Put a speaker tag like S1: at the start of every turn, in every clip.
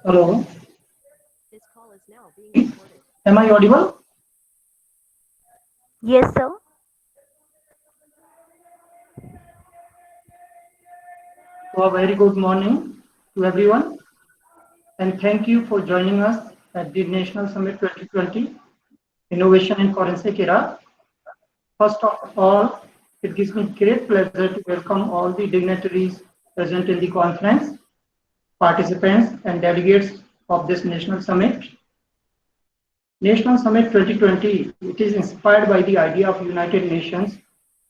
S1: Hello,
S2: This call is now being recorded.
S1: am I audible?
S3: Yes, sir.
S1: So a very good morning to everyone, and thank you for joining us at the National Summit 2020 Innovation in Forensic Era. First of all, it gives me great pleasure to welcome all the dignitaries present in the conference, participants, and delegates of this National Summit. National Summit 2020, it is inspired by the idea of United Nations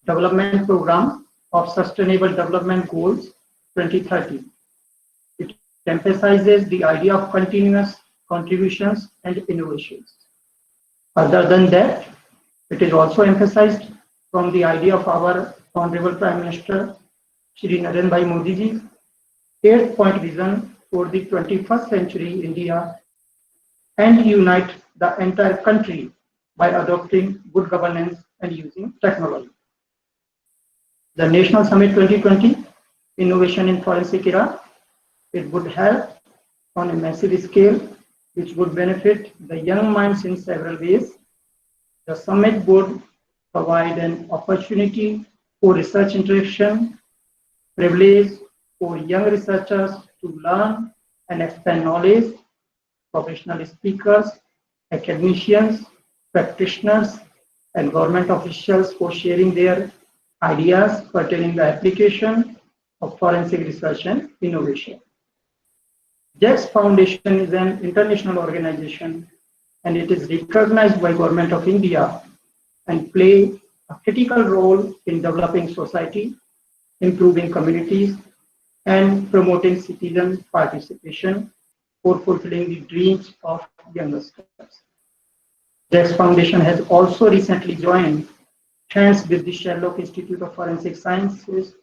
S1: Development Program of Sustainable Development Goals 2030. It emphasizes the idea of continuous contributions and innovations. Other than that, it is also emphasized from the idea of our Honorable Prime Minister Shri Narendra Bhai Modi ji's 8-point vision for the 21st century India and unite the entire country by adopting good governance and using technology. The National Summit 2020 Innovation in Forensic Era, it would help on a massive scale, which would benefit the young minds in several ways. The summit would provide an opportunity for research interaction, privilege for young researchers to learn and expand knowledge, professional speakers, academicians, practitioners, and government officials for sharing their ideas pertaining the application of forensic research and innovation. JAX Foundation is an international organization and it is recognized by Government of India and play a critical role in developing society, improving communities, and promoting citizen participation for fulfilling the dreams of youngsters. JAX Foundation has also recently joined hands with the Sherlock Institute of Forensic Sciences.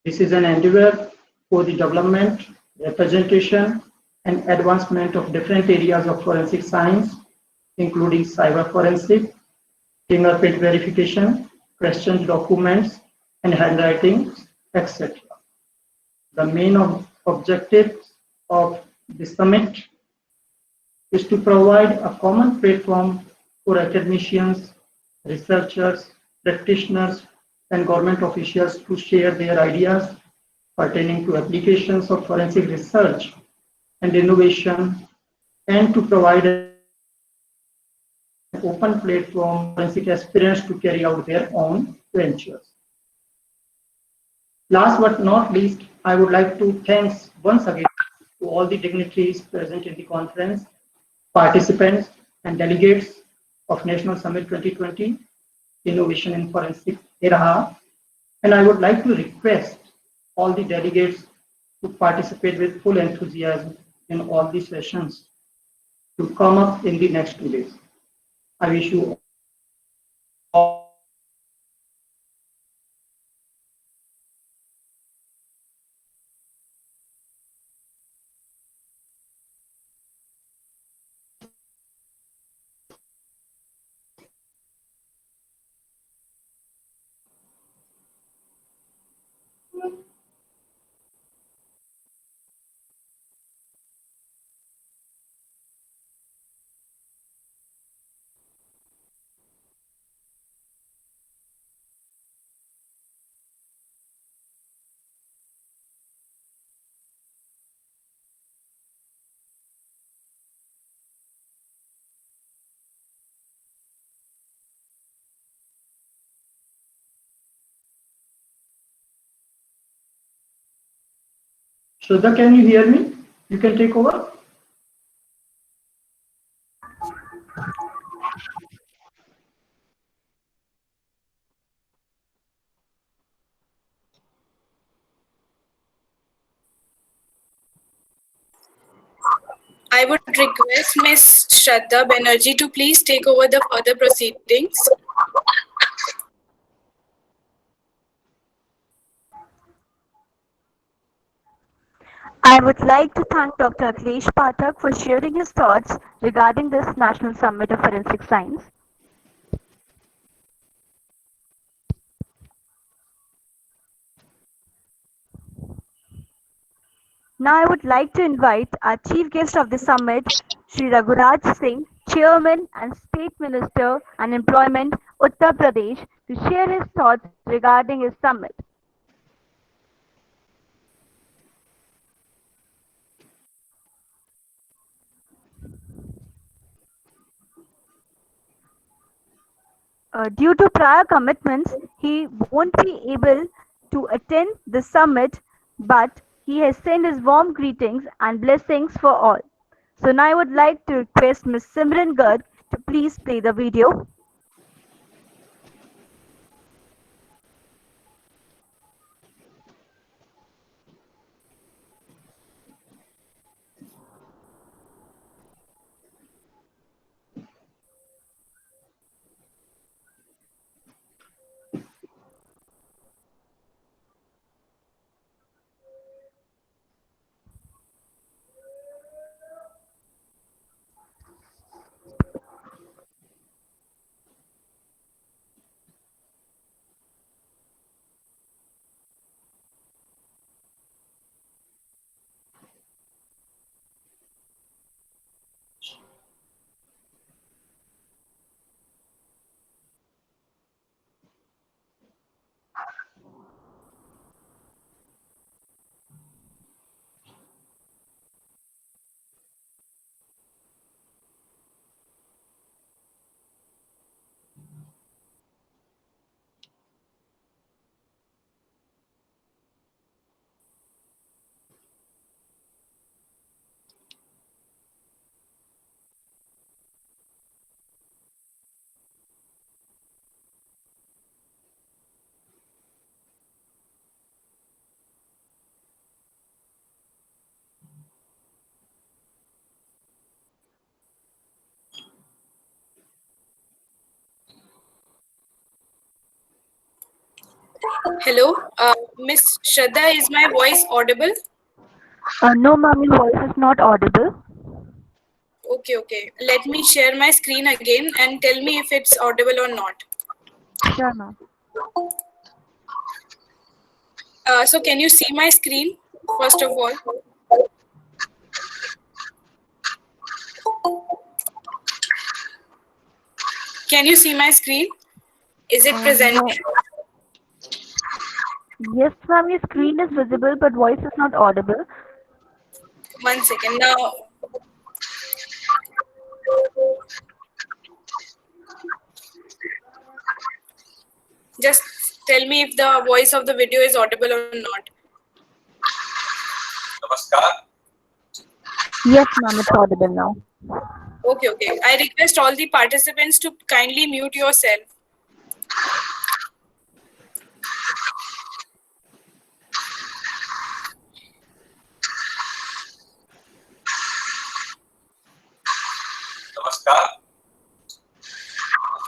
S1: This is an endeavor for the development, representation, and advancement of different areas of forensic science, including cyber forensic, fingerprint verification, questioned documents, and handwriting, etc. The main objective of the summit is to provide a common platform for academicians, researchers, practitioners, and government officials to share their ideas pertaining to applications of forensic research and innovation, and to provide an open platform for forensic aspirants to carry out their own ventures. Last but not least, I would like to thank once again to all the dignitaries present in the conference, participants, and delegates of National Summit 2020 Innovation in Forensic Era. And I would like to request all the delegates to participate with full enthusiasm in all the sessions to come up in the next 2 days. I wish you Shraddha, can you hear me? You can take over.
S4: I would request Ms. Shraddha Banerjee to please take over the further proceedings.
S3: I would like to thank Dr. Akhilesh Pathak for sharing his thoughts regarding this National Summit of Forensic Science. Now I would like to invite our chief guest of the summit, Sri Raghuraj Singh, Chairman and State Minister and Employment, Uttar Pradesh, to share his thoughts regarding his summit. Due to prior commitments, he won't be able to attend the summit, but he has sent his warm greetings and blessings for all. So now I would like to request Ms. Simran Garg to please play the video.
S4: Hello, Miss Shraddha, is my voice audible?
S3: No, ma'am, your voice is not audible.
S4: Okay. Let me share my screen again and tell me if it's audible or not.
S3: Sure, ma'am.
S4: So can you see my screen, first of all? Can you see my screen? Is it presented?
S3: No. Yes, ma'am, your screen is visible, but voice is not audible.
S4: 1 second. Now, just tell me if the voice of the video is audible or not. Namaskar.
S3: Yes, ma'am, it's audible now.
S4: Okay. I request all the participants to kindly mute yourself. नमस्कार।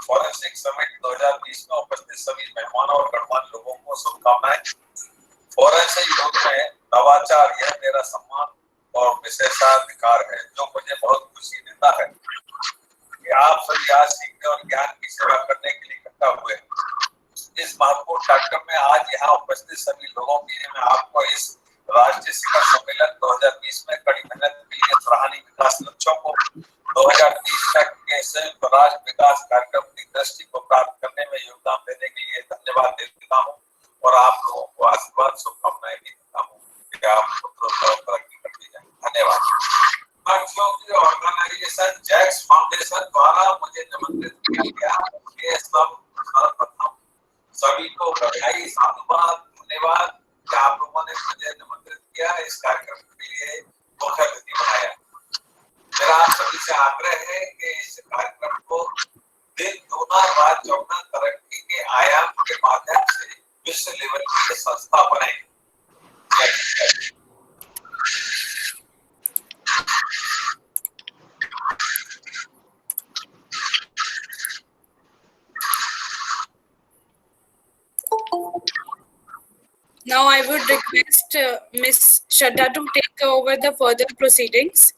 S4: Forensic summit 2020 में उपस्थित सभी मेहमानों और गणमान्य लोगों को शुभकामनाएं। फॉरेंसिक योग में नवाचार यह मेरा सम्मान और विशेषाधिकार है, जो मुझे बहुत खुशी देता है कि आप सभी आज सीखने और ज्ञान की सेवा करने के लिए इकट्ठा हुए। इस महत्वपूर्ण कार्यक्रम में आज यहाँ उपस्थित सभी लोगों के लिए मैं आपको इस राष्ट्रीय शिखर सम्मेलन 2020 में कड़ी मेहनत के लिए सराहनीय विकास लक्ष्यों को 2030 तक के संयुक्त राष्ट्र विकास कार्यक्रम की दृष्टि को प्राप्त करने में योगदान देने के लिए धन्यवाद देता हूँ और आप लोगों को आशीर्वाद शुभकामनाएं भी देता हूँ कि आप तरक्की करते जाएं। धन्यवाद। ऑर्गेनाइजेशन जैक्स फाउंडेशन द्वारा मुझे निमंत्रित किया गया। ये सब सर्वप्रथम सभी को बधाई, साधुवाद, धन्यवाद कि आप लोगों ने मुझे निमंत्रित किया, इस कार्यक्रम के लिए मुख्य अतिथि बनाया। मेरा आप सभी से आग्रह है कि इस कार्यक्रम को दिन दुना रात चौगुना तरक्की के आयाम के माध्यम से विश्व लेवल की संस्था बने। Now I would request Miss Shraddha to take over the further proceedings.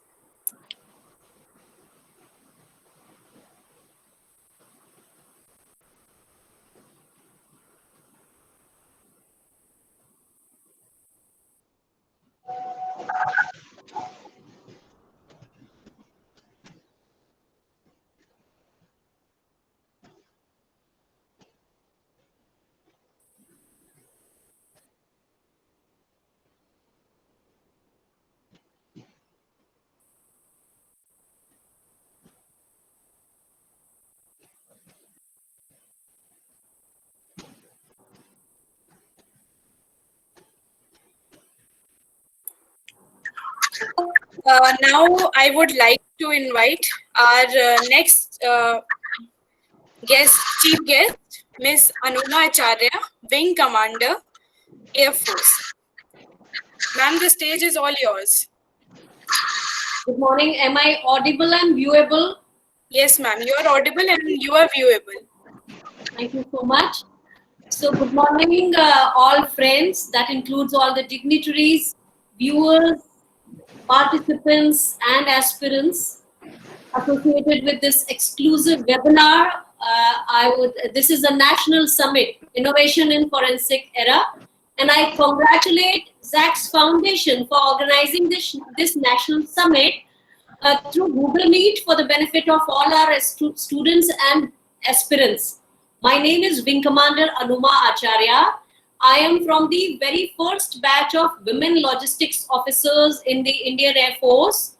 S5: Now I would like to invite our next chief guest, Ms. Anuma Acharya, Wing Commander, Air Force. Ma'am, the stage is all yours.
S6: Good morning. Am I audible and viewable?
S5: Yes, ma'am, you are audible and you are viewable.
S6: Thank you so much. So good morning, all friends. That includes all the dignitaries, viewers, participants and aspirants associated with this exclusive webinar. This is a national summit, Innovation in Forensic Era, and I congratulate ZACS Foundation for organizing this national summit through Google Meet for the benefit of all our students and aspirants. My name is Wing Commander Anuma Acharya. I am from the very first batch of women logistics officers in the Indian Air Force,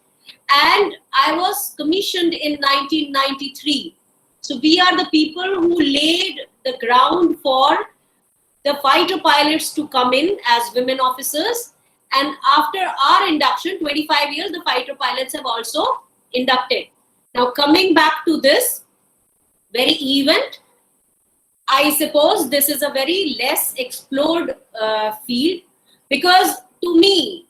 S6: and I was commissioned in 1993. So we are the people who laid the ground for the fighter pilots to come in as women officers, and after our induction, 25 years, the fighter pilots have also inducted. Now coming back to this very event, I suppose this is a very less explored field, because to me,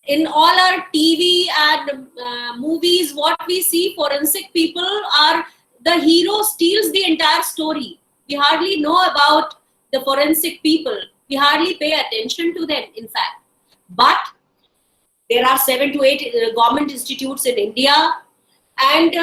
S6: in all our TV and movies, what we see, forensic people are the hero steals the entire story. We hardly know about the forensic people. We hardly pay attention to them, in fact. But there are 7 to 8 government institutes in India, and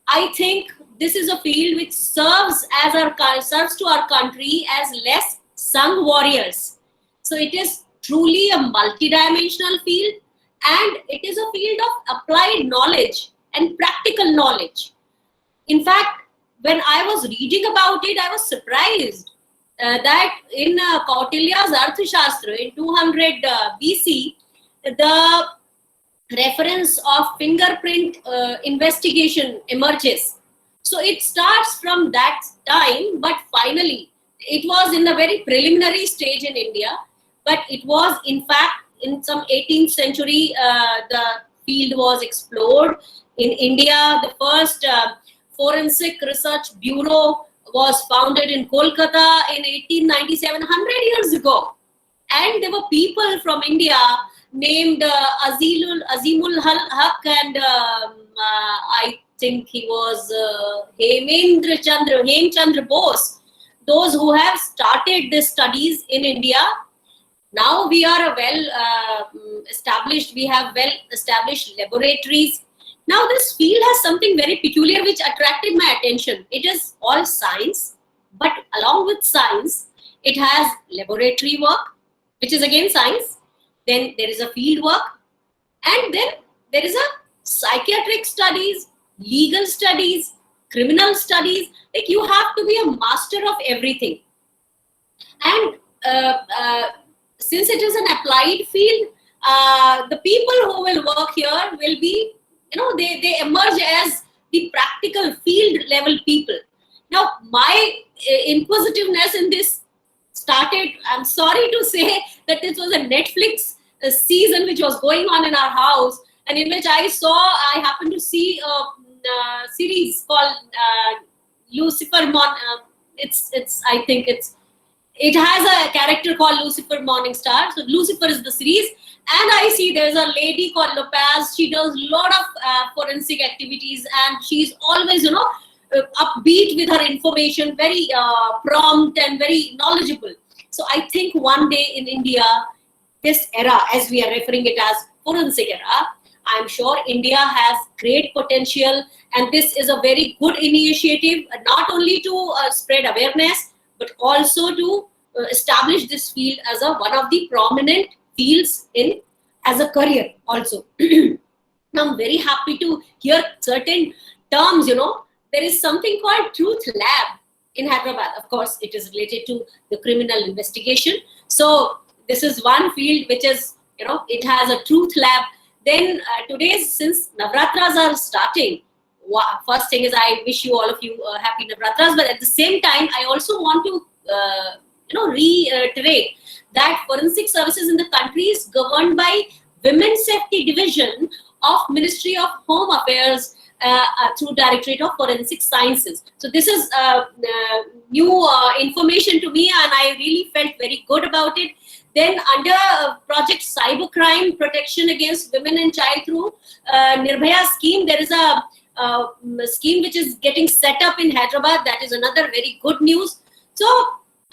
S6: I think this is a field which serves to our country as less sung warriors. So it is truly a multidimensional field, and it is a field of applied knowledge and practical knowledge. In fact, when I was reading about it, I was surprised that in Kautilya's Arthashastra in 200 BC, the reference of fingerprint investigation emerges. So it starts from that time, but finally, it was in a very preliminary stage in India, but it was in fact in some 18th century, the field was explored. In India, the first Forensic Research Bureau was founded in Kolkata in 1897, 100 years ago. And there were people from India named Azimul Haq, and I think he was Hemchandra Bose, those who have started the studies in India. Now we are we have well-established laboratories. Now this field has something very peculiar which attracted my attention. It is all science, but along with science, it has laboratory work, which is again science. Then there is a field work, and then there is a psychiatric studies, legal studies, criminal studies. Like, you have to be a master of everything. And since it is an applied field, the people who will work here will be, they emerge as the practical field level people. Now, my inquisitiveness in this started, I'm sorry to say that this was a Netflix season which was going on in our house, and in which I happened to see a series called Lucifer. It has a character called Lucifer Morningstar. So Lucifer is the series, and I see there's a lady called Lopez. She does a lot of forensic activities, and she's always, upbeat with her information, very prompt and very knowledgeable. So I think one day in India, this era, as we are referring it as forensic era, I'm sure India has great potential, and this is a very good initiative, not only to spread awareness, but also to establish this field as one of the prominent fields as a career also. Now, I'm very happy to hear certain terms, there is something called Truth Lab in Hyderabad. Of course, it is related to the criminal investigation. So this is one field which is, it has a Truth Lab. Then since Navratras are starting, first thing is I wish all of you happy Navratras, but at the same time, I also want to reiterate that forensic services in the country is governed by Women's Safety Division of Ministry of Home Affairs through Directorate of Forensic Sciences. So this is new information to me, and I really felt very good about it. Then under Project Cybercrime Protection Against Women and Child through Nirbhaya scheme, there is a scheme which is getting set up in Hyderabad. That is another very good news. So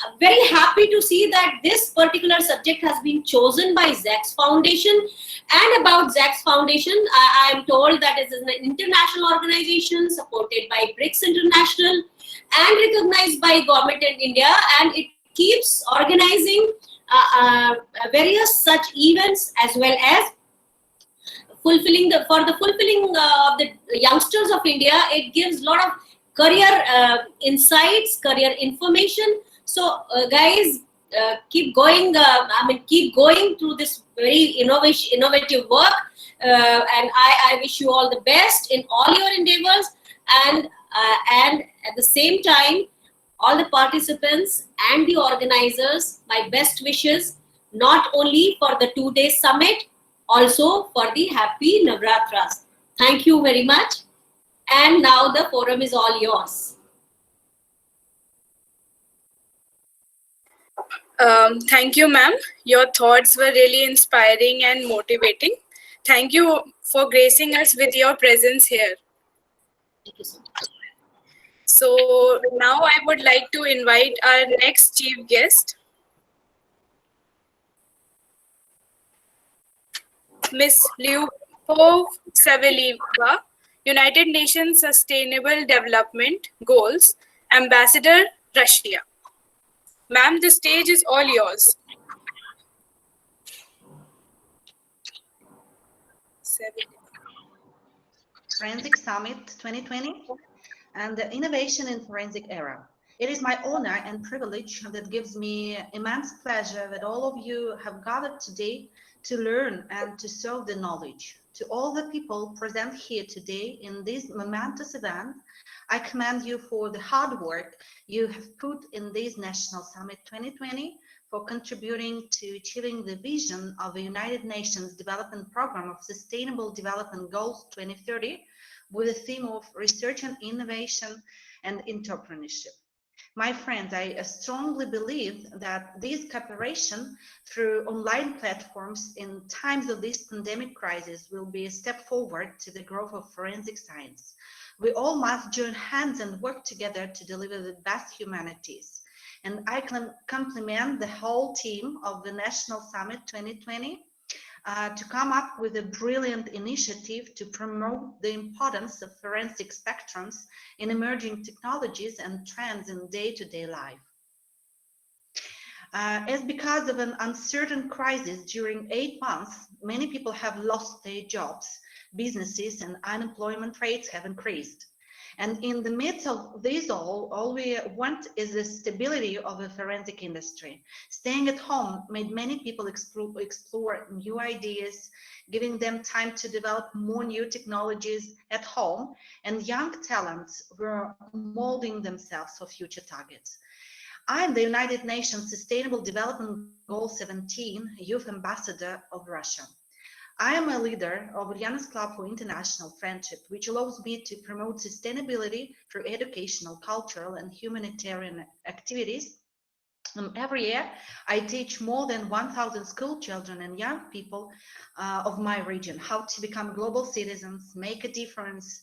S6: I'm very happy to see that this particular subject has been chosen by ZACS Foundation. And about ZACS Foundation, I am told that it is an international organization supported by BRICS International and recognized by government in India, and it keeps organizing various such events, as well as fulfilling of the youngsters of India. It gives a lot of career insights, career information. So guys, keep going. Keep going through this very innovative work, and I wish you all the best in all your endeavors. And at the same time, all the participants and the organizers, my best wishes, not only for the 2-day summit, also for the happy Navratras. Thank you very much. And now the forum is all yours.
S5: Thank you, ma'am. Your thoughts were really inspiring and motivating. Thank you for gracing us with your presence here.
S6: Thank you so much.
S5: So now I would like to invite our next chief guest, Ms. Lyubov Savelieva, United Nations Sustainable Development Goals Ambassador, Russia. Ma'am, the stage is all yours.
S7: Forensic Summit 2020 and the Innovation in Forensic Era. It is my honor and privilege that gives me immense pleasure that all of you have gathered today to learn and to serve the knowledge. To all the people present here today in this momentous event, I commend you for the hard work you have put in this National Summit 2020 for contributing to achieving the vision of the United Nations Development Programme of Sustainable Development Goals 2030 with the theme of research and innovation and entrepreneurship. My friends, I strongly believe that this cooperation through online platforms in times of this pandemic crisis will be a step forward to the growth of forensic science. We all must join hands and work together to deliver the best humanities. And I can compliment the whole team of the National Summit 2020 to come up with a brilliant initiative to promote the importance of forensic spectrums in emerging technologies and trends in day-to-day life. As because of an uncertain crisis during 8 months, many people have lost their jobs, businesses and unemployment rates have increased. And in the midst of this all we want is the stability of the forensic industry. Staying at home made many people explore new ideas, giving them time to develop more new technologies at home, and young talents were molding themselves for future targets. I am the United Nations Sustainable Development Goal 17 Youth Ambassador of Russia. I am a leader of Ulyanovsk Club for International Friendship, which allows me to promote sustainability through educational, cultural, and humanitarian activities. Every year, I teach more than 1,000 school children and young people of my region how to become global citizens, make a difference,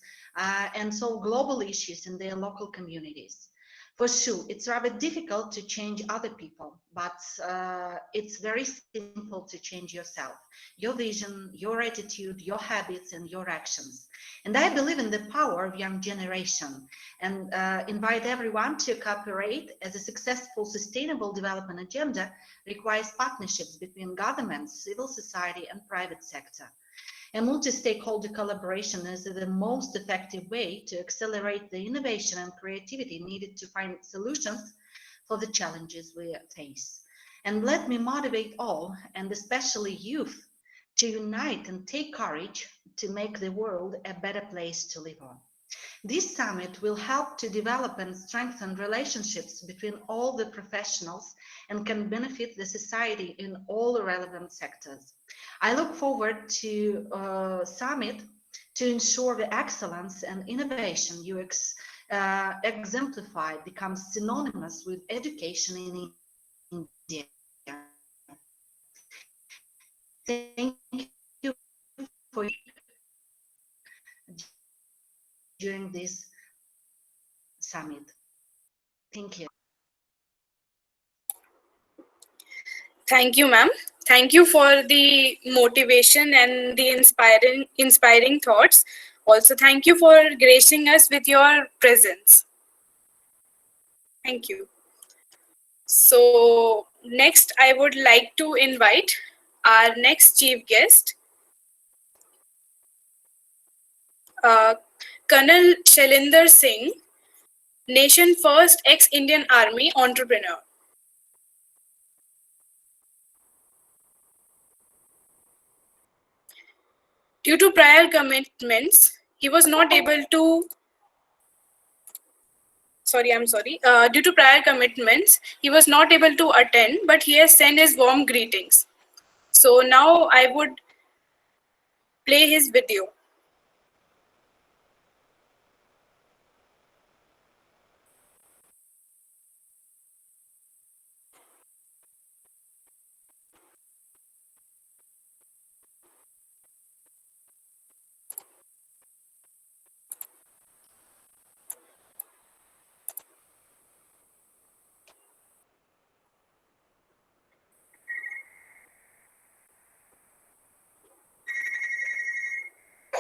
S7: and solve global issues in their local communities. For sure, it's rather difficult to change other people, but it's very simple to change yourself, your vision, your attitude, your habits, and your actions. And I believe in the power of young generation and invite everyone to cooperate, as a successful sustainable development agenda requires partnerships between governments, civil society, and private sector. A multi-stakeholder collaboration is the most effective way to accelerate the innovation and creativity needed to find solutions for the challenges we face. And let me motivate all, and especially youth, to unite and take courage to make the world a better place to live on. This summit will help to develop and strengthen relationships between all the professionals and can benefit the society in all the relevant sectors. I look forward to a summit to ensure the excellence and innovation you exemplify becomes synonymous with education in India. Thank you for during this summit. Thank you.
S5: Thank you, ma'am. Thank you for the motivation and the inspiring thoughts. Also, thank you for gracing us with your presence. Thank you. So, next, I would like to invite our next chief guest, Colonel Shailinder Singh, Nation First ex-Indian Army entrepreneur. Due to prior commitments, he was not able to. Due to prior commitments, he was not able to attend, but he has sent his warm greetings. So now I would play his video.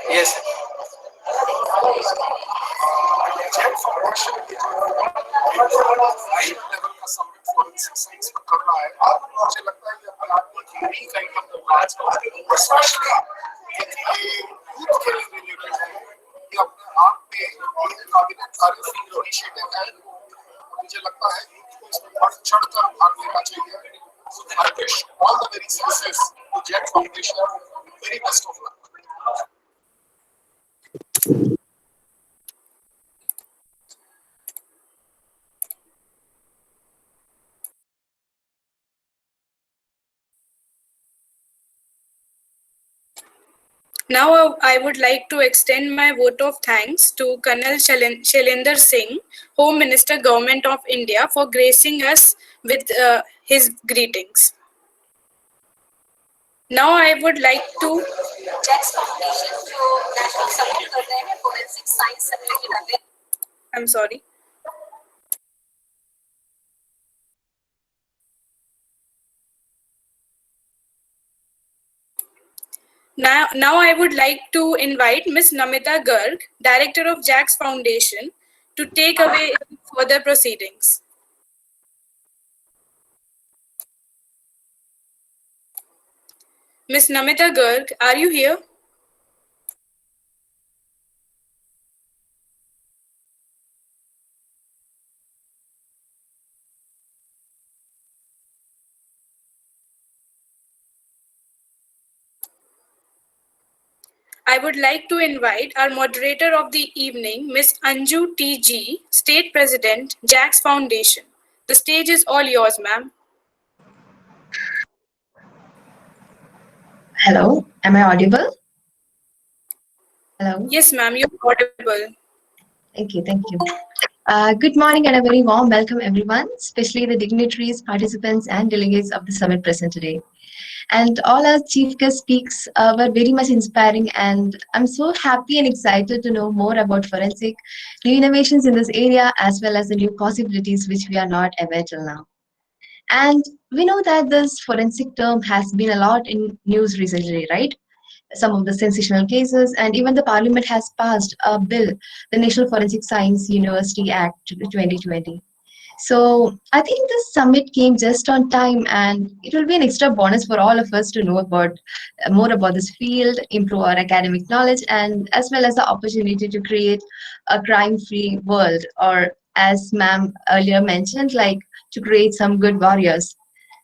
S8: Yes. Level का summit forensic science पर कर रहा है और मुझे लगता है कि अपना काइंड ऑफ द मैच और स्पेशली यूथ के लिए रिलेटेड है ये अपने आप में एक काबिल तारीफ इनिशिएटिव है। मुझे लगता है यूथ को इसमें बढ़ चढ़कर भाग लेना चाहिए। So I wish all the very success to Jet Foundation. Very best of luck.
S5: Now I would like to extend my vote of thanks to Colonel Shailinder Singh, Home Minister, Government of India, for gracing us with his greetings. Now I would like to.
S9: Jacks foundation जो national summit कर रहे हैं forensic science से related.
S5: I'm sorry. Now I would like to invite Ms. Namita Garg, Director of JAX Foundation, to take away further proceedings. Ms. Namita Garg, are you here? I would like to invite our moderator of the evening, Ms. Anju T.G., State President, JAX Foundation. The stage is all yours, ma'am.
S10: Hello, am I audible? Hello.
S5: Yes, ma'am, you're audible.
S10: Thank you. Good morning and a very warm welcome, everyone, especially the dignitaries, participants, and delegates of the summit present today. And all our chief guest speaks were very much inspiring, and I'm so happy and excited to know more about forensic, new innovations in this area, as well as the new possibilities which we are not aware till now. And we know that this forensic term has been a lot in news recently, right? Some of the sensational cases, and even the parliament has passed a bill, the National Forensic Science University Act 2020. So I think this summit came just on time, and it will be an extra bonus for all of us to know about more about this field, improve our academic knowledge, and as well as the opportunity to create a crime-free world, or as ma'am earlier mentioned, like to create some good warriors.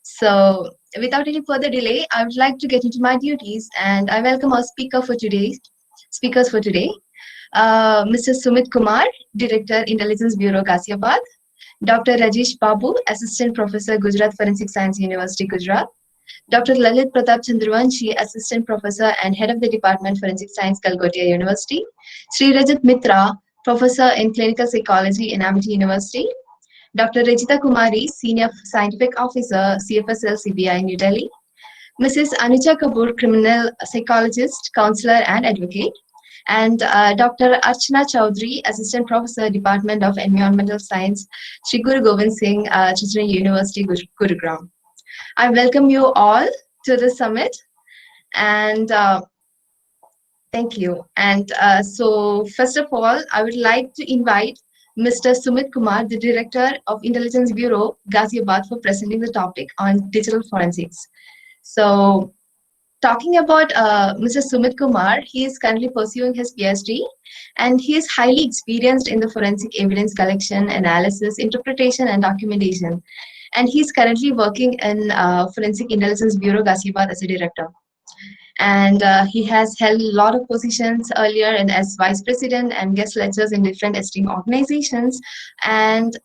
S10: So without any further delay, I would like to get into my duties, and I welcome our speakers for today. Mr. Sumit Kumar, Director, Intelligence Bureau, Ghaziabad. Dr. Rajesh Babu, Assistant Professor, Gujarat Forensic Science University, Gujarat. Dr. Lalit Pratap Chandраvanshi, Assistant Professor and Head of the Department Forensic Science, Calcutta University. Sri Rajat Mitra, Professor in Clinical Psychology in Amity University. Dr. Rajita Kumari, Senior Scientific Officer, CFSL CBI, New Delhi. Mrs. Anuja Kapoor, Criminal Psychologist, Counselor and Advocate. And Dr. Archana Chaudhary, Assistant Professor, Department of Environmental Science, Sri Guru Gobind Singh, Chitra University, Gurugram. I welcome you all to the summit, and thank you. And so, first of all, I would like to invite Mr. Sumit Kumar, the Director of Intelligence Bureau, Ghaziabad, for presenting the topic on digital forensics. So, talking about Mr. Sumit Kumar, he is currently pursuing his PhD, and he is highly experienced in the forensic evidence collection, analysis, interpretation, and documentation. And he's currently working in Forensic Intelligence Bureau, Ghaziabad, as a director. And he has held a lot of positions earlier and as vice president and guest lectures in different esteemed organizations. And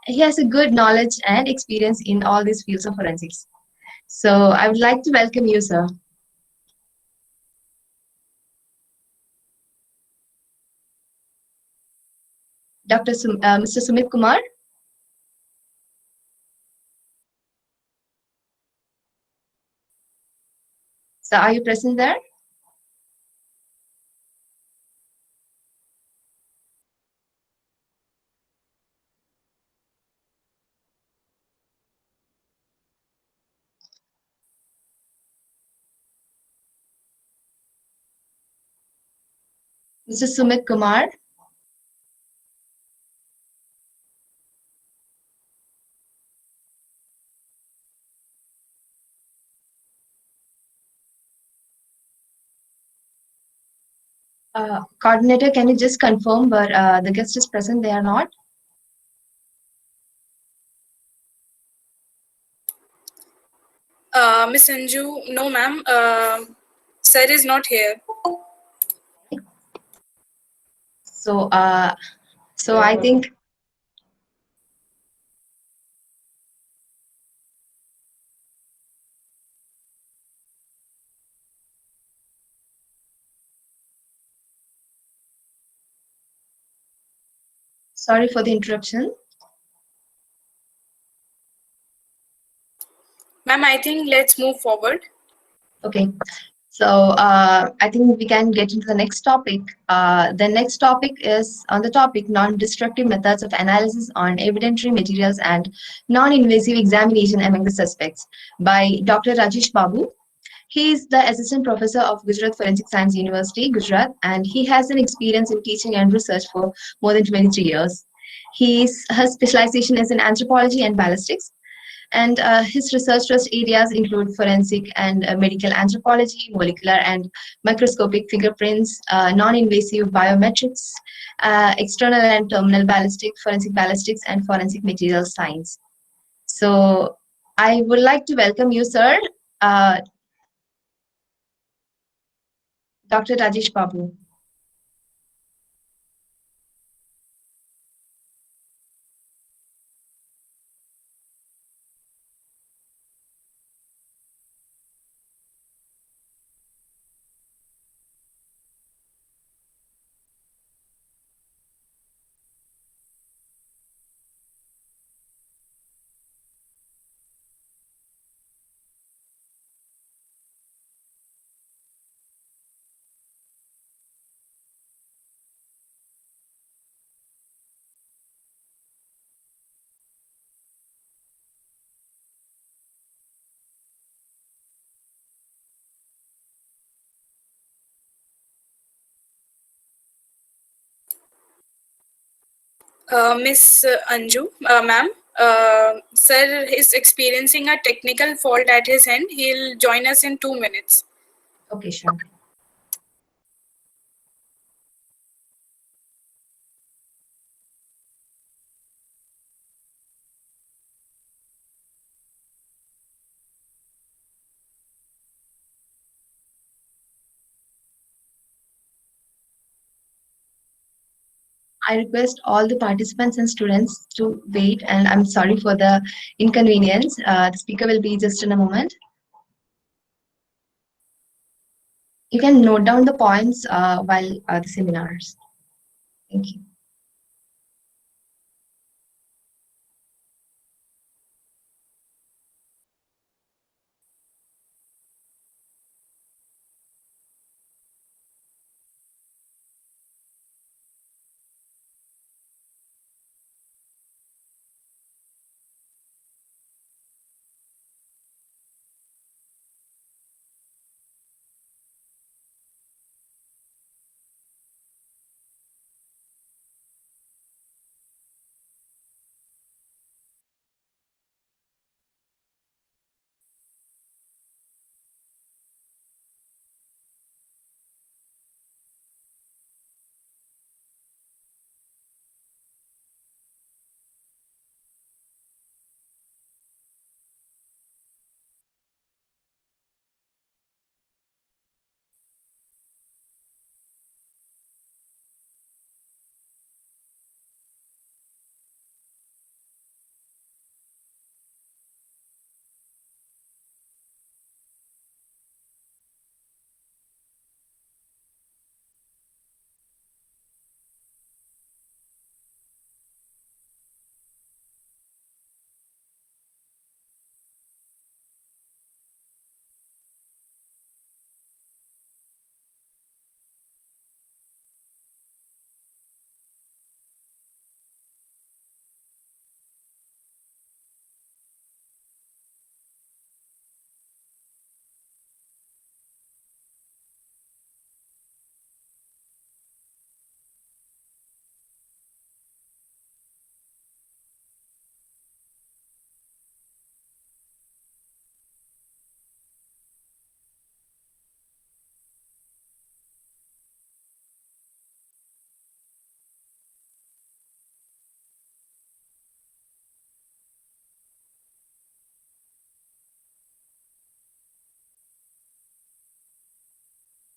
S10: he has a good knowledge and experience in all these fields of forensics. So I would like to welcome you, sir. Mr. Sumit Kumar. So are you present there? Mr. Sumit Kumar. Coordinator, can you just confirm but the guest is present, they are not?
S5: Miss Anju, no ma'am, sir is not here.
S10: So, I think sorry for the interruption.
S5: Ma'am, I think let's move forward.
S10: Okay, so I think we can get into the next topic. The next topic is on the topic non-destructive methods of analysis on evidentiary materials and non-invasive examination among the suspects by Dr. Rajesh Babu. He is the Assistant Professor of Gujarat Forensic Science University, Gujarat, and he has an experience in teaching and research for more than 23 years. His specialization is in anthropology and ballistics, and his research trust areas include forensic and medical anthropology, molecular and microscopic fingerprints, non-invasive biometrics, external and terminal ballistics, and forensic material science. So I would like to welcome you, sir, Dr. Rajesh Babu.
S5: Miss Anju, ma'am, sir is experiencing a technical fault at his end. He'll join us in 2 minutes.
S10: Okay, sure. I request all the participants and students to wait, and I'm sorry for the inconvenience. The speaker will be just in a moment. You can note down the points while the seminars. Thank you.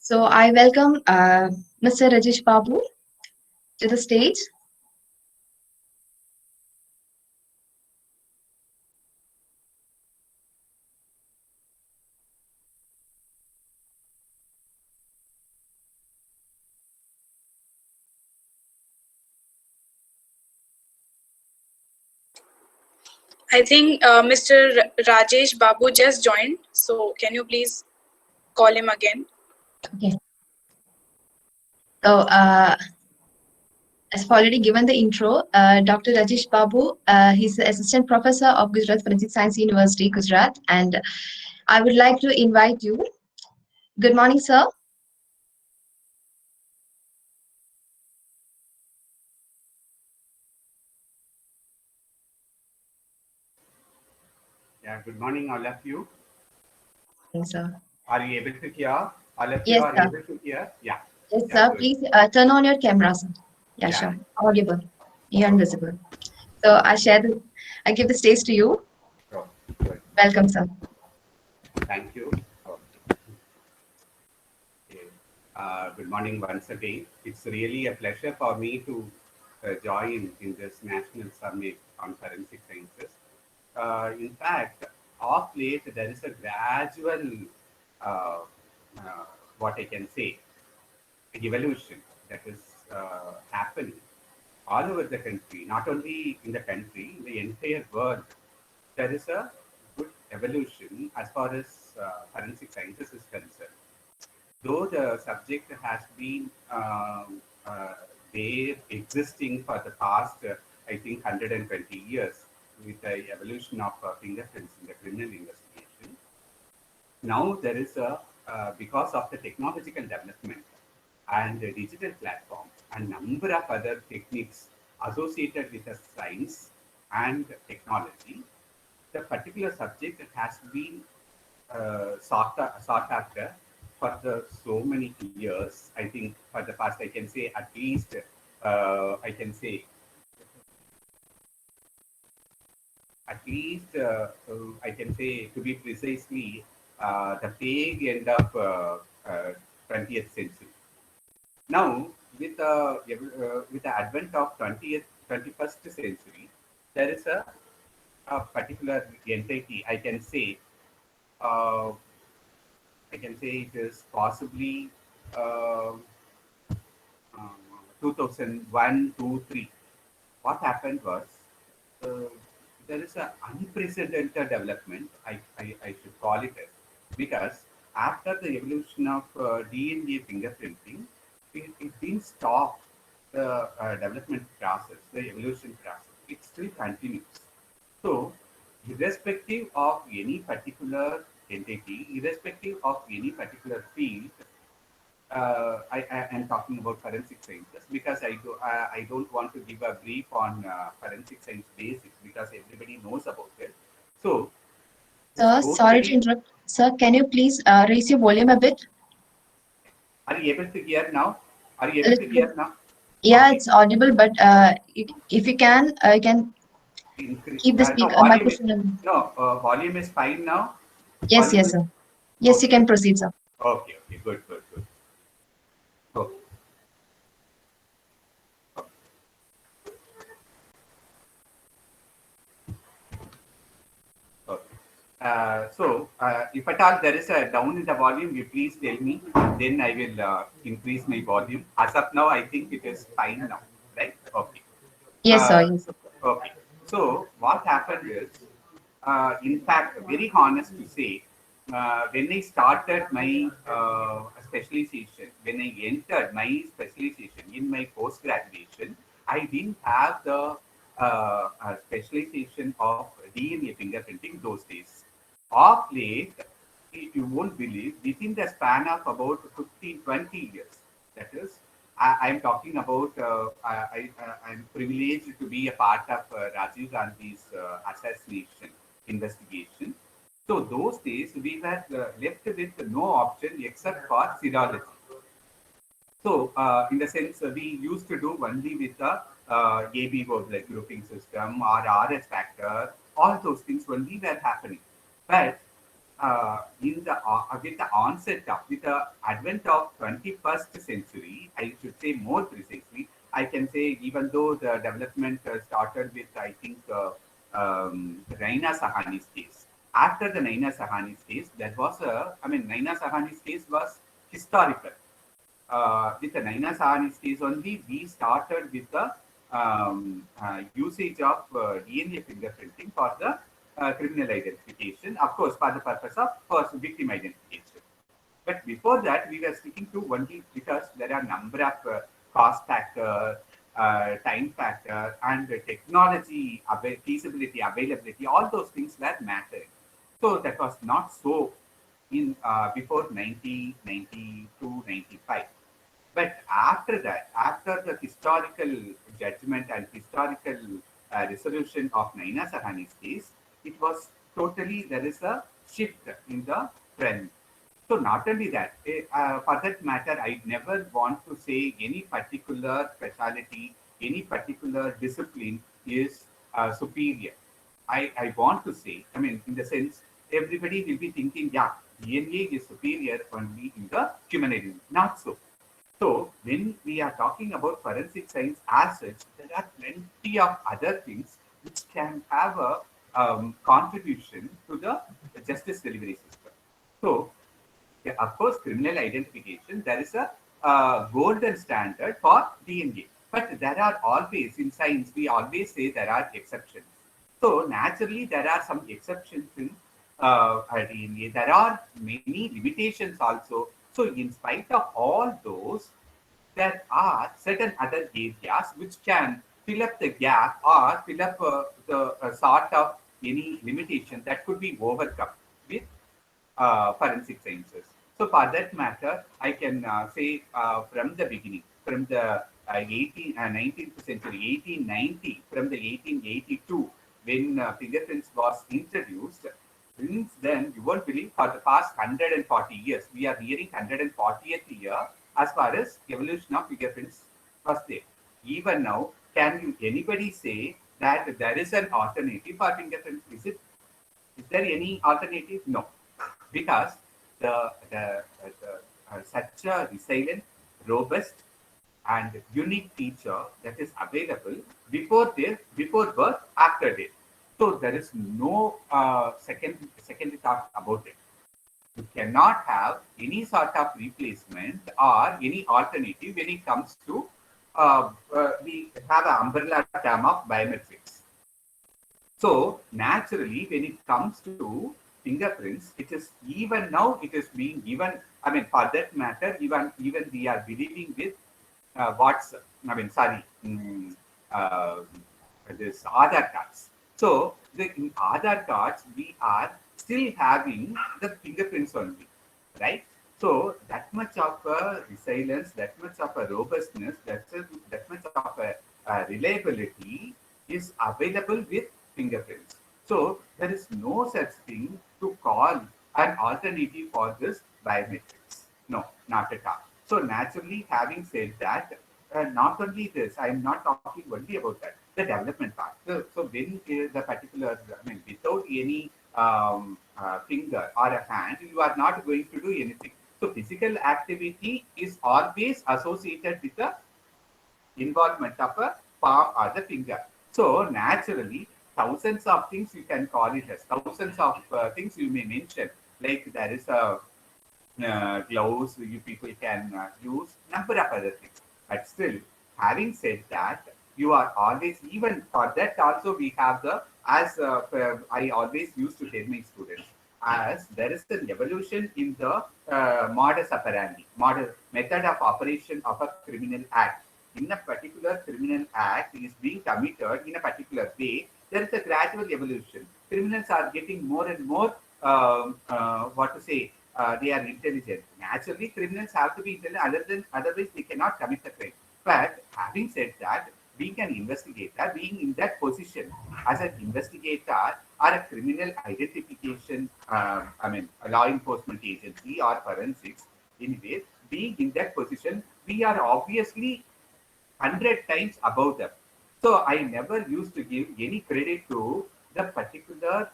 S10: So I welcome Mr. Rajesh Babu to the stage.
S5: I think Mr. Rajesh Babu just joined. So can you please call him again?
S10: Okay. So as I've already given the intro, Dr. Rajesh Babu, he's the Assistant Professor of Gujarat Forensic Science University, Gujarat, and I would like to invite you. Good morning, sir.
S11: Yeah, good morning, all of you.
S10: Yes, sir.
S11: Are you able to hear? All of you
S10: Yes,
S11: are
S10: sir.
S11: able to hear? Yeah.
S10: Yes,
S11: Yeah,
S10: sir.
S11: good.
S10: Please turn on your camera, sir. Yeah,
S11: Yeah.
S10: sure. Audible. You're invisible. So I give the stage to you.
S11: So, good.
S10: Welcome, sir.
S11: Thank you. Okay. Good morning once again. It's really a pleasure for me to join in this National Summit on Forensic Sciences. In fact, of late, there is a gradual, uh, what I can say, evolution that is happening all over the country, not only in the country, in the entire world. There is a good evolution as far as forensic sciences is concerned. Though the subject has been there existing for the past, I think, 120 years with the evolution of fingerprints in the criminal investigation. Now there is because of the technological development and the digital platform and number of other techniques associated with the science and technology, the particular subject has been sought after for so many years. I think for the past, I can say at least, I can say to be precisely the vague end of 20th century. Now, with the advent of 21st century, there is a particular entity. Uh, I can say it is possibly uh, 2001, 2, 3. What happened was uh, there is an unprecedented development, I should call it as, because after the evolution of DNA fingerprinting, it didn't stop the development process, the evolution process. It still continues. So, irrespective of any particular entity, irrespective of any particular field, I am talking about forensic sciences because I don't want to give a brief on forensic science basics because everybody knows about it. So,
S10: Sir, sorry to interrupt. Sir, can you please raise your volume a bit?
S11: are you able to hear now? Are you able to hear now?
S10: Yeah,
S11: Okay.
S10: it's audible, but if you can
S11: Increase.
S10: keep the
S11: No,
S10: speaker
S11: volume
S10: microphone.
S11: volume is fine now.
S10: Yes,
S11: Volume
S10: yes,
S11: is,
S10: sir. Yes, you
S11: okay.
S10: can proceed, sir.
S11: Okay, good. Okay. If at all there is a down in the volume, you please tell me. Then I will increase my volume. As of now, I think it is fine now, right? Okay.
S10: Yes, sir. Yes.
S11: Okay. So what happened is, in fact, very honest to say, when I started my specialization, when I entered my specialization in my post graduation, I didn't have the specialization of DNA fingerprinting those days. Of late, you won't believe, within the span of about 15, 20 years, that is, I'm talking about, I'm privileged to be a part of Rajiv Gandhi's assassination investigation. So those days, we were left with no option except for serology. So, in the sense, we used to do only with the ABO blood grouping system or RS factor, all those things only were happening. But with the onset of, with the advent of 21st century, I should say more precisely, I can say even though the development started with, I think, Raina Sahani's case. After the Naina Sahani's case, there was Naina Sahani's case was historical. With the Naina Sahani's case only, we started with the usage of DNA fingerprinting for the criminal identification, of course, for the purpose of first victim identification. But before that, we were sticking to only because there are number of cost factor, time factor, and technology feasibility, availability. All those things were mattering. So that was not so in before 1992, 95. But after that, after the historical judgment and historical resolution of Naina Sahani's case, it was totally, there is a shift in the trend. So not only that, for that matter, I never want to say any particular specialty, any particular discipline is superior. I want to say, in the sense, everybody will be thinking, yeah, DNA is superior only in the human identity. Not so. So when we are talking about forensic science as such, there are plenty of other things which can have a contribution to the justice delivery system. So, yeah, of course, criminal identification, there is a golden standard for DNA. But there are always, in science, we always say there are exceptions. So naturally, there are some exceptions in DNA. There are many limitations also. So in spite of all those, there are certain other areas which can fill up the gap or fill up the sort of any limitation that could be overcome with forensic sciences. So for that matter, I can say from the beginning, from the 19th century, 1890, from the 1882, when fingerprints was introduced, since then, you won't believe, for the past 140 years, we are nearing 140th year as far as evolution of fingerprints was there. Even now, can anybody say that there is an alternative for fingerprints? Is there any alternative? No, because the such a resilient, robust, and unique feature that is available before birth, after death. So there is no second thought about it. You cannot have any sort of replacement or any alternative when it comes to we have an umbrella term of biometrics. So naturally, when it comes to fingerprints, it is even now it is being given. I mean, for that matter, even we are believing with what's I mean, sorry, this Aadhaar cards. So in Aadhaar cards, we are still having the fingerprints only, right? So that much of a resilience, that much of a robustness, that much of a reliability is available with fingerprints. So there is no such thing to call an alternative for this biometrics. No, not at all. So naturally, having said that, not only this, I am not talking only about that, the development part. So when the particular, I mean, without any finger or a hand, you are not going to do anything. So physical activity is always associated with the involvement of a palm or the finger. So naturally, thousands of things you can call it as, thousands of things you may mention, like there is a gloves you people can use, number of other things. But still, having said that, you are always, even for that also we have the, as I always used to tell my students, as there is an evolution in the modus operandi, method of operation of a criminal act. In a particular criminal act is being committed in a particular way, there is a gradual evolution. Criminals are getting more and more, they are intelligent. Naturally, criminals have to be intelligent, otherwise they cannot commit a crime. But having said that, being an investigator, being in that position as an investigator or a criminal identification, a law enforcement agency or forensics, anyway, being in that position, we are obviously 100 times above them. So I never used to give any credit to the particular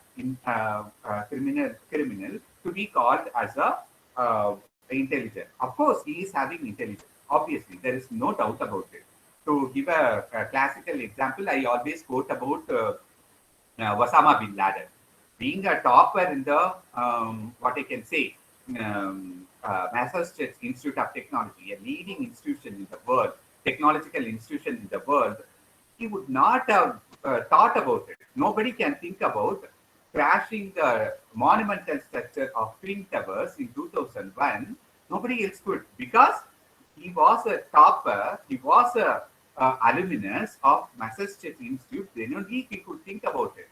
S11: criminal to be called as a intelligent. Of course, he is having intelligence. Obviously, there is no doubt about it. To give a classical example, I always quote about Osama bin Laden. Being a topper in the, what I can say, Massachusetts Institute of Technology, a leading institution in the world, technological institution in the world, he would not have thought about it. Nobody can think about crashing the monumental structure of Twin Towers in 2001. Nobody else could, because he was a topper, he was a alumnus of Massachusetts Institute. Then only he could think about it.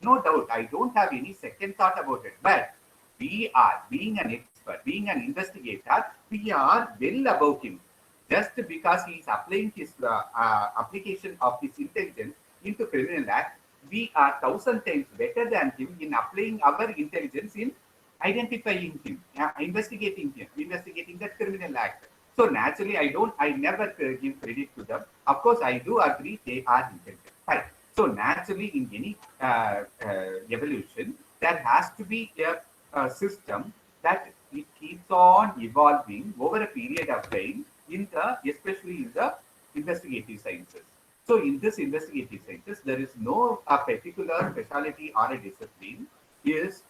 S11: No doubt, I don't have any second thought about it. But we are, being an expert, being an investigator, we are well above him. Just because he is applying his application of his intelligence into criminal act, we are 1,000 times better than him in applying our intelligence in identifying him, investigating that criminal act. So naturally, I never give credit to them. Of course, I do agree they are intelligent. Right. So naturally, in any evolution, there has to be a system that it keeps on evolving over a period of time, especially in the investigative sciences. So in this investigative sciences, there is no particular specialty or a discipline is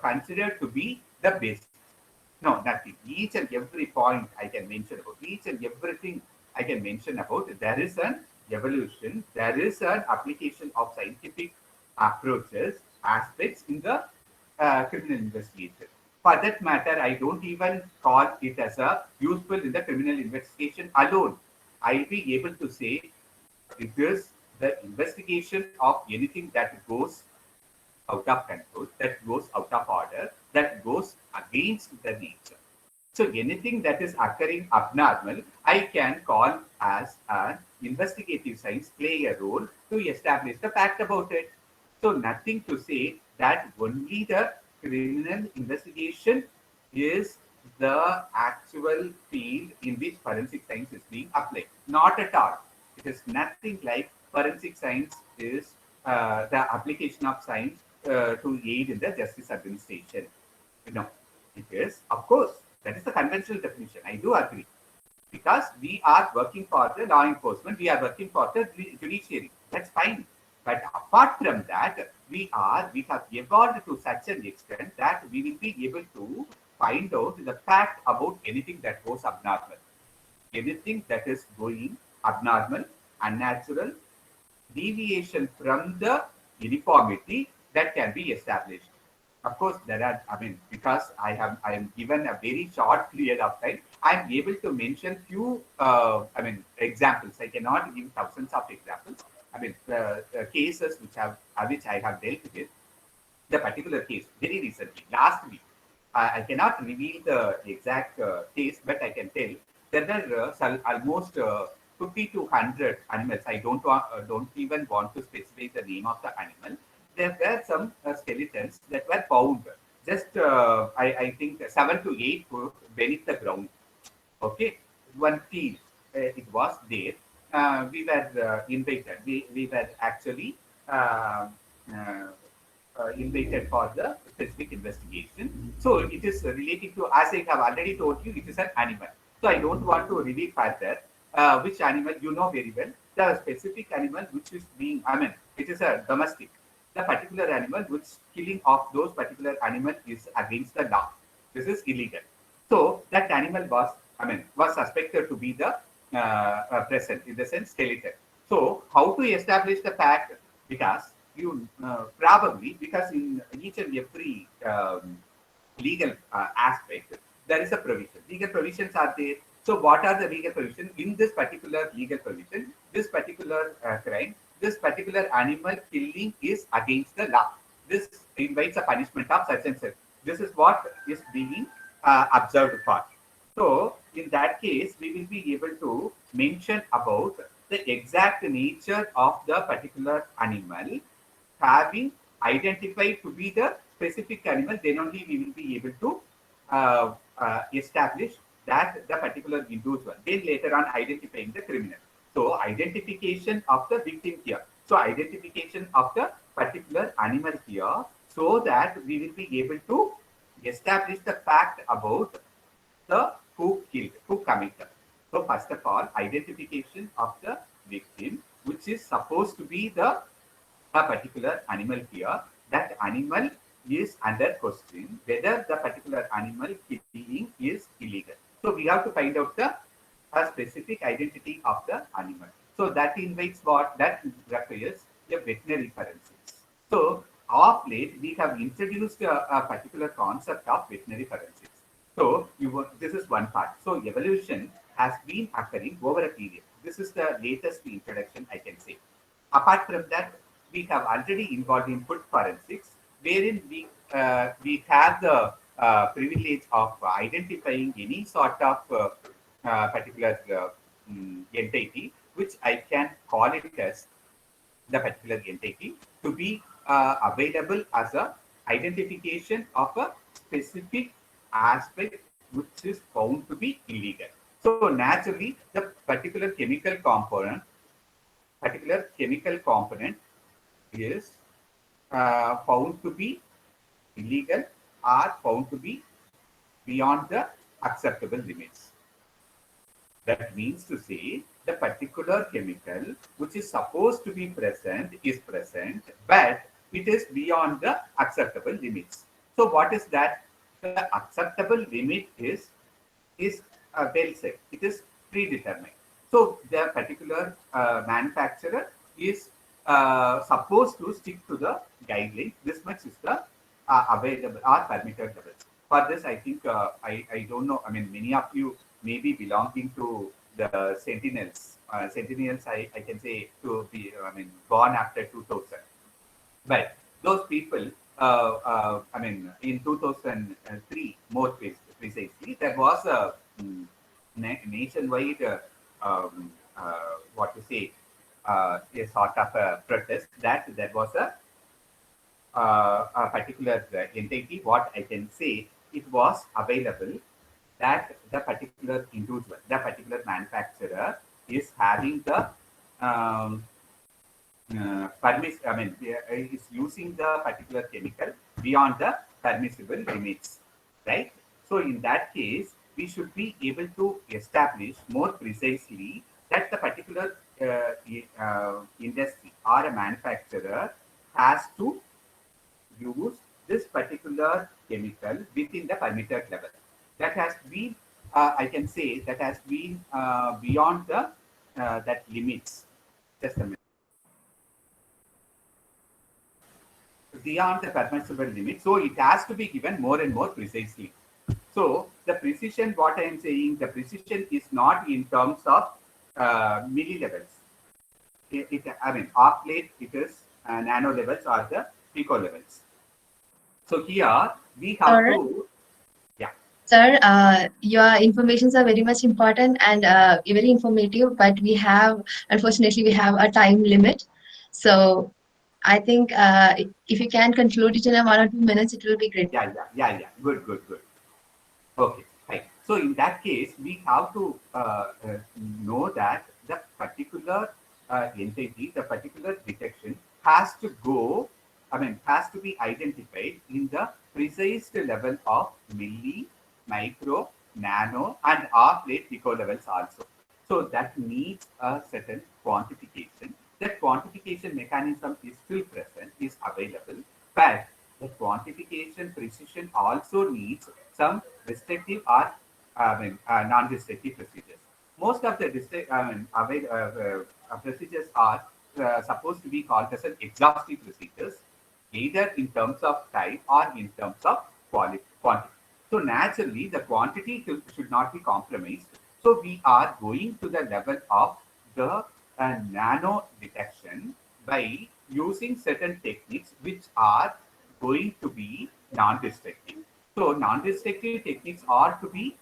S11: considered to be the best. No, nothing. Each and every point I can mention about, each and everything I can mention about, there is an evolution, there is an application of scientific approaches, aspects in the criminal investigation. For that matter, I don't even call it as a useful in the criminal investigation alone. I'll be able to say it is the investigation of anything that goes out of control, that goes out of order, that goes against the nature. So anything that is occurring abnormal, I can call as an investigative science play a role to establish the fact about it. So nothing to say that only the criminal investigation is the actual field in which forensic science is being applied. Not at all. It is nothing like forensic science is the application of science to aid in the justice administration. No, it is, of course, that is the conventional definition. I do agree. because we are working for the law enforcement, we are working for the judiciary. That's fine. But apart from that, we have evolved to such an extent that we will be able to find out the fact about anything that goes abnormal. Anything that is going abnormal, unnatural, deviation from the uniformity that can be established. Of course, there are, because I am given a very short period of time, I am able to mention few, examples. I cannot give thousands of examples. Cases which I have dealt with. The particular case, very recently, last week, I cannot reveal the exact case, but I can tell there were almost 50 to 100 animals. I don't even want to specify the name of the animal. There were some skeletons that were found just I think 7 to 8 foot beneath the ground. Okay, one field it was there. We were invited. We were actually invited for the specific investigation. So it is related to, as I have already told you, it is an animal. So I don't want to reveal further which animal, you know very well. The specific animal which is being, it is a domestic. The particular animal which killing of those particular animal is against the law. This is illegal. So that animal was suspected to be the present, in the sense skeleton. So how to establish the fact? Because you probably, because in each and every legal aspect, there is a provision. Legal provisions are there. So what are the legal provisions? In this particular legal provision, this particular crime, this particular animal killing is against the law. This invites a punishment of such and such. This is what is being observed for. So in that case, we will be able to mention about the exact nature of the particular animal having identified to be the specific animal. Then only we will be able to establish that the particular individual. Then later on identifying the criminal. So identification of the victim here. So identification of the particular animal here, so that we will be able to establish the fact about the who killed, who committed. So first of all, identification of the victim, which is supposed to be the particular animal here. That animal is under question whether the particular animal killing is illegal. So we have to find out the specific identity of the animal. So that invites what? That requires a veterinary forensics. So of late, we have introduced a particular concept of veterinary forensics. So this is one part. So evolution has been occurring over a period. This is the latest introduction, I can say. Apart from that, we have already involved in food forensics, wherein we have the privilege of identifying any sort of particular entity, which I can call it as the particular entity, to be available as a identification of a specific aspect which is found to be illegal. So naturally, the particular chemical component is found to be illegal or found to be beyond the acceptable limits. That means to say, the particular chemical which is supposed to be present is present, but it is beyond the acceptable limits. So what is that? The acceptable limit is well set. It is predetermined. So the particular manufacturer is supposed to stick to the guideline. This much is the available or permitted level. For this, I think I don't know. Many of you may be belonging to the Sentinels. Sentinels, I can say, to be born after 2000. But those people, in 2003, more precisely, there was a nationwide, a sort of a protest that there was a particular entity, what I can say, it was available that the particular individual, the particular manufacturer is having the is using the particular chemical beyond the permissible limits, right? So in that case, we should be able to establish more precisely that the particular industry or a manufacturer has to use this particular chemical within the permitted level. That has been, I can say, that has been beyond the that limits. Just a minute. Beyond the permissible limit, so it has to be given more and more precisely. So the precision, what I am saying, the precision is not in terms of millilevels. I mean, off late it is nano levels or the pico levels. So here we have to, yeah.
S10: Sir, your informations are very much important and very informative, but we have, unfortunately, we have a time limit. So I think if you can conclude it in 1 or 2 minutes, it will be great.
S11: Yeah. Good. Okay, right. So in that case, we have to know that the particular entity, the particular detection has to go, has to be identified in the precise level of milli, micro, nano, and off-late pico levels also. So that needs a certain quantification. That quantification mechanism is still present, is available, but the quantification precision also needs some restrictive or non-restrictive procedures. Most of the procedures are supposed to be called as an exhaustive procedures, either in terms of time or in terms of quantity. So naturally, the quantity should not be compromised. So we are going to the level of the nano detection by using certain techniques which are going to be non-destructive. So non-destructive techniques are to be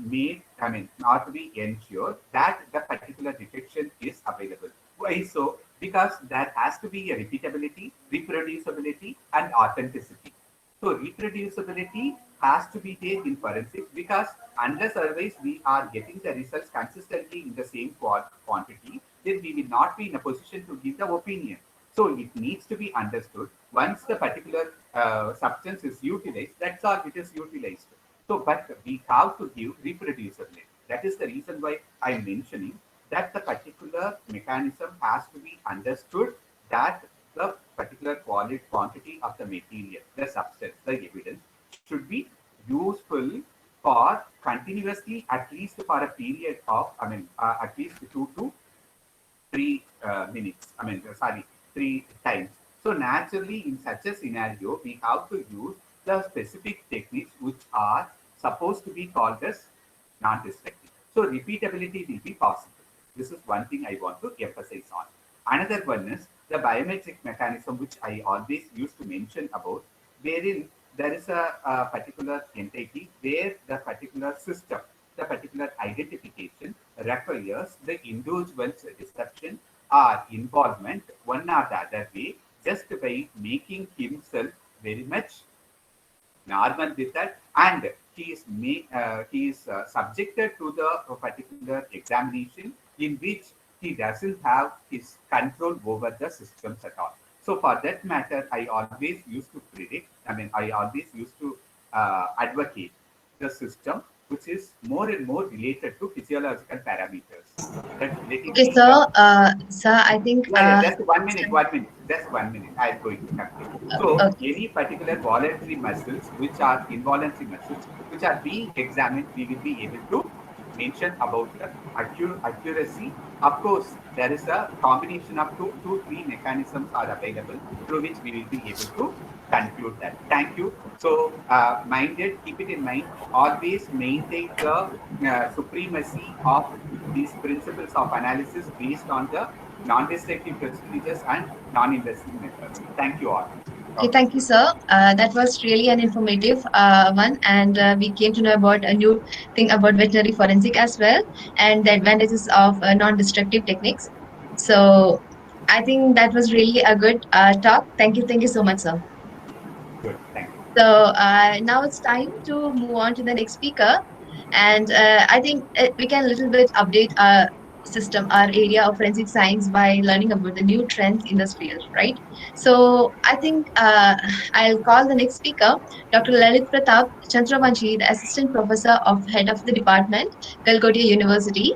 S11: made, are to be ensured that the particular detection is available. Why so? Because there has to be a repeatability, reproducibility, and authenticity. So reproducibility has to be there in forensics, because unless otherwise we are getting the results consistently in the same quantity, then we will not be in a position to give the opinion. So it needs to be understood. Once the particular substance is utilized, that's all it is utilized. So, but we have to give reproducibility. That is the reason why I am mentioning that the particular mechanism has to be understood, that the particular quantity of the material, the substance, the evidence should be useful for continuously, at least for a period of, at least 2 to 3 minutes. 3 times. So naturally, in such a scenario, we have to use the specific techniques which are supposed to be called as non-destructive. So repeatability will be possible. This is one thing I want to emphasize on. Another one is the biometric mechanism, which I always used to mention about, wherein there is a particular entity where the particular system, the particular identification requires the individual's deception or involvement one or the other way, just by making himself very much normal with that, and he is subjected to the particular examination in which he doesn't have his control over the systems at all. So for that matter, I always used to predict, I always used to advocate the system which is more and more related to physiological parameters.
S10: Okay, sir, I think...
S11: just 1 minute, just 1 minute, I am going to complete. So any particular voluntary muscles, which are involuntary muscles, which are being examined, we will be able to mention about the accuracy. Of course, there is a combination of 2 to 3 mechanisms are available through which we will be able to conclude that. Thank you. So, keep it in mind, always maintain the supremacy of these principles of analysis based on the non-destructive procedures and non-invasive methods. Thank you all.
S10: Okay, thank you, sir. That was really an informative one, and we came to know about a new thing about veterinary forensic as well, and the advantages of non-destructive techniques. So I think that was really a good talk. Thank you so much, sir.
S11: Good, thank you.
S10: So now it's time to move on to the next speaker, and I think we can a little bit update system, our area of forensic science, by learning about the new trends in this field, right? So I think I'll call the next speaker, Dr. Lalit Pratap Chandravanshi, the Assistant Professor of Head of the Department, Galgotia University,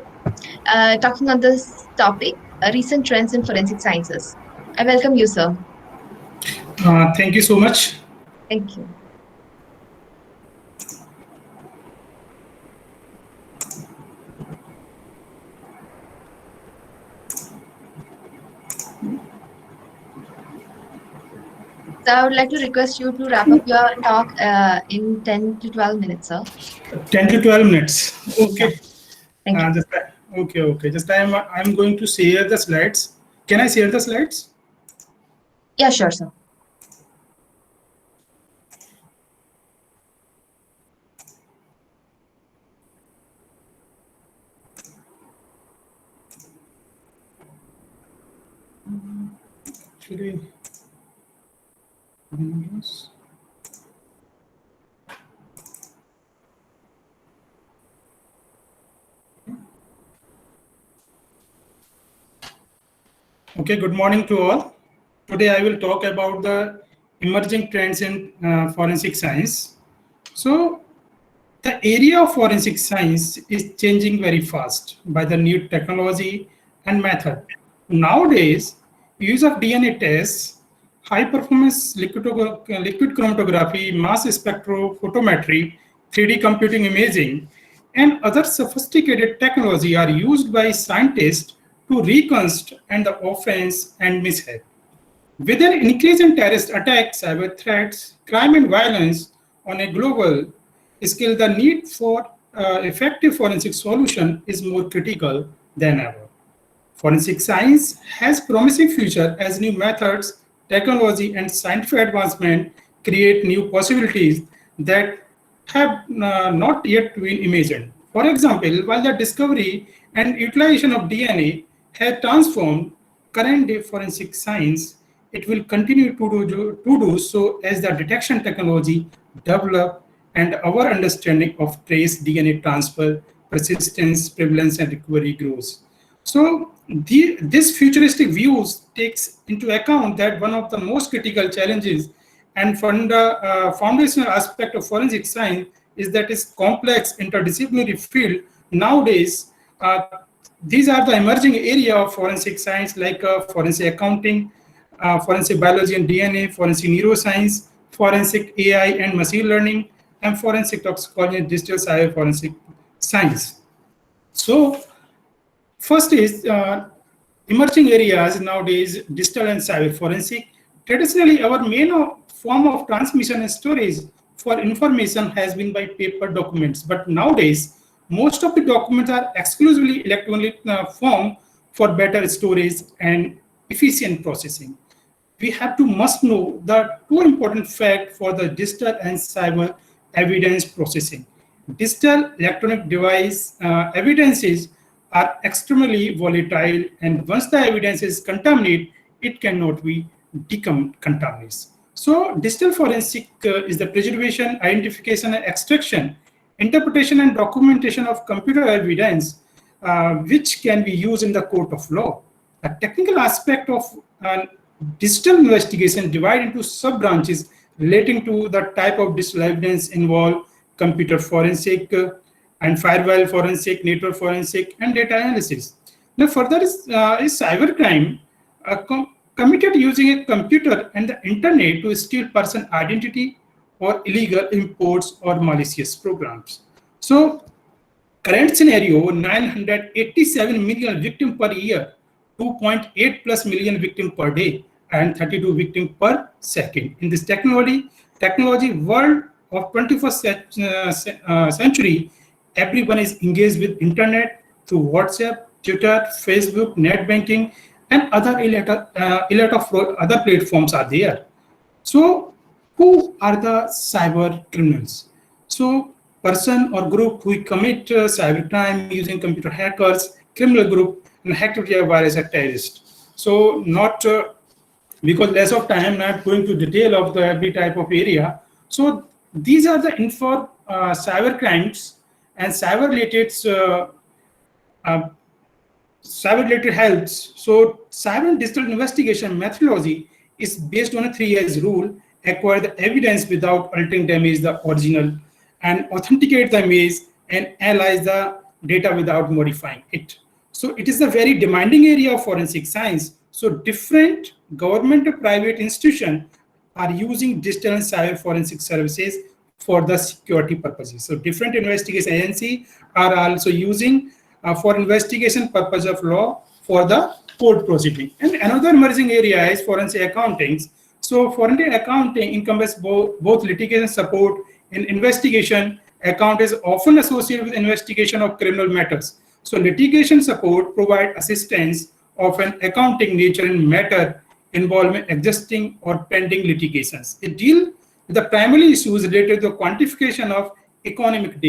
S10: talking on this topic, recent trends in forensic sciences. I welcome you, sir.
S12: Thank you so much.
S10: Thank you. So I would like to request you to wrap up your talk in 10 to 12 minutes, sir.
S12: 10 to 12 minutes. Okay.
S10: Thank you.
S12: Okay. Just I'm going to share the slides. Can I share the slides?
S10: Yeah, sure, sir.
S12: Actually, yes. Okay, good morning to all. Today I will talk about the emerging trends in forensic science. So the area of forensic science is changing very fast by the new technology and method. Nowadays, use of DNA tests, high performance liquid chromatography, mass spectrophotometry, 3D computing imaging, and other sophisticated technology are used by scientists to reconstruct and the offense and mishap. With an increase in terrorist attacks, cyber threats, crime and violence on a global scale, the need for effective forensic solution is more critical than ever. Forensic science has promising future as new methods, technology, and scientific advancement create new possibilities that have not yet been imagined. For example, while the discovery and utilization of DNA have transformed current day forensic science, it will continue to do so as the detection technology develop and our understanding of trace DNA transfer, persistence, prevalence, and recovery grows. So this futuristic views takes into account that one of the most critical challenges and foundational aspect of forensic science is that it's complex interdisciplinary field. Nowadays, these are the emerging area of forensic science like forensic accounting, forensic biology and DNA, forensic neuroscience, forensic AI and machine learning, and forensic toxicology and digital cyber forensic science. So first is emerging areas nowadays, digital and cyber forensic. Traditionally, our main form of transmission and storage for information has been by paper documents, but nowadays, most of the documents are exclusively electronic form for better storage and efficient processing. We must know the two important facts for the digital and cyber evidence processing. Digital electronic device evidences are extremely volatile, and once the evidence is contaminated, it cannot be decontaminated. So digital forensic is the preservation, identification, and extraction, interpretation, and documentation of computer evidence, which can be used in the court of law. A technical aspect of digital investigation divided into sub-branches relating to the type of digital evidence involved computer forensic and firewall forensic, network forensic, and data analysis. Now further is cybercrime committed using a computer and the internet to steal person identity or illegal imports or malicious programs. So current scenario, 987 million victims per year, 2.8 plus million victims per day, and 32 victims per second. In this technology world of 21st century, everyone is engaged with internet through WhatsApp, Twitter, Facebook, net banking, and other other platforms are there. So who are the cyber criminals? So person or group who commit cybercrime using computer hackers, criminal group, and hacked virus are terrorists. So not because less of time, I'm not going to detail of the every type of area. So these are the cyber crimes and cyber related cyber-related health. So cyber and digital investigation methodology is based on a 3 A's rule: acquire the evidence without altering the image, the original, and authenticate the image, and analyze the data without modifying it. So it is a very demanding area of forensic science. So different government and private institutions are using digital and cyber forensic services for the security purposes. So different investigation agencies are also using for investigation purpose of law for the court proceeding. And another emerging area is forensic accounting. So forensic accounting encompasses both litigation support and investigation. Account is often associated with investigation of criminal matters. So litigation support provide assistance of an accounting nature in matter involving existing or pending litigations. It deals with the primary issues related to the quantification of economic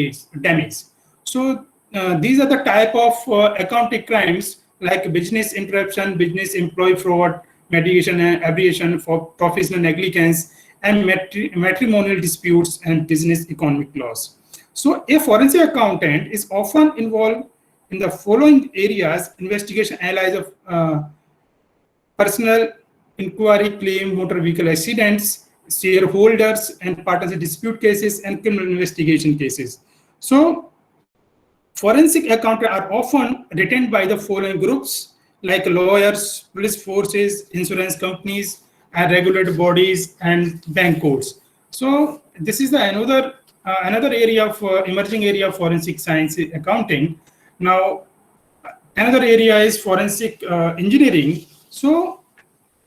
S12: damage. So these are the type of accounting crimes like business interruption, business employee fraud, mitigation and aberration for professional negligence, and matrimonial disputes and business economic loss. So a forensic accountant is often involved in the following areas: investigation, analysis of personal inquiry, claim, motor vehicle accidents, shareholders and partners dispute cases, and criminal investigation cases. So forensic accountants are often retained by the following groups like lawyers, police forces, insurance companies, and regulated bodies and bank courts. So this is the another area of emerging area of forensic science accounting. Now another area is forensic engineering. So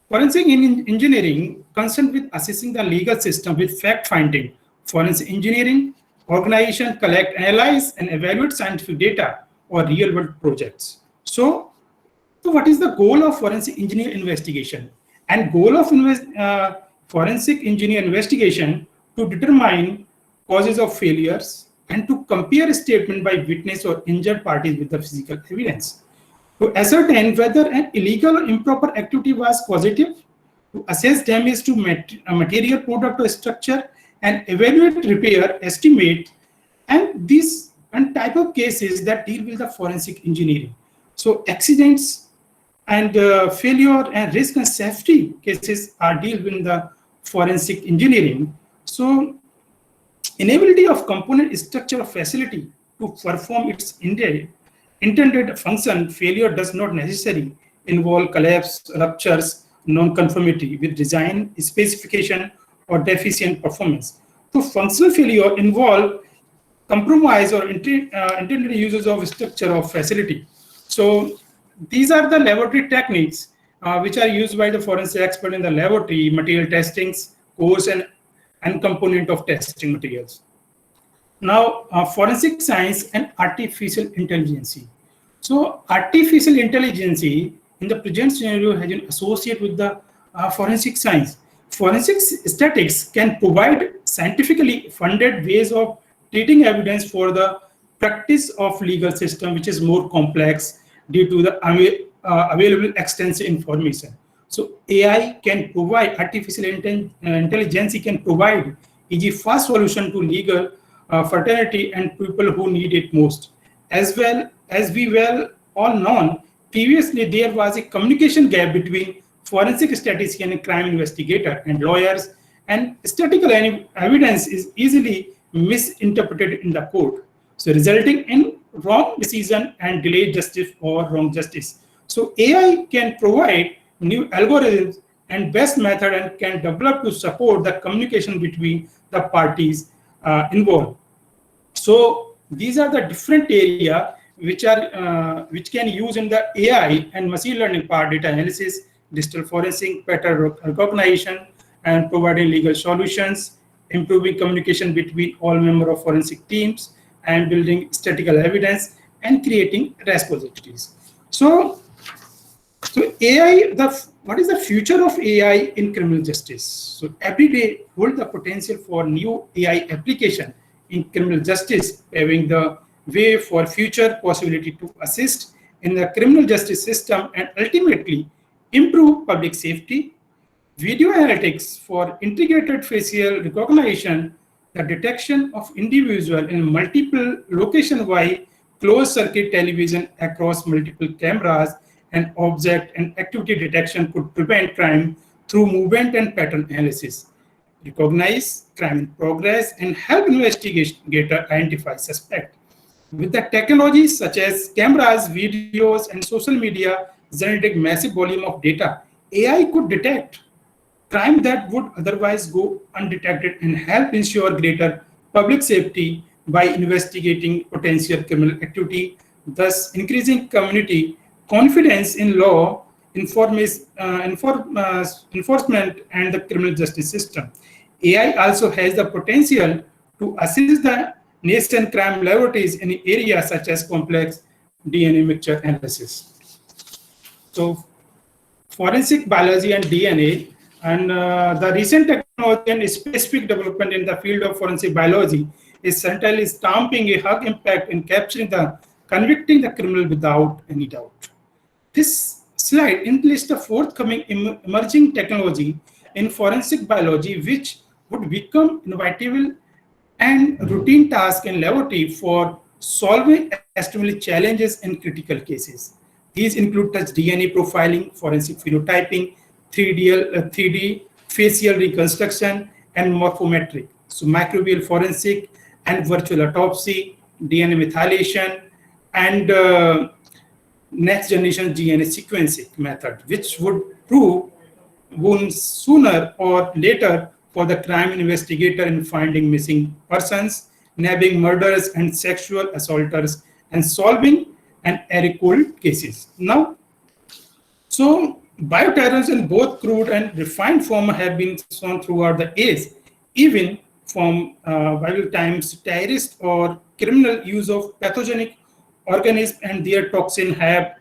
S12: forensic engineering concerned with assessing the legal system with fact finding. Forensic engineering organization collect, analyze, and evaluate scientific data or real world projects. So what is the goal of forensic engineer investigation? And goal of forensic engineer investigation to determine causes of failures and to compare a statement by witness or injured parties with the physical evidence, to ascertain whether an illegal or improper activity was causative, to assess damage to a material, product, or structure, and evaluate, repair, estimate, and these and type of cases that deal with the forensic engineering. So accidents and failure and risk and safety cases are dealt with the forensic engineering. So inability of component structure of facility to perform its intended function, failure does not necessarily involve collapse, ruptures, non-conformity with design, specification, or deficient performance. So functional failure involve compromise or intended uses of structure of facility. So these are the laboratory techniques which are used by the forensic expert in the laboratory, material testings, course, and component of testing materials. Now, forensic science and artificial intelligence. So artificial intelligence in the present scenario has been associated with the forensic science. Forensic statistics can provide scientifically funded ways of treating evidence for the practice of legal system, which is more complex due to the available extensive information. So AI can provide, artificial intelligence can provide easy, fast solution to legal fraternity and people who need it most. As well as we well all known, previously there was a communication gap between forensic statistician and crime investigator and lawyers, and statistical evidence is easily misinterpreted in the court, so resulting in wrong decision and delayed justice or wrong justice. So AI can provide new algorithms and best method and can develop to support the communication between the parties involved. So these are the different area which can use in the AI and machine learning part: data analysis, digital forensic, pattern recognition, and providing legal solutions, improving communication between all members of forensic teams, and building statistical evidence, and creating repositories. So AI, what is the future of AI in criminal justice? So every day hold the potential for new AI application in criminal justice, paving the way for future possibility to assist in the criminal justice system and ultimately improve public safety. Video analytics for integrated facial recognition, the detection of individual in multiple locations by closed circuit television across multiple cameras and object and activity detection could prevent crime through movement and pattern analysis, recognize crime in progress, and help investigator identify suspect. With the technologies such as cameras, videos, and social media generating massive volume of data, AI could detect crime that would otherwise go undetected and help ensure greater public safety by investigating potential criminal activity, thus increasing community confidence in law enforcement and the criminal justice system. AI also has the potential to assist the nation crime laboratories in areas such as complex DNA mixture analysis. So, forensic biology and DNA, and the recent technology and specific development in the field of forensic biology is certainly stamping a hug impact in convicting the criminal without any doubt. This slide enlists the forthcoming emerging technology in forensic biology, which would become inevitable and routine task in laboratory for solving extremely challenges in critical cases. These include touch DNA profiling, forensic phenotyping, 3D facial reconstruction, and morphometric. So microbial forensic and virtual autopsy, DNA methylation, and next generation DNA sequencing method, which would prove wounds sooner or later for the crime investigator in finding missing persons, nabbing murderers and sexual assaulters, and solving and cold cases. Now, so bioterrorism in both crude and refined form have been shown throughout the age, even from Bible times. Terrorist or criminal use of pathogenic organisms and their toxin have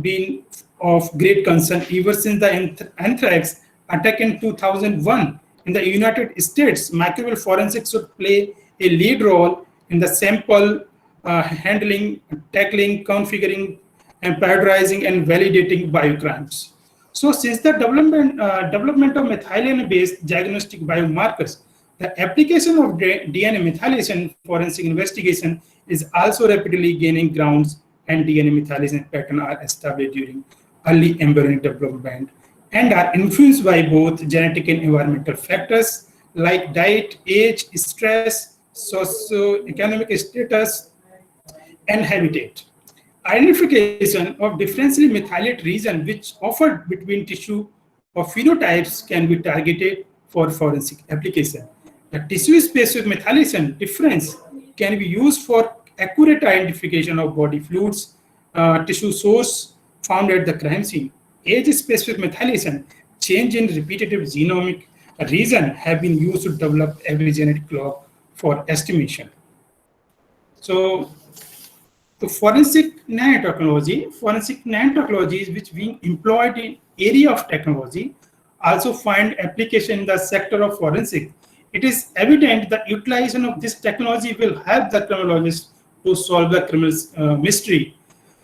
S12: been of great concern ever since the anthrax attack in 2001. In the United States, microbial forensics should play a lead role in the sample handling, tackling, configuring, and prioritizing and validating biocrimes. So since the development of methylene-based diagnostic biomarkers, the application of DNA methylation forensic investigation is also rapidly gaining grounds, and DNA methylation patterns are established during early embryonic development and are influenced by both genetic and environmental factors like diet, age, stress, socioeconomic status, and habitat. Identification of differentially methylate region which offered between tissue or phenotypes can be targeted for forensic application. The tissue-specific methylation difference can be used for accurate identification of body fluids, tissue source found at the crime scene. Age-specific methylation, change in repetitive genomic region have been used to develop every genetic log for estimation. So, the forensic nanotechnology is which being employed in area of technology also find application in the sector of forensic. It is evident that utilization of this technology will help the criminologists to solve the criminal mystery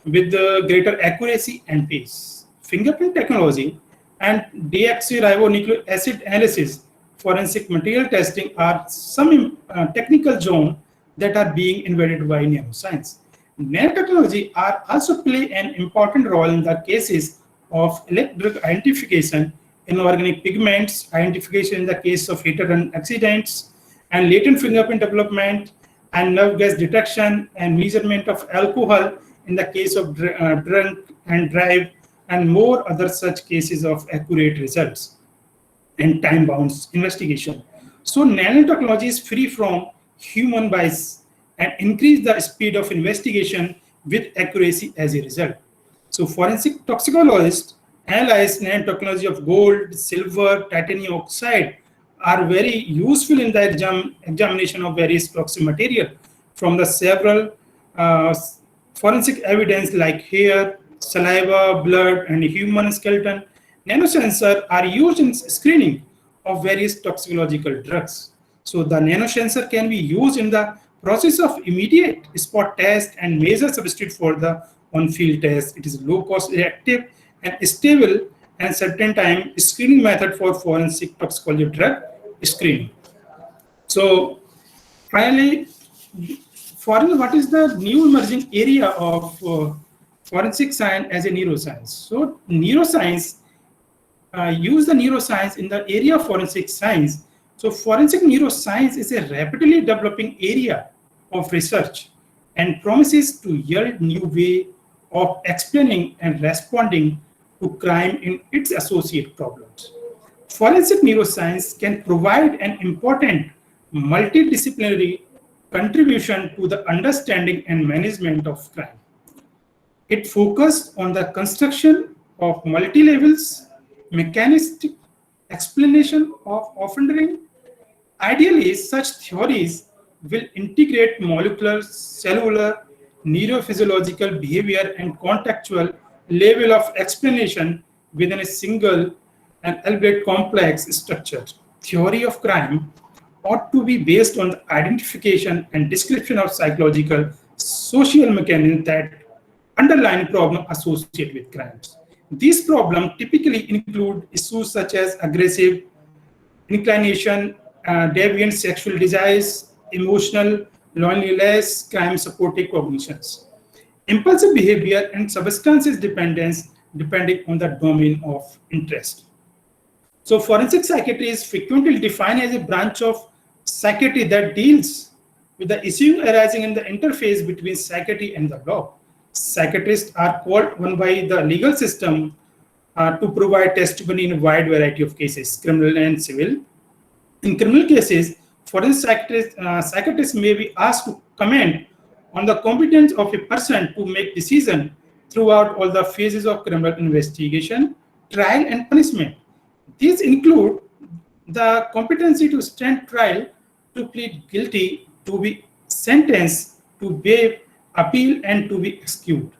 S12: with the greater accuracy and pace. Fingerprint technology and deoxyribonucleic acid analysis, forensic material testing are some technical zones that are being invented by neuroscience. Nanotechnology are also play an important role in the cases of electric identification, inorganic pigments, identification in the case of hit-and-run accidents, and latent fingerprint development, and nerve gas detection and measurement of alcohol in the case of drunk and drive, and more other such cases of accurate results and time-bound investigation. So nanotechnology is free from human bias and increase the speed of investigation with accuracy as a result. So forensic toxicologists analyze nanotechnology of gold, silver, titanium oxide are very useful in the examination of various toxic material from the several forensic evidence like hair, saliva, blood, and human skeleton. Nanosensors are used in screening of various toxicological drugs. So the nanosensor can be used in the process of immediate spot test and major substitute for the on-field test. It is low-cost, reactive, and stable, and certain time screening method for forensic toxicology drug screening. So finally, what is the new emerging area of forensic science as a neuroscience? So neuroscience, use the neuroscience in the area of forensic science. So forensic neuroscience is a rapidly developing area of research and promises to yield new way of explaining and responding to crime in its associated problems. Forensic neuroscience can provide an important multidisciplinary contribution to the understanding and management of crime. It focused on the construction of multi-levels, mechanistic explanation of offending. Ideally, such theories will integrate molecular, cellular, neurophysiological behavior and contextual level of explanation within a single and albeit complex structure. Theory of crime ought to be based on the identification and description of psychological, social mechanisms that underlying problem associated with crimes. These problems typically include issues such as aggressive inclination, deviant sexual desires, emotional loneliness, crime supportive cognitions, impulsive behavior, and substances dependence depending on the domain of interest. So forensic psychiatry is frequently defined as a branch of psychiatry that deals with the issue arising in the interface between psychiatry and the law. Psychiatrists are called on by the legal system to provide testimony in a wide variety of cases, criminal and civil. In criminal cases, forensic psychiatrists may be asked to comment on the competence of a person to make decision throughout all the phases of criminal investigation, trial, and punishment. These include the competency to stand trial, to plead guilty, to be sentenced, to waive appeal, and to be executed.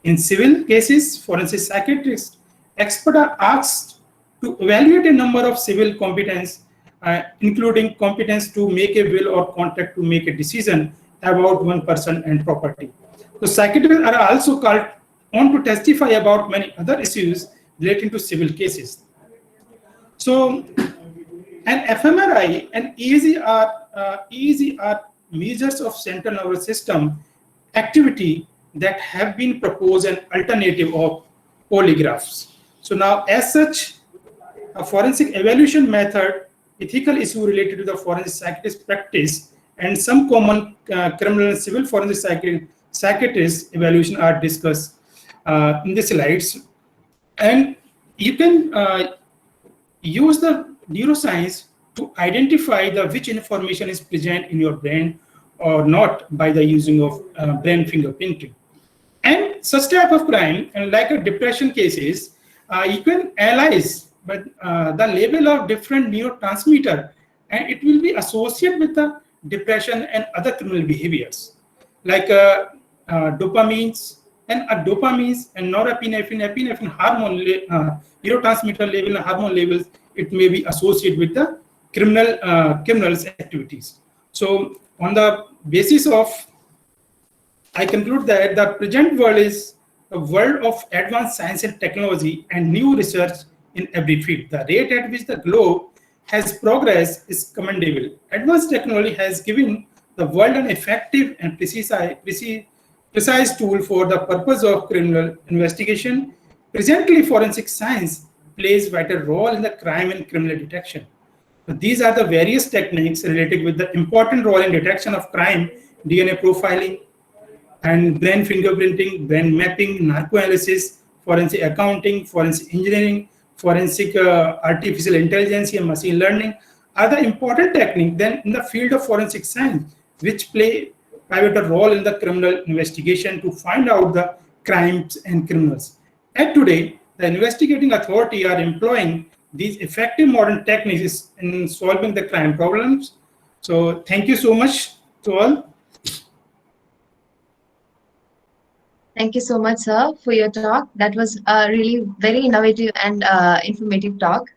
S12: In civil cases, forensic psychiatrists experts are asked to evaluate a number of civil competence, including competence to make a will or contract to make a decision about one person and property. So psychiatrists are also called on to testify about many other issues relating to civil cases. So an fMRI and EEG are measures of central nervous system activity that have been proposed an alternative of polygraphs. So now, as such, a forensic evaluation method, ethical issue related to the forensic psychiatrist practice, and some common criminal and civil forensic psychiatrist evaluation are discussed in the slides. And you can use the neuroscience to identify the which information is present in your brain or not by the using of brain fingerprinting. And such type of crime, and like a depression cases, you can analyze but the level of different neurotransmitter, and it will be associated with the depression and other criminal behaviors, like dopamines and norepinephrine hormone neurotransmitter level and hormone levels. It may be associated with the criminals activities. So on the basis of, I conclude that the present world is a world of advanced science and technology and new research in every field. The rate at which the globe has progressed is commendable. Advanced technology has given the world an effective and precise tool for the purpose of criminal investigation. Presently, forensic science plays a vital role in the crime and criminal detection. But these are the various techniques related with the important role in detection of crime, DNA profiling, and brain fingerprinting, brain mapping, narcoanalysis, forensic accounting, forensic engineering, forensic artificial intelligence and machine learning are the important techniques then in the field of forensic science, which play a pivotal role in the criminal investigation to find out the crimes and criminals. And today, the investigating authority are employing these effective modern techniques in solving the crime problems. So thank you so much to all.
S10: Thank you so much, sir, for your talk. That was a really very innovative and informative talk.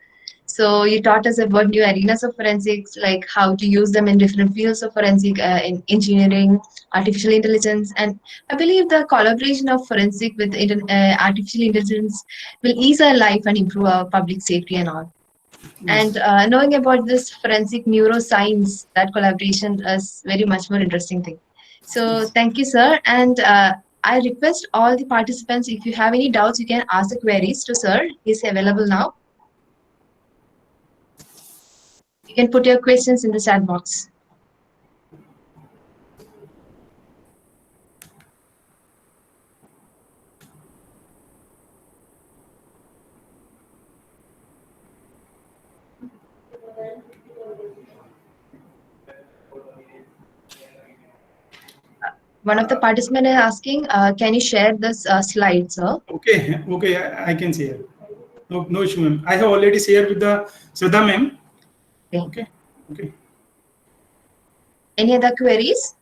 S10: So you taught us about new arenas of forensics, like how to use them in different fields of forensic, in engineering, artificial intelligence, and I believe the collaboration of forensic with artificial intelligence will ease our life and improve our public safety and all. Yes. And knowing about this forensic neuroscience, that collaboration is very much more interesting thing. So thank you, sir. And I request all the participants, if you have any doubts, you can ask the queries to sir. He's available now. You can put your questions in the chat box. One of the participants is asking, can you share this slide, sir?
S12: Okay, okay, I can share. No issue, ma'am. I have already shared with the Shraddha ma'am. Okay, okay.
S10: Any other queries?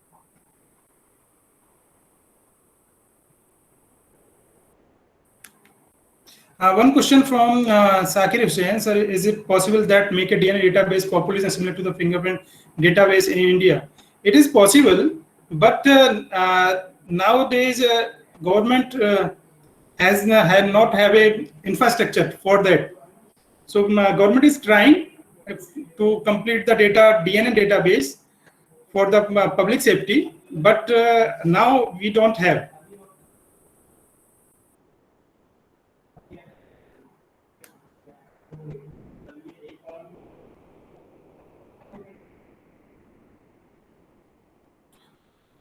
S12: One question from Sakir Hussain, sir, is it possible that make a DNA database population similar to the fingerprint database in India? It is possible, but nowadays government had not have a infrastructure for that. So government is trying to complete the DNA database for the public safety, but now we don't have.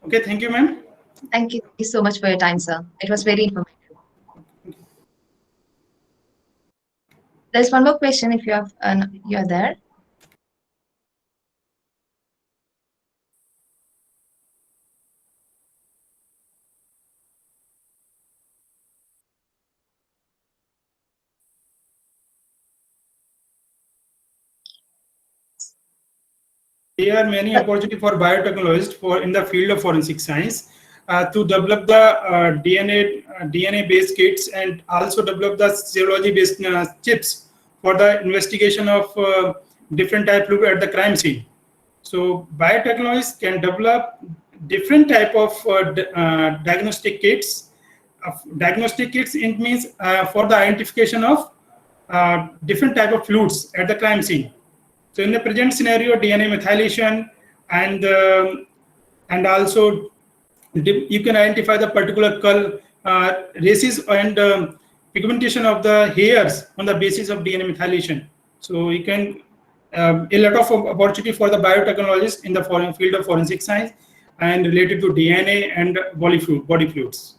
S12: Okay, thank you, ma'am.
S10: Thank you so much for your time, sir. It was very informative. There's one more question if you have you're there.
S12: There are many opportunities for biotechnologists in the field of forensic science to develop the DNA-based kits and also develop the serology-based chips for the investigation of different type of at the crime scene. So biotechnologists can develop different type of diagnostic kits. Diagnostic kits, it means for the identification of different type of fluids at the crime scene. So in the present scenario, DNA methylation and also you can identify the particular races and pigmentation of the hairs on the basis of DNA methylation. So you can a lot of opportunity for the biotechnologists in the field of forensic science and related to DNA and body fluids.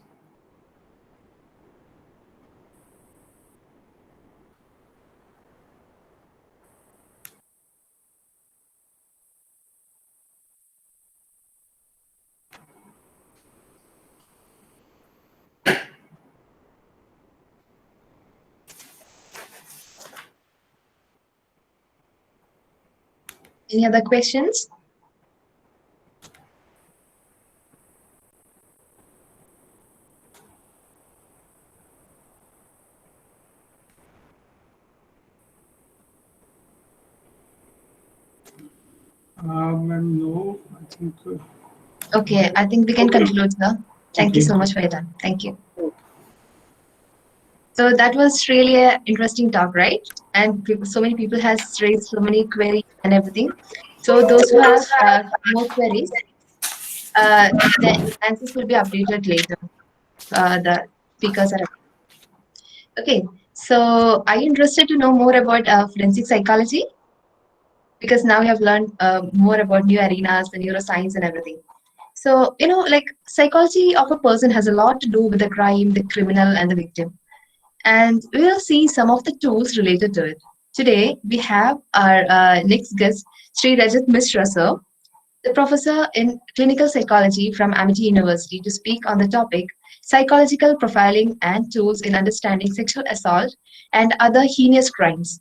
S10: Any other questions?
S12: No, I think.
S10: Okay, I think we can conclude, sir. Thank you so much for your time. Thank you. So that was really an interesting talk, right? And so many people has raised so many queries and everything. So those who have more queries, the answers will be updated later. The speakers are okay. So are you interested to know more about forensic psychology? Because now you have learned more about new arenas, the neuroscience and everything. So, you know, like psychology of a person has a lot to do with the crime, the criminal and the victim. And we will see some of the tools related to it. Today, we have our next guest, Sri Rajat Mishra, sir, the professor in clinical psychology from Amity University, to speak on the topic psychological profiling and tools in understanding sexual assault and other heinous crimes.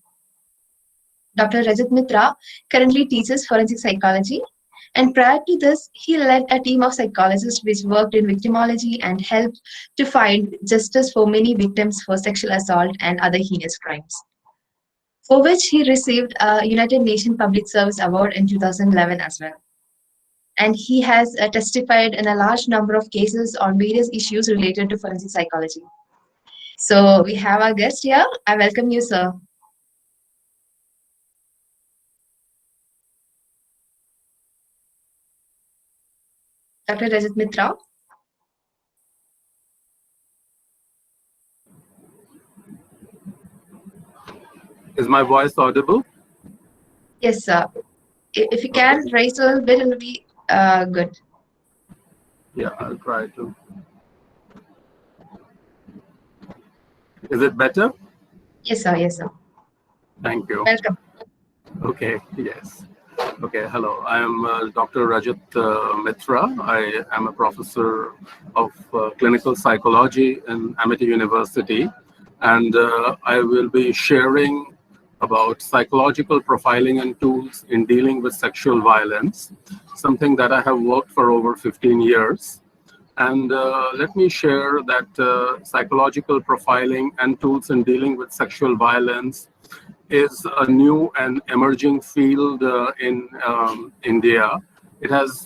S10: Dr. Rajat Mitra currently teaches forensic psychology, and prior to this, he led a team of psychologists which worked in victimology and helped to find justice for many victims for sexual assault and other heinous crimes, for which he received a United Nations Public Service Award in 2011 as well. And he has testified in a large number of cases on various issues related to forensic psychology. So we have our guest here. I welcome you, sir. Dr. Rajat Mitra.
S13: Is my voice audible?
S10: Yes, sir. If you can raise a little bit, it'll be good.
S13: Yeah, I'll try to. Is it better?
S10: Yes, sir. Yes, sir.
S13: Thank you.
S10: Welcome.
S13: Okay, yes. Okay, hello. I am Dr. Rajat Mitra. I am a professor of clinical psychology in Amity University, and I will be sharing about psychological profiling and tools in dealing with sexual violence, something that I have worked for over 15 years. And let me share that psychological profiling and tools in dealing with sexual violence is a new and emerging field in India. It has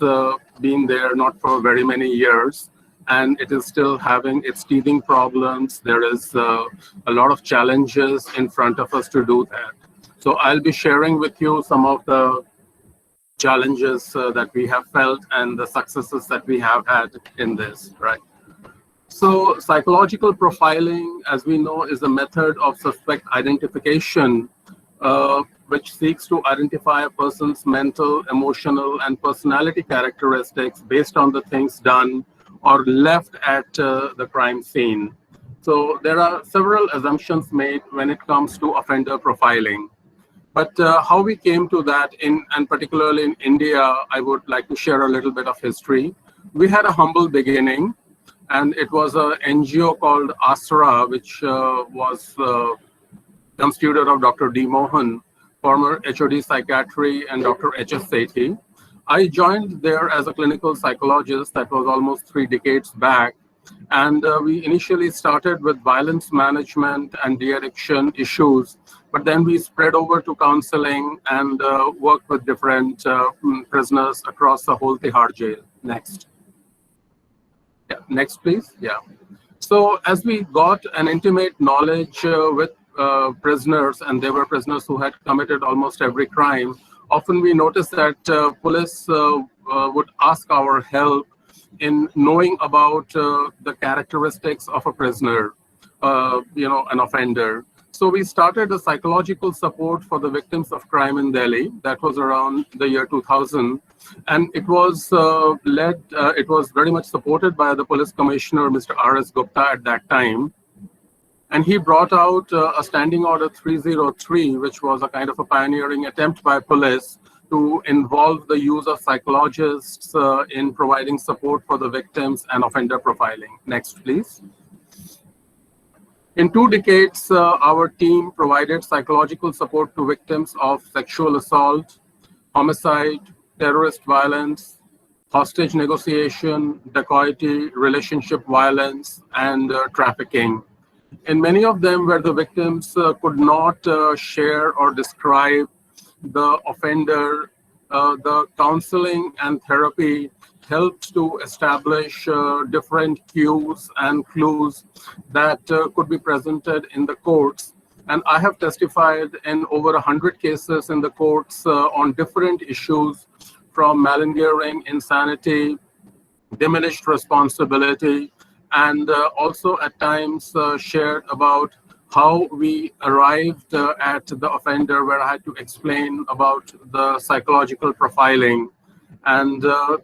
S13: been there not for very many years, and it is still having its teething problems. There is a lot of challenges in front of us to do that. So I'll be sharing with you some of the challenges that we have felt and the successes that we have had in this, right? So psychological profiling, as we know, is a method of suspect identification, which seeks to identify a person's mental, emotional, and personality characteristics based on the things done or left at the crime scene. So there are several assumptions made when it comes to offender profiling. But how we came to that, and particularly in India, I would like to share a little bit of history. We had a humble beginning, and it was an NGO called ASRA, which was constituted of Dr. D. Mohan, former HOD Psychiatry, and Dr. H.S. Sethi. I joined there as a clinical psychologist. That was almost 3 decades back. And we initially started with violence management and de-addiction issues, but then we spread over to counseling and worked with different prisoners across the whole Tihar jail. Next. Yeah, next, please. Yeah. So as we got an intimate knowledge with prisoners, and there were prisoners who had committed almost every crime, often we noticed that police would ask our help in knowing about the characteristics of a prisoner, an offender. So we started a psychological support for the victims of crime in Delhi. That was around the year 2000. And it was it was very much supported by the police commissioner, Mr. R.S. Gupta at that time. And he brought out a Standing Order 303, which was a kind of a pioneering attempt by police to involve the use of psychologists in providing support for the victims and offender profiling. Next, please. In 2 decades, our team provided psychological support to victims of sexual assault, homicide, terrorist violence, hostage negotiation, dacoity, relationship violence, and trafficking. In many of them where the victims could not share or describe the offender, the counseling and therapy helped to establish different cues and clues that could be presented in the courts. And I have testified in over 100 cases in the courts on different issues, from malingering, insanity, diminished responsibility, and also at times shared about how we arrived at the offender, where I had to explain about the psychological profiling. And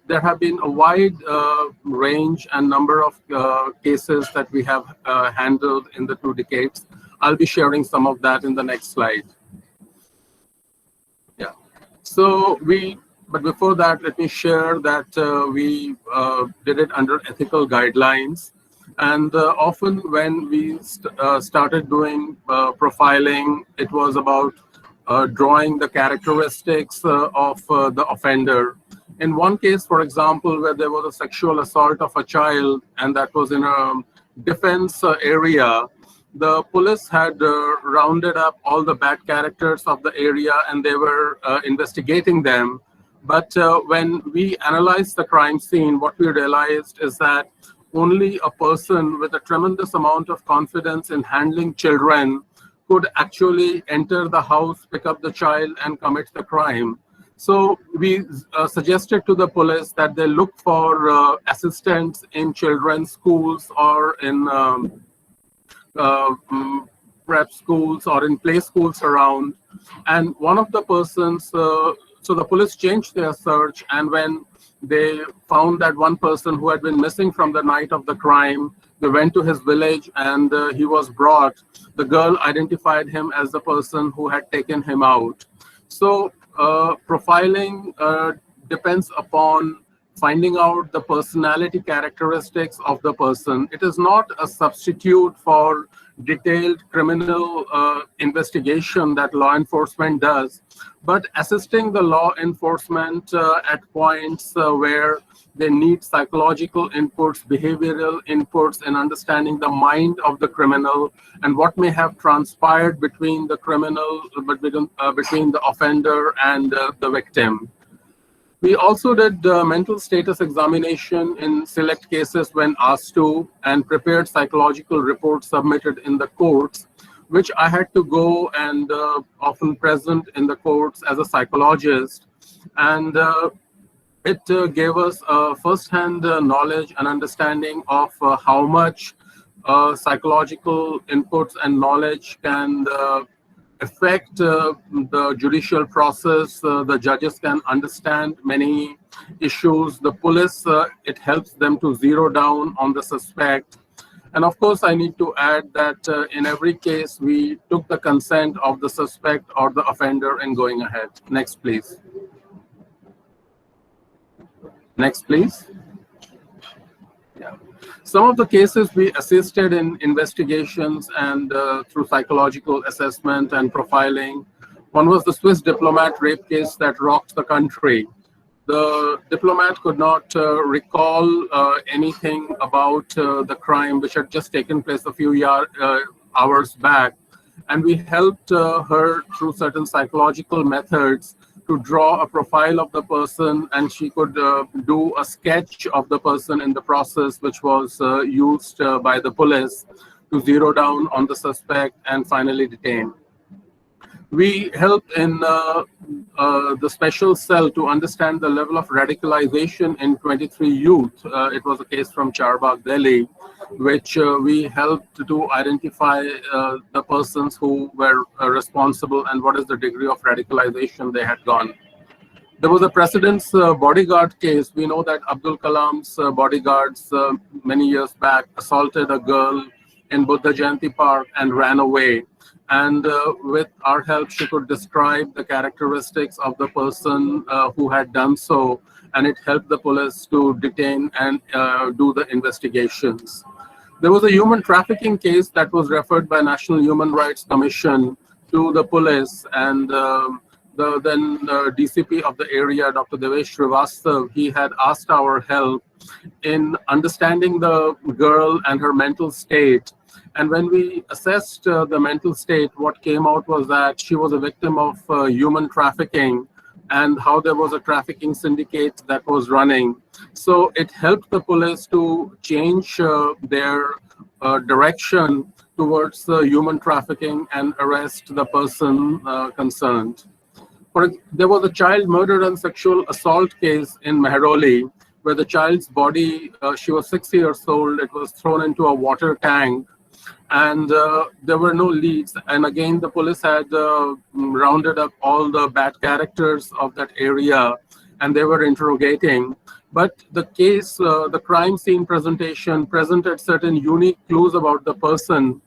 S13: there have been a wide range and number of cases that we have handled in the 2 decades. I'll be sharing some of that in the next slide. Yeah. So but before that, let me share that we did it under ethical guidelines. And often when we started doing profiling, it was about drawing the characteristics of the offender. In one case, for example, where there was a sexual assault of a child, and that was in a defense area, the police had rounded up all the bad characters of the area, and they were investigating them. But when we analyzed the crime scene, what we realized is that only a person with a tremendous amount of confidence in handling children could actually enter the house, pick up the child, and commit the crime. So we suggested to the police that they look for assistants in children's schools or in prep schools or in play schools around. And one of the persons, so the police changed their search, and when they found that one person who had been missing from the night of the crime, they went to his village and he was brought. The girl identified him as the person who had taken him out. So profiling depends upon finding out the personality characteristics of the person. It is not a substitute for detailed criminal investigation that law enforcement does, but assisting the law enforcement at points where they need psychological inputs, behavioral inputs, and understanding the mind of the criminal and what may have transpired between the criminal, between the offender and the victim. We also did mental status examination in select cases when asked to, and prepared psychological reports submitted in the courts, which I had to go and often present in the courts as a psychologist. And it gave us first-hand knowledge and understanding of how much psychological inputs and knowledge can affect the judicial process. The judges can understand many issues. The police, it helps them to zero down on the suspect. And of course, I need to add that in every case, we took the consent of the suspect or the offender in going ahead. Next, please. Next, please. Yeah. Some of the cases we assisted in investigations and through psychological assessment and profiling. One was the Swiss diplomat rape case that rocked the country. The diplomat could not recall anything about the crime which had just taken place a few hours back. And we helped her through certain psychological methods to draw a profile of the person, and she could do a sketch of the person in the process, which was used by the police to zero down on the suspect and finally detain. We helped in the special cell to understand the level of radicalization in 23 youth. It was a case from Charbagh, Delhi, which we helped to identify the persons who were responsible and what is the degree of radicalization they had gone. There was a president's bodyguard case. We know that Abdul Kalam's bodyguards many years back assaulted a girl in Buddha Jayanti Park and ran away. And with our help, she could describe the characteristics of the person who had done so, and it helped the police to detain and do the investigations. There was a human trafficking case that was referred by National Human Rights Commission to the police, and the then DCP of the area, Dr. Devesh Srivastav, he had asked our help in understanding the girl and her mental state. And when we assessed the mental state, what came out was that she was a victim of human trafficking and how there was a trafficking syndicate that was running. So it helped the police to change their direction towards human trafficking and arrest the person concerned. There was a child murder and sexual assault case in Mehroli, where the child's body, she was 6 years old, it was thrown into a water tank, and there were no leads. And again, the police had rounded up all the bad characters of that area, and they were interrogating. But the case, the crime scene presentation presented certain unique clues about the person,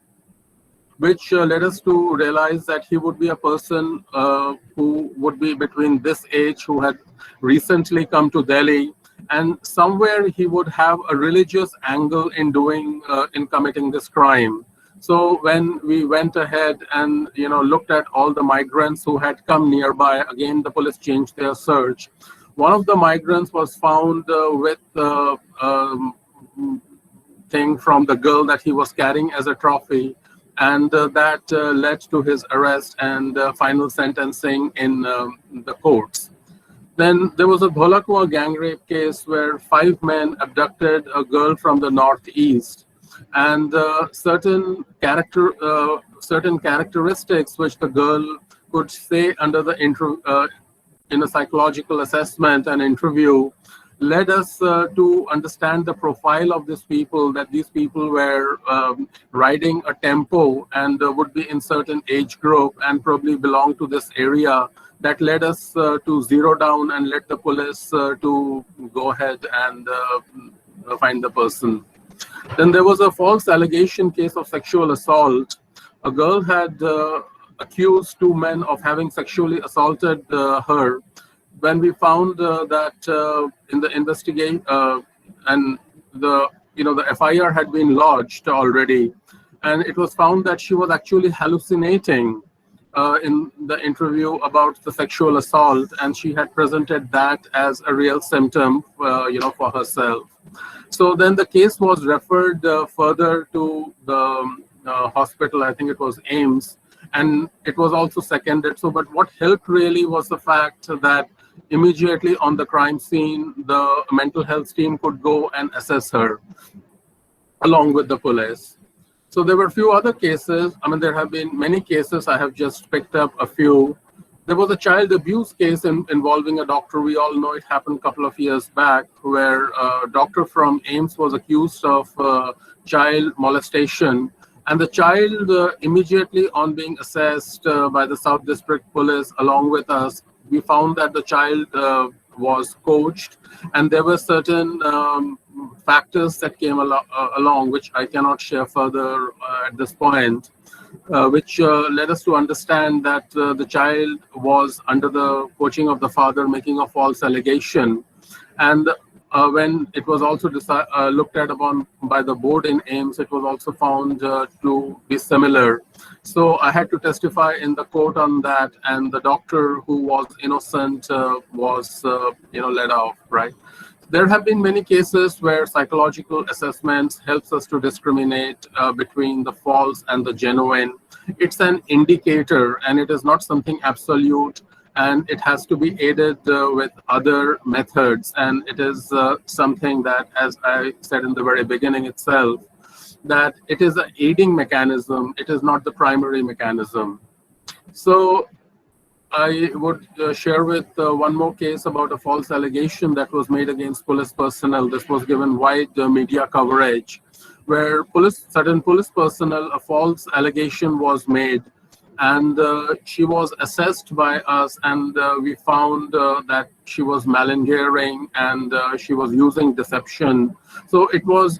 S13: which led us to realize that he would be a person who would be between this age, who had recently come to Delhi, and somewhere he would have a religious angle in committing this crime. So when we went ahead and looked at all the migrants who had come nearby, again the police changed their search. One of the migrants was found with thing from the girl that he was carrying as a trophy, and that led to his arrest and final sentencing in the courts. Then there was a Dholakua gang rape case where 5 men abducted a girl from the northeast, and certain characteristics which the girl could say under the in a psychological assessment and interview, led us to understand the profile of these people, that these people were riding a tempo and would be in certain age group and probably belong to this area. That led us to zero down and let the police to go ahead and find the person. Then there was a false allegation case of sexual assault. A girl had accused two men of having sexually assaulted her. When we found that in the investigation and the FIR had been lodged already, and it was found that she was actually hallucinating in the interview about the sexual assault, and she had presented that as a real symptom, for herself. So then the case was referred further to the hospital. I think it was AIIMS, and it was also seconded. So, but what helped really was the fact that immediately on the crime scene, the mental health team could go and assess her along with the police. So there were a few other cases. I mean, there have been many cases. I have just picked up a few. There was a child abuse case involving a doctor. We all know it happened a couple of years back, where a doctor from AIIMS was accused of child molestation. And the child immediately on being assessed by the South District Police along with us, we found that the child was coached, and there were certain factors that came along, which I cannot share further at this point, which led us to understand that the child was under the coaching of the father making a false allegation. And when it was also looked at upon by the board in AIIMS, it was also found to be similar. So I had to testify in the court on that, and the doctor who was innocent was, let off, right? There have been many cases where psychological assessments helps us to discriminate between the false and the genuine. It's an indicator, and it is not something absolute, and it has to be aided with other methods. And it is something that, as I said in the very beginning itself, that it is an aiding mechanism. It is not the primary mechanism. So I would share with one more case about a false allegation that was made against police personnel. This was given wide media coverage, where certain police personnel, a false allegation was made, and she was assessed by us, and we found that she was malingering and she was using deception. So it was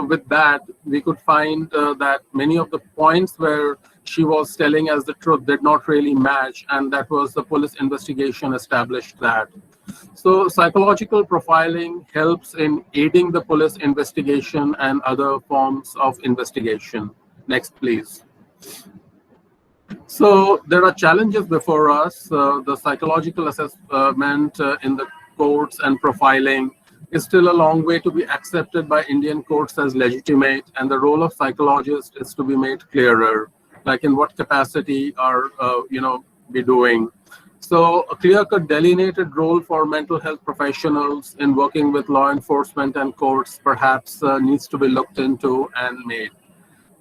S13: with that, we could find that many of the points where she was telling us the truth did not really match, and that was the police investigation established that. So psychological profiling helps in aiding the police investigation and other forms of investigation. Next, please. So there are challenges before us. The psychological assessment in the courts and profiling is still a long way to be accepted by Indian courts as legitimate, and the role of psychologists is to be made clearer, like in what capacity are be doing. So a clear-cut delineated role for mental health professionals in working with law enforcement and courts perhaps needs to be looked into and made.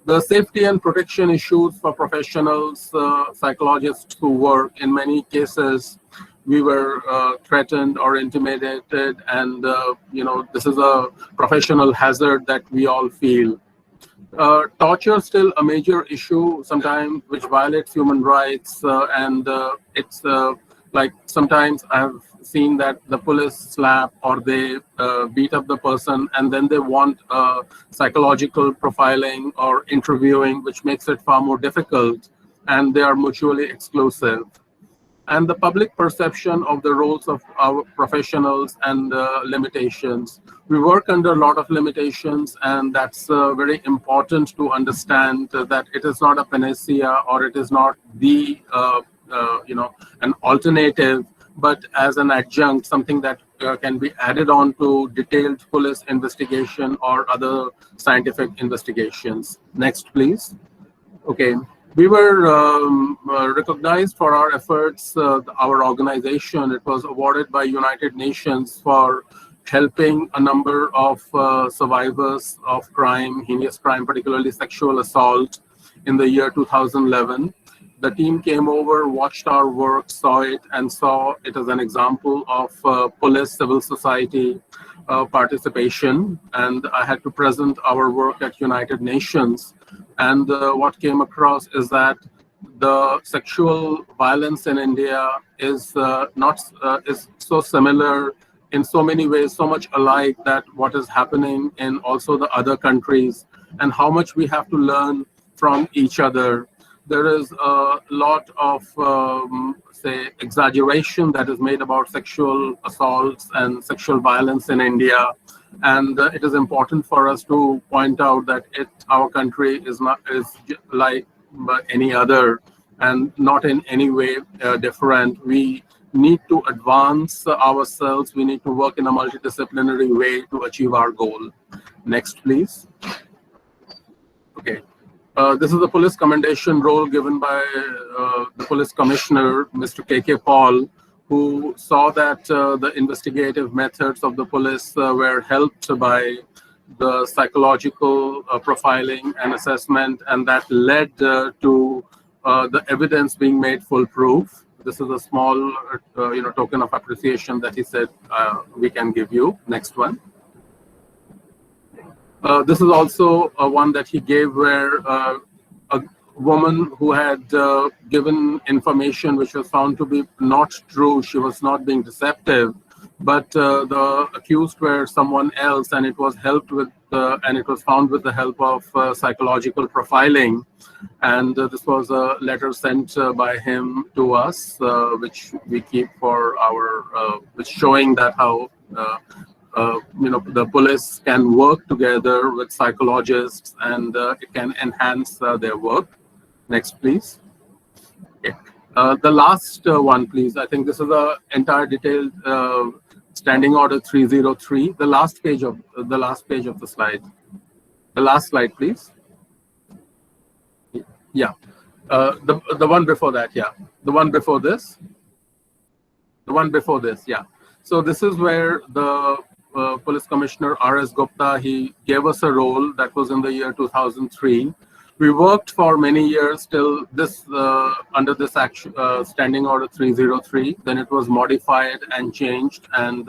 S13: The safety and protection issues for professionals, psychologists who work, in many cases, we were threatened or intimidated, and this is a professional hazard that we all feel. Torture is still a major issue, sometimes which violates human rights, and it's like sometimes I have seen that the police slap or they beat up the person, and then they want psychological profiling or interviewing, which makes it far more difficult, and they are mutually exclusive. And the public perception of the roles of our professionals and limitations. We work under a lot of limitations, and that's very important to understand that it is not a panacea, or it is not the an alternative, but as an adjunct, something that can be added on to detailed police investigation or other scientific investigations. Next, please. Okay. We were recognized for our efforts, our organization. It was awarded by United Nations for helping a number of survivors of crime, heinous crime, particularly sexual assault, in the year 2011. the team came over, watched our work, saw it, and saw it as an example of police civil society participation. And I had to present our work at United Nations. And what came across is that the sexual violence in India is is so similar in so many ways, so much alike, that what is happening in also the other countries, and how much we have to learn from each other. There is a lot of, say, exaggeration that is made about sexual assaults and sexual violence in India. And it is important for us to point out that our country is like any other and not in any way different. We need to advance ourselves. We need to work in a multidisciplinary way to achieve our goal. Next, please. Okay. This is the police commendation role given by the police commissioner, Mr. K.K. Paul, who saw that the investigative methods of the police were helped by the psychological profiling and assessment, and that led to the evidence being made foolproof. This is a small, token of appreciation that he said we can give you. Next one. This is also one that he gave where a woman who had given information which was found to be not true, she was not being deceptive, but the accused were someone else, and it was helped with, and it was found with the help of psychological profiling. And this was a letter sent by him to us, which we keep for our, which showing that how the police can work together with psychologists, and it can enhance their work. Next, please. Okay. The last one, please. I think this is the entire detailed Standing Order 303. The last page of the slide. The last slide, please. Yeah. The one before that. Yeah. The one before this. The one before this. Yeah. So this is where the Police Commissioner R.S. Gupta, he gave us a role that was in the year 2003. We worked for many years till this under this action, Standing Order 303. Then it was modified and changed, and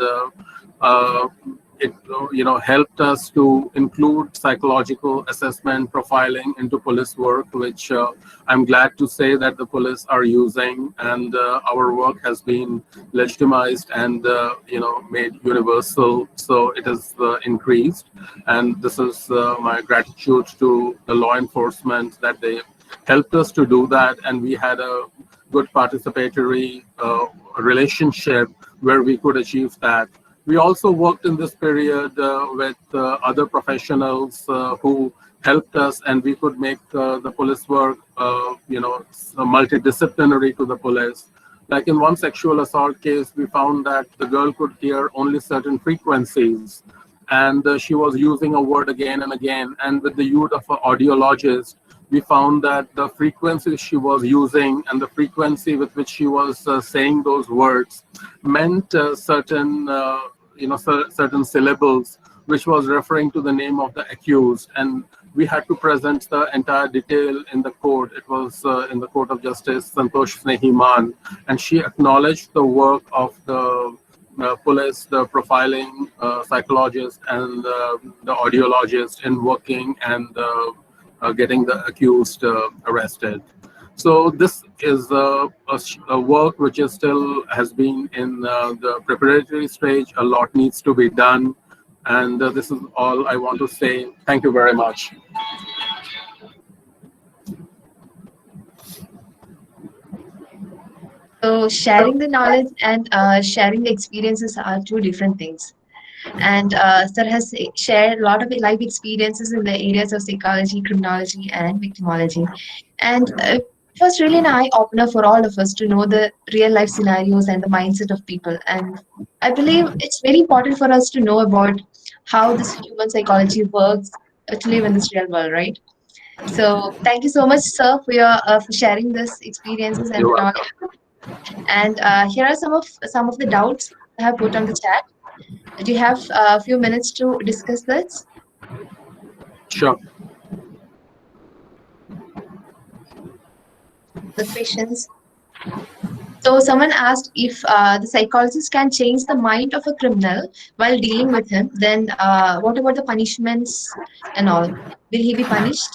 S13: it helped us to include psychological assessment profiling into police work, which I'm glad to say that the police are using, and our work has been legitimized and made universal, so it has increased. And this is my gratitude to the law enforcement that they helped us to do that, and we had a good participatory relationship where we could achieve that. We also worked in this period with other professionals who helped us, and we could make the police work, multidisciplinary to the police. Like in one sexual assault case, we found that the girl could hear only certain frequencies, and she was using a word again and again. And with the use of an audiologist, we found that the frequency she was using and the frequency with which she was saying those words meant certain syllables, which was referring to the name of the accused. And we had to present the entire detail in the court. It was in the Court of Justice, Santosh Snehiman, and she acknowledged the work of the police, the profiling psychologist, and the audiologist in working and getting the accused arrested. So this is a work which is still has been in the preparatory stage. A lot needs to be done. And this is all I want to say. Thank you very much.
S10: So sharing the knowledge and sharing the experiences are two different things. And Sir has shared a lot of life experiences in the areas of psychology, criminology, and victimology. And it was really an eye-opener for all of us to know the real-life scenarios and the mindset of people. And I believe it's very important for us to know about how this human psychology works to live in this real world, right? So thank you so much, sir, for your for sharing this experiences and knowledge. And here are some of the doubts I have put on the chat. Do you have a few minutes to discuss this?
S13: Sure.
S10: the questions. So someone asked if the psychologist can change the mind of a criminal while dealing with him, then what about the punishments and all? Will he be punished?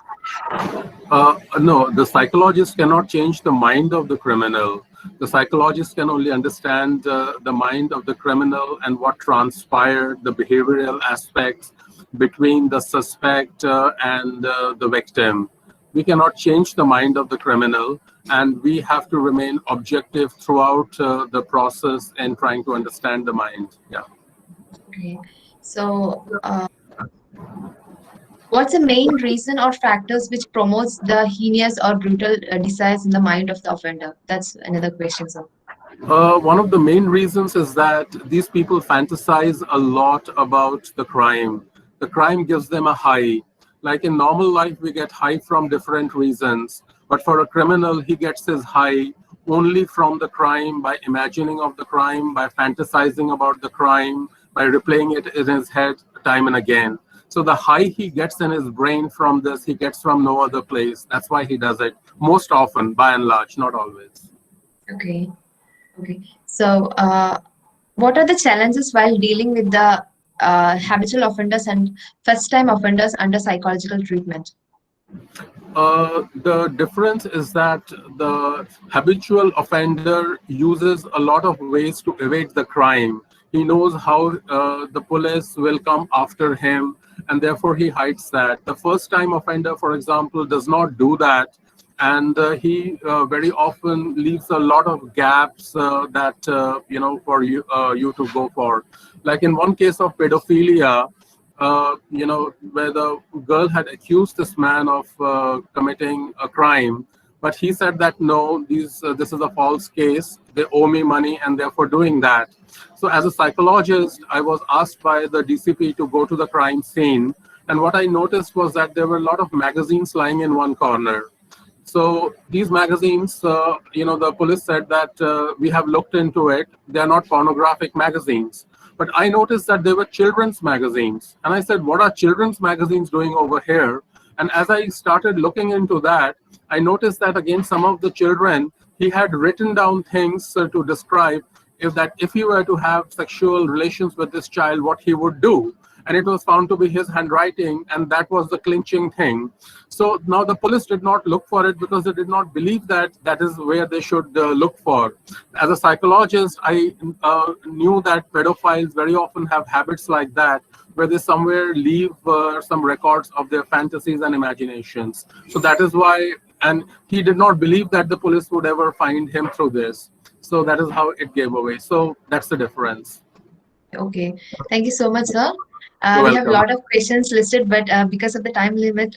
S13: No, the psychologist cannot change the mind of the criminal. The psychologist can only understand the mind of the criminal and what transpired, the behavioral aspects between the suspect and the victim. We cannot change the mind of the criminal, and we have to remain objective throughout the process in trying to understand the mind. Yeah.
S10: Okay. So, what's the main reason or factors which promotes the heinous or brutal desires in the mind of the offender? That's another question, sir.
S13: One of the main reasons is that these people fantasize a lot about the crime. The crime gives them a high. Like in normal life, we get high from different reasons. But for a criminal, he gets his high only from the crime, by imagining of the crime, by fantasizing about the crime, by replaying it in his head time and again. So the high he gets in his brain from this, he gets from no other place. That's why he does it most often, by and large, not always.
S10: Okay. Okay. So, what are the challenges while dealing with the habitual offenders and first-time offenders under psychological treatment?
S13: The difference is that the habitual offender uses a lot of ways to evade the crime. He knows how the police will come after him, and therefore he hides that. The first-time offender, for example, does not do that, and he very often leaves a lot of gaps that for you to go for. Like in one case of pedophilia, where the girl had accused this man of committing a crime, but he said that no, this is a false case. They owe me money, and therefore doing that. So as a psychologist, I was asked by the DCP to go to the crime scene, and what I noticed was that there were a lot of magazines lying in one corner. So these magazines, the police said that we have looked into it. They are not pornographic magazines. But I noticed that they were children's magazines. And I said, what are children's magazines doing over here? And as I started looking into that, I noticed that again, some of the children, he had written down things to describe if he were to have sexual relations with this child, what he would do. And it was found to be his handwriting, and that was the clinching thing. So now the police did not look for it because they did not believe that that is where they should look for. As a psychologist, I knew that pedophiles very often have habits like that, where they somewhere leave some records of their fantasies and imaginations. So that is why, and he did not believe that the police would ever find him through this. So that is how it gave away. So that's the difference.
S10: Okay, thank you so much, sir. We have a lot of questions listed, but because of the time limit,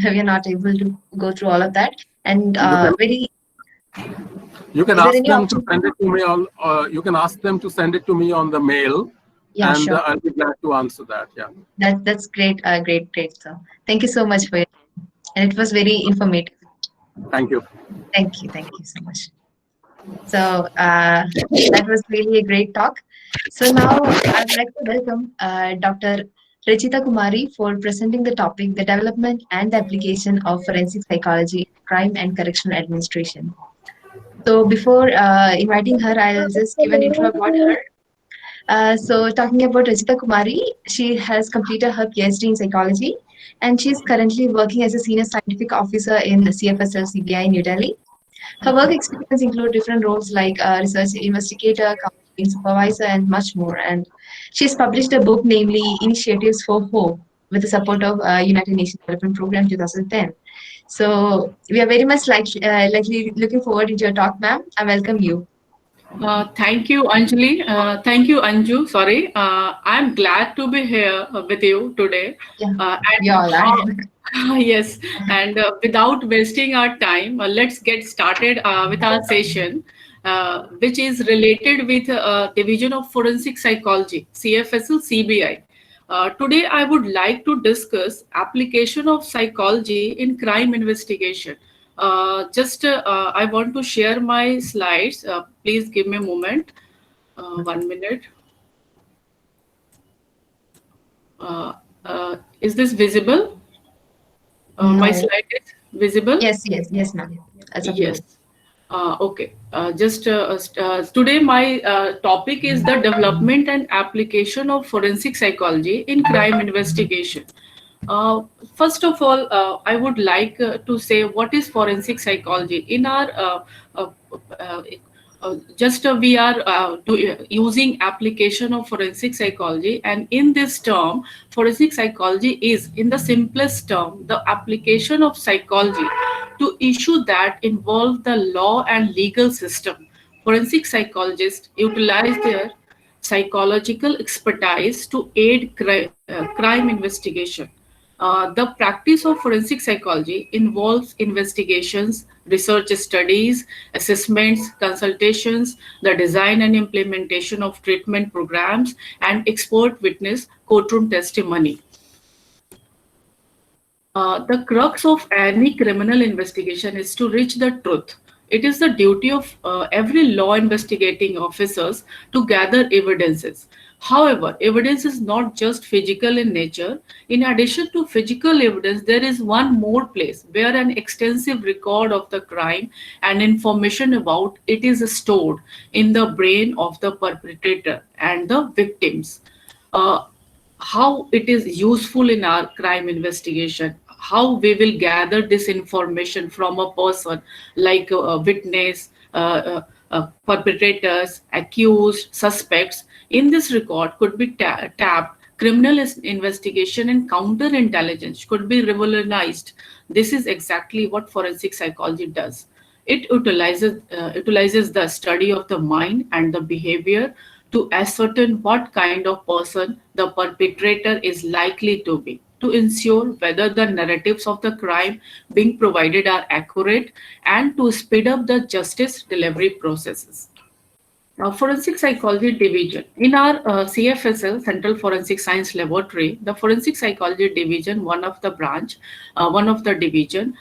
S10: we are not able to go through all of that. And
S13: you can ask them to send it to me on. You can ask them to send it to me on the mail,
S10: yeah,
S13: and
S10: sure.
S13: I'll be glad to answer that. Yeah.
S10: That's great, great, sir. Thank you so much for it, and it was very informative.
S13: Thank you.
S10: Thank you so much. So that was really a great talk. So now I'd like to welcome Dr. Rachita Kumari for presenting the topic, the development and the application of forensic psychology, crime and correctional administration. So before inviting her, I'll just give an intro about her. So talking about Rachita Kumari, she has completed her PhD in psychology, and she's currently working as a senior scientific officer in the CFSL CBI in New Delhi. Her work experience include different roles like research investigator, counseling supervisor, and much more. And she's published a book, namely Initiatives for Hope, with the support of United Nations Development Program 2010. So we are very much likely looking forward to your talk, ma'am. I welcome you.
S14: Thank you, Anjali. Thank you, Anju. Sorry. I'm glad to be here with you today. Yes, and without wasting our time, let's get started with our session, which is related with Division of Forensic Psychology, CFSL CBI. Today, I would like to discuss application of psychology in crime investigation. I want to share my slides. Please give me a moment. 1 minute. Is this visible?
S10: No.
S14: My slide is Visible?
S10: Yes, ma'am. As of
S14: Yes. Okay. Today, my topic is the development and application of forensic psychology in crime investigation. First of all, I would like to say what is forensic psychology. In our uh, uh, we are using application of forensic psychology, and in this term, forensic psychology is, in the simplest term, the application of psychology to issue that involve the law and legal system. Forensic psychologists utilize their psychological expertise to aid crime investigation. The practice of forensic psychology involves investigations, research studies, assessments, consultations, the design and implementation of treatment programs, and expert witness courtroom testimony. The crux of any criminal investigation is to reach the truth. It is the duty of every law investigating officers to gather evidences. However, evidence is not just physical in nature. In addition to physical evidence, there is one more place where an extensive record of the crime and information about it is stored in the brain of the perpetrator and the victims. How it is useful in our crime investigation, how we will gather this information from a person like a witness, perpetrators, accused, suspects. In this record could be tapped. Criminal investigation and counterintelligence could be revolutionized. This is exactly what forensic psychology does. It utilizes the study of the mind and the behavior to ascertain what kind of person the perpetrator is likely to be, to ensure whether the narratives of the crime being provided are accurate, and to speed up the justice delivery processes. Now, Forensic Psychology Division. In our CFSL, Central Forensic Science Laboratory, the Forensic Psychology Division, one of the division,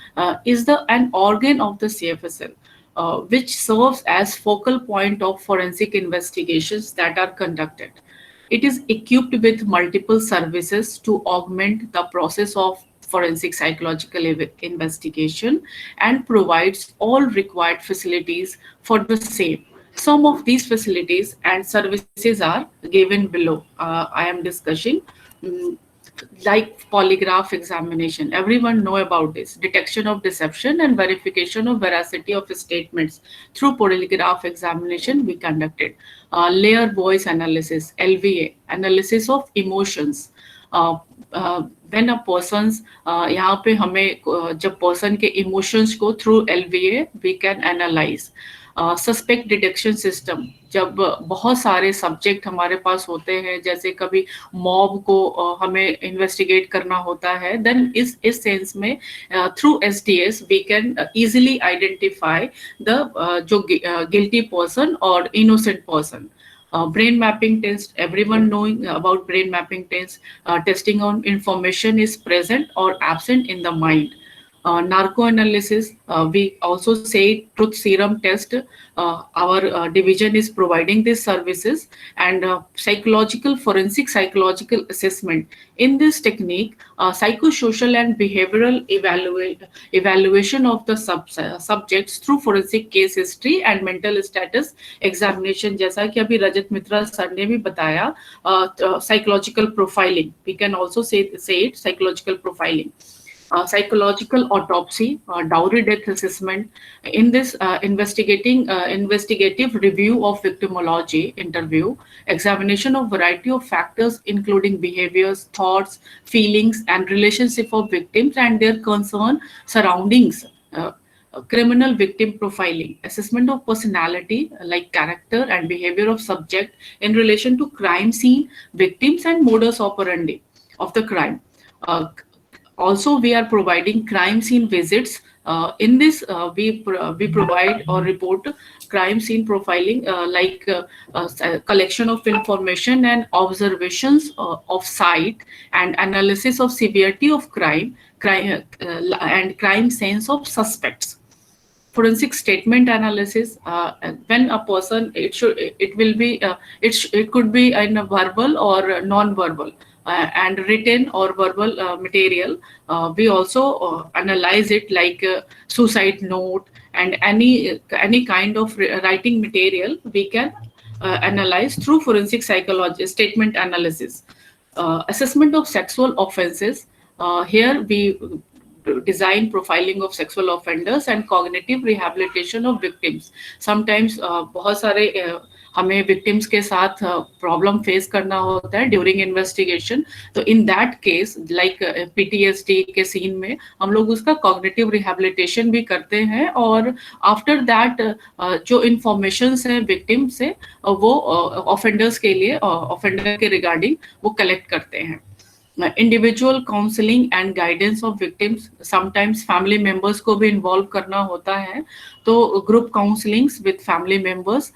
S14: is an organ of the CFSL, which serves as focal point of forensic investigations that are conducted. It is equipped with multiple services to augment the process of forensic psychological investigation and provides all required facilities for the same. Some of these facilities and services are given below. I am discussing like polygraph examination. Everyone know about this. Detection of deception and verification of veracity of statements through polygraph examination we conducted. Layer voice analysis, LVA, analysis of emotions. When a person's यहाँ पे हमें जब person के emotions को through LVA we can analyze. Suspect detection system, जब बहुत सारे subject हमारे पास होते हैं, जैसे कभी मॉब को हमें इन्वेस्टिगेट करना होता है, देन इस सेंस में through SDS we can easily identify the जो गिल्टी पर्सन और innocent person. Brain mapping test, everyone knowing about brain mapping test, testing on information is present or absent in the mind. Narco analysis, we also say truth serum test. Our division is providing these services, and forensic psychological assessment. In this technique, psychosocial and behavioral evaluation of the subjects through forensic case history and mental status examination. जैसा कि अभी रजत मित्रा sir ने भी बताया, psychological profiling. We can also say it psychological profiling. Psychological autopsy, dowry death assessment. In this investigative review of victimology interview, examination of variety of factors including behaviors, thoughts, feelings, and relationship of victims and their concern surroundings. Criminal victim profiling, assessment of personality like character and behavior of subject in relation to crime scene, victims, and modus operandi of the crime. Also, we are providing crime scene visits. In this, we provide or report crime scene profiling, collection of information and observations of site and analysis of severity of crime and crime sense of suspects. Forensic statement analysis, when a person, it could be in a verbal or non-verbal. and written or verbal material. We also analyze it like suicide note and any kind of writing material we can analyze through forensic psychology statement analysis. Assessment of sexual offenses. Here we design profiling of sexual offenders and cognitive rehabilitation of victims. Sometimes बहुत सारे हमें victims के साथ problem face करना होता है during investigation. तो in that case like PTSD के scene में हम लोग उसका cognitive rehabilitation भी करते हैं और after that जो informations है victim से वो offenders के लिए offender के regarding वो collect करते हैं. Individual counselling and guidance of victims. Sometimes family members को भी इन्वॉल्व करना होता है, तो group counsellings with family members,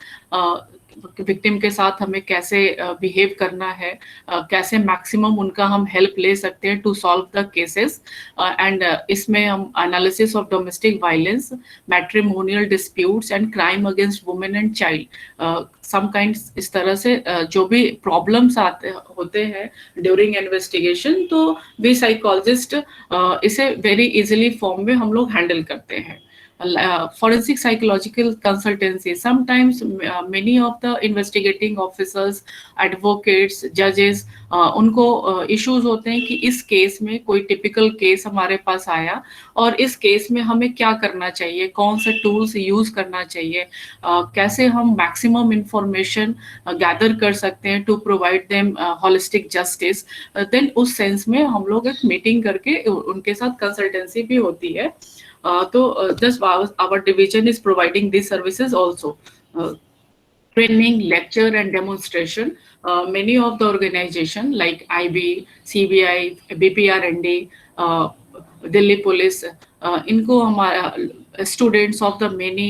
S14: victim के साथ हमें कैसे बिहेव करना है, कैसे मैक्सिमम उनका हम हेल्प ले सकते हैं to solve the cases. And इसमें हम analysis of domestic violence, matrimonial disputes and crime against women and child, some kinds इस तरह से जो भी प्रॉब्लम्स आते होते हैं ड्यूरिंग इन्वेस्टिगेशन, तो वी साइकोलॉजिस्ट इसे वेरी इजीली फॉर्म में हम लोग हैंडल करते हैं. Forensic psychological consultancy. Sometimes many of the investigating officers, advocates, judges, उनको issues होते हैं कि इस केस में कोई typical केस हमारे पास आया और इस केस में हमें क्या करना चाहिए, कौन से tools यूज करना चाहिए, कैसे हम maximum information gather कर सकते हैं to provide them holistic justice. Then उस sense में हम लोग एक meeting करके उनके साथ consultancy भी होती है. So just our division is providing these services also. Training, lecture and demonstration. Many of the organization like IB, CBI, BPRND, Delhi Police, इनको हमारा students of the many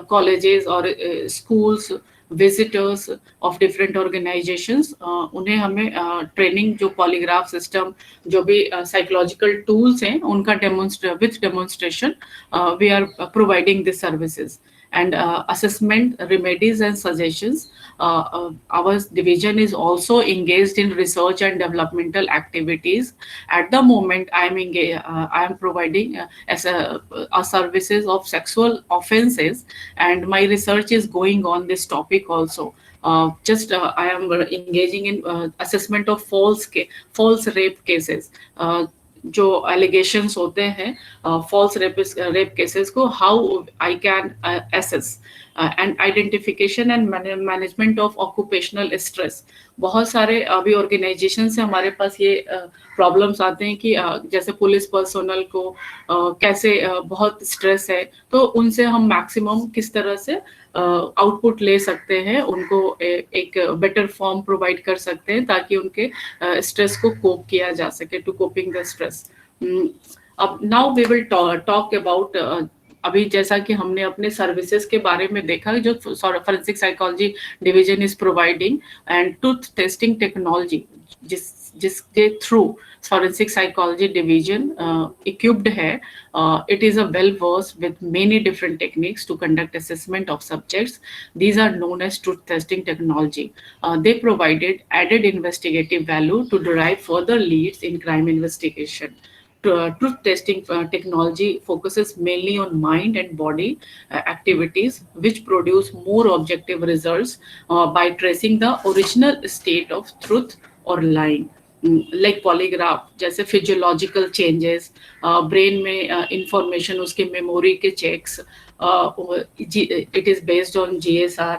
S14: colleges or schools, visitors of different organizations, उन्हें हमें training, जो polygraph system, जो भी psychological tools हैं उनका with demonstration we are providing this services. And assessment, remedies and suggestions. Our division is also engaged in research and developmental activities. At the moment, I am providing services of sexual offenses, and my research is going on this topic also. I am engaging in assessment of false rape cases. जो allegations होते हैं false rape cases को, how I can assess, and identification and management of occupational stress. बहुत सारे अभी organisation से हमारे पास ये प्रॉब्लम्स आते हैं कि जैसे पुलिस पर्सोनल को कैसे बहुत स्ट्रेस है, तो उनसे हम मैक्सिमम किस तरह से आउटपुट ले सकते हैं, उनको एक बेटर फॉर्म प्रोवाइड कर सकते हैं ताकि उनके स्ट्रेस को कोप किया जा सके, टू कोपिंग द स्ट्रेस. अब now we will talk about, अभी जैसा कि हमने अपने सर्विसेज के बारे में देखा जो forensic psychology division is providing, and truth testing technology जिसके through forensic psychology division equipped है. It is a well versed with many different techniques to conduct assessment of subjects. These are known as truth testing technology. They provided added investigative value to derive further leads in crime investigation. Truth testing technology focuses mainly on mind and body activities, which produce more objective results by tracing the original state of truth or lying. Like polygraph, जैसे physiological changes, brain में information, उसके memory के checks, it is based on GSR.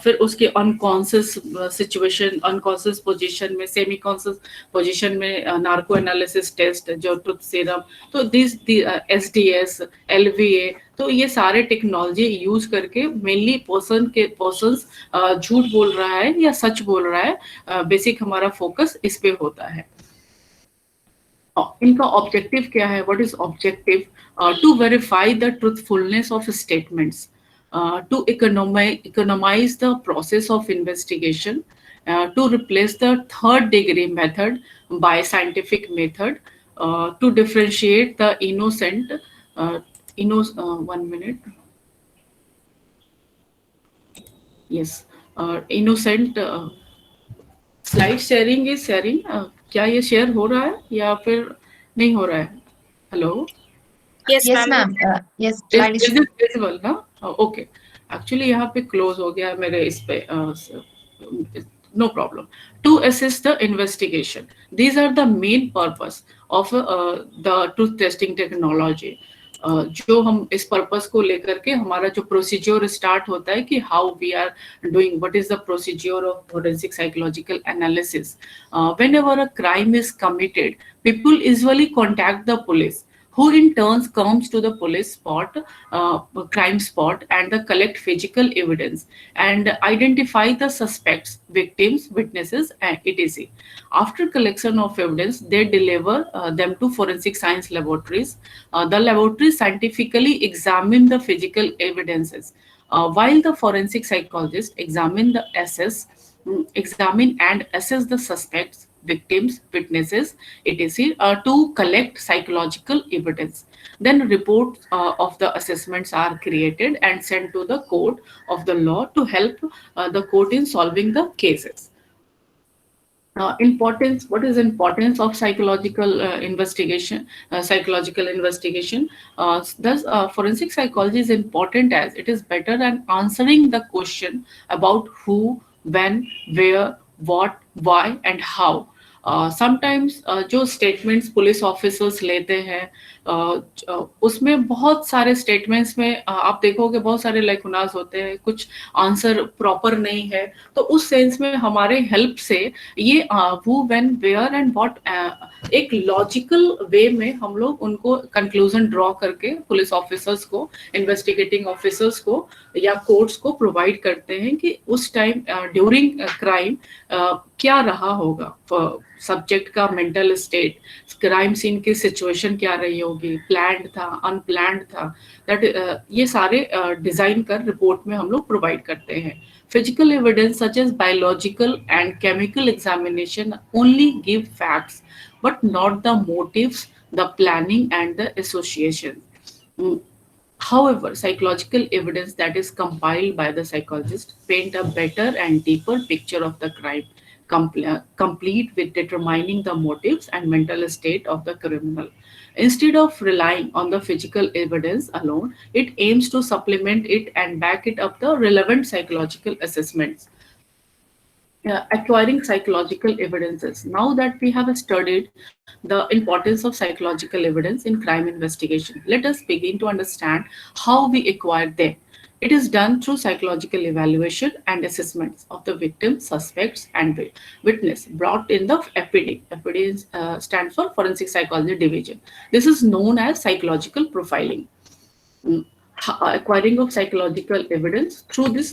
S14: फिर उसके unconscious situation, unconscious position में, semi conscious position में narco analysis test, जो truth serum, तो the SDS, LVA, तो ये सारे टेक्नोलॉजी यूज करके मेनली पर्सन्स झूठ बोल रहा है या सच बोल रहा है, बेसिक हमारा फोकस इस पे होता है. इनका ऑब्जेक्टिव क्या है? What is objective? To verify the truthfulness of statements, to economize the process of investigation, to replace the third degree method by scientific method, to differentiate the innocent, one minute. Yes, innocent slide sharing is sharing, क्या ये share हो रहा है या फिर नहीं हो रहा है? Hello,
S5: Yes,
S10: Yes,
S5: ma'am.
S10: ma'am. Yes, slide is
S14: is it visible ना? ओके, एक्चुअली यहाँ पे क्लोज हो गया मेरे इस पे, no problem. To assist the investigation, these are the main purpose of the truth testing technology. जो हम इस पर्पस को लेकर के हमारा जो प्रोसीजर स्टार्ट होता है कि how we are doing, what is the procedure of forensic psychological analysis. Whenever a crime is committed, people usually contact the police, who in turns comes to the police spot, crime spot, and collect physical evidence and identify the suspects, victims, witnesses, and etc. After collection of evidence, they deliver them to forensic science laboratories. The laboratories scientifically examine the physical evidences, while the forensic psychologist examine and assess the suspects, victims, witnesses, etc., to collect psychological evidence. Then reports of the assessments are created and sent to the court of the law to help the court in solving the cases. Importance, what is importance of psychological investigation? Thus, forensic psychology is important as it is better at answering the question about who, when, where, what, why, and how. Sometimes जो statements police officers लेते हैं, उसमें बहुत सारे statements में आप देखोगे बहुत सारे लाइकुनाज होते हैं, कुछ आंसर प्रॉपर नहीं है. तो उस सेंस में हमारे हेल्प से ये who, when, where and what एक लॉजिकल वे में हम लोग उनको कंक्लूजन ड्रॉ करके पुलिस ऑफिसर्स को, इन्वेस्टिगेटिंग ऑफिसर्स को या कोर्ट्स को प्रोवाइड करते हैं कि उस टाइम ड्यूरिंग क्राइम क्या रहा होगा, सब्जेक्ट का मेंटल स्टेट, क्राइम सीन की सिचुएशन क्या रही होगी, प्लान्ड था, अनप्लान्ड था, दैट ये सारे डिजाइन कर रिपोर्ट में हम लोग प्रोवाइड करते हैं. Physical evidence such as biological and chemical examination only give facts, but not the motives, the planning, and the association. However, psychological evidence that is compiled by the psychologist paint a better and deeper picture of the crime, complete with determining the motives and mental state of the criminal. Instead of relying on the physical evidence alone, it aims to supplement it and back it up the relevant psychological assessments. Acquiring psychological evidences. Now that we have studied the importance of psychological evidence in crime investigation, let us begin to understand how we acquire them. It is done through psychological evaluation and assessments of the victim, suspects, and witness brought in the FPD. FPD stands for Forensic Psychology Division. This is known as psychological profiling. Acquiring of psychological evidence through this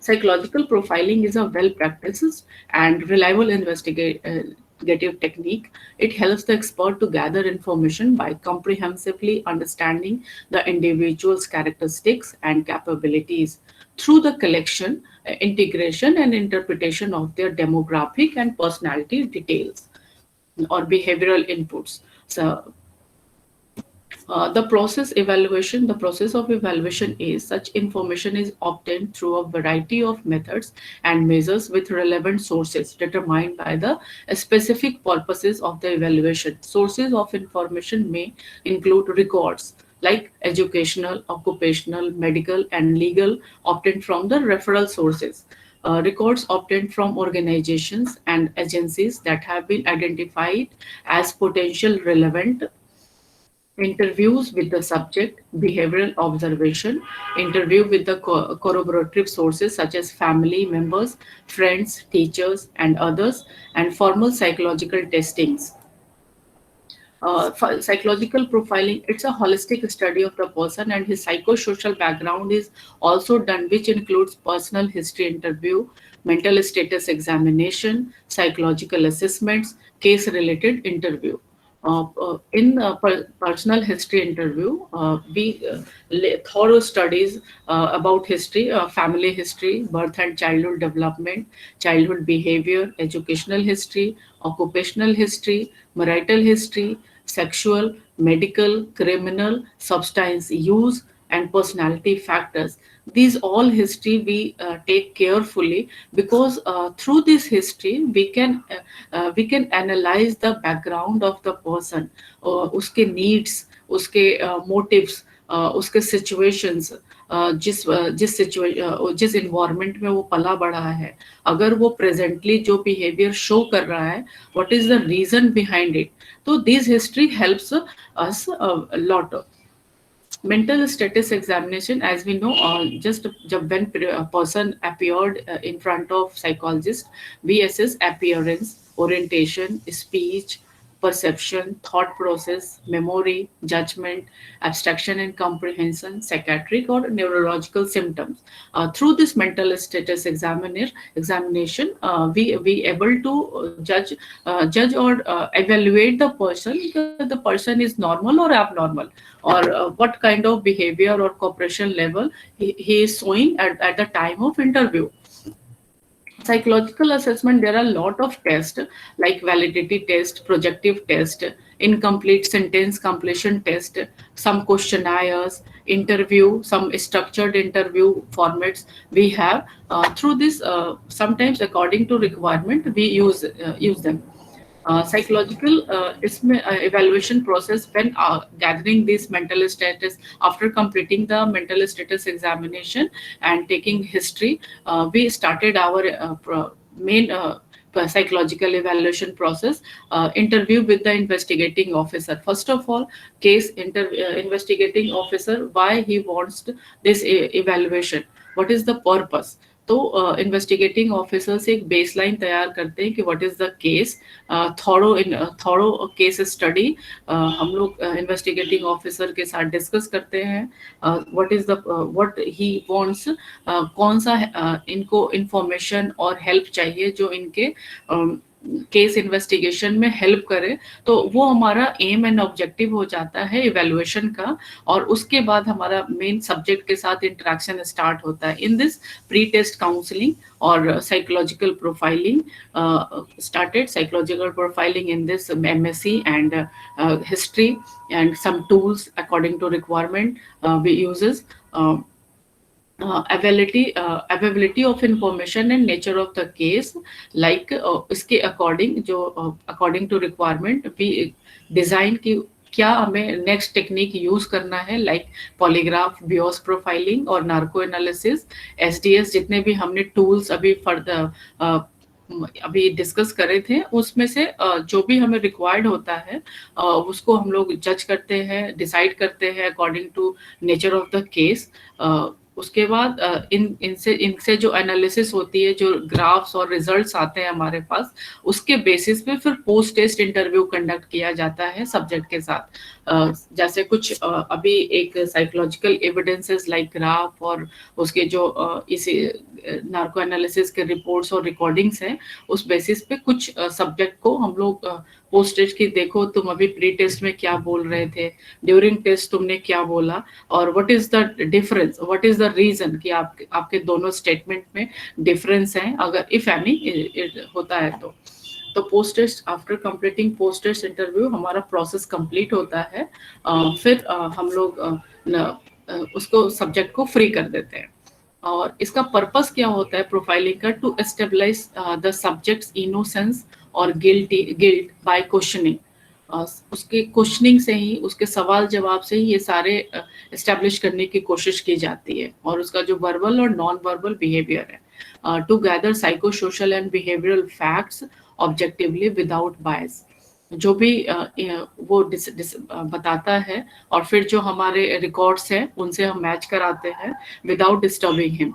S14: psychological profiling is a well-practiced and reliable investigative technique. It helps the expert to gather information by comprehensively understanding the individual's characteristics and capabilities through the collection, integration, and interpretation of their demographic and personality details or behavioral inputs. So, the process of evaluation is such information is obtained through a variety of methods and measures with relevant sources determined by the specific purposes of the evaluation. Sources of information may include records like educational, occupational, medical, and legal obtained from the referral sources. Records obtained from organizations and agencies that have been identified as potential relevant, interviews with the subject, behavioral observation, interview with the corroborative sources such as family members, friends, teachers, and others, and formal psychological testings. Psychological profiling, it's a holistic study of the person and his psychosocial background is also done, which includes personal history interview, mental status examination, psychological assessments, case-related interview. In personal history interview, we thorough studies about history, family history, birth and childhood development, childhood behavior, educational history, occupational history, marital history, sexual, medical, criminal, substance use, and personality factors. These all history we take carefully, because through this history we can analyze the background of the person, uske needs, uske motives, उसके situations, जिस environment में वो पला बढ़ा है, अगर वो presently जो बिहेवियर शो कर रहा है, what is the reason behind it. तो this history helps us lot. Mental status examination, as we know, just when a person appeared in front of psychologist, we assess appearance, orientation, speech, perception, thought process, memory, judgment, abstraction and comprehension, psychiatric or neurological symptoms. Through this mental status examination, we able to judge or evaluate the person, the person is normal or abnormal, or what kind of behavior or cooperation level he is showing at the time of interview. Psychological assessment, there are a lot of tests like validity test, projective test, incomplete sentence completion test, some questionnaires, interview, some structured interview formats we have. Through this, sometimes according to requirement, we use them. Psychological evaluation process, when gathering this mental status after completing the mental status examination and taking history, we started our main psychological evaluation process. Interview with the investigating officer. First of all, investigating officer, why he wants this evaluation, what is the purpose. तो investigating officer से एक baseline तैयार करते हैं कि what is the case, thorough case study हम लोग investigating officer के साथ डिस्कस करते हैं. व्हाट ही वांट्स, कौन सा इनको इंफॉर्मेशन और हेल्प चाहिए जो इनके केस इन्वेस्टिगेशन में हेल्प करे. तो वो हमारा एम एंड ऑब्जेक्टिव हो जाता है इवैल्यूएशन का, और उसके बाद हमारा मेन सब्जेक्ट के साथ इंटरेक्शन स्टार्ट होता है. In this pre test counselling और psychological profiling started. Psychological profiling in this MSc and history, and some tools according to requirement we uses. Availability of information and nature of the case, like इसके according to requirement we design कि क्या हमें next technique use करना है, like polygraph, बियोस profiling और narco analysis, SDS, जितने भी हमने टूल्स अभी डिस्कस करे थे, उसमें से जो भी हमें रिक्वायर्ड होता है उसको हम लोग जज करते हैं, डिसाइड करते हैं according to nature of the case. उसके बाद इनसे जो एनालिसिस होती है, जो ग्राफ्स और रिजल्ट्स आते हैं हमारे पास, उसके बेसिस पे फिर पोस्ट टेस्ट इंटरव्यू कंडक्ट किया जाता है सब्जेक्ट के साथ. जैसे कुछ अभी एक साइकोलॉजिकल एविडेंसेस लाइक ग्राफ और उसके जो इसी नार्को एनालिसिस के रिपोर्ट्स और रिकॉर्डिंग्स हैं, उस बेसिस पे कुछ सब्जेक्ट को हम लोग पोस्ट टेस्ट की, देखो तुम अभी प्री टेस्ट में क्या बोल रहे थे, ड्यूरिंग टेस्ट तुमने क्या बोला, और what is the difference, what is the reason कि आपके दोनों स्टेटमेंट में डिफरेंस हैं, अगर इफ एनी होता है तो post test, after completing post test interview हमारा प्रोसेस कंप्लीट होता है. फिर हम लोग उसको सब्जेक्ट को फ्री कर देते हैं. और इसका पर्पस क्या होता है प्रोफाइलिंग का? To establish the subject's innocence और गिल्ट बाय क्वेश्चनिंग. उसके क्वेश्चनिंग से ही, उसके सवाल जवाब से ही ये सारे एस्टेब्लिश करने की कोशिश की जाती है, और उसका जो वर्बल और नॉन वर्बल बिहेवियर है. To gather psycho social and behavioural facts objectively without bias, जो भी वो बताता है, और फिर जो हमारे रिकॉर्ड्स हैं उनसे हम मैच कराते हैं without disturbing him.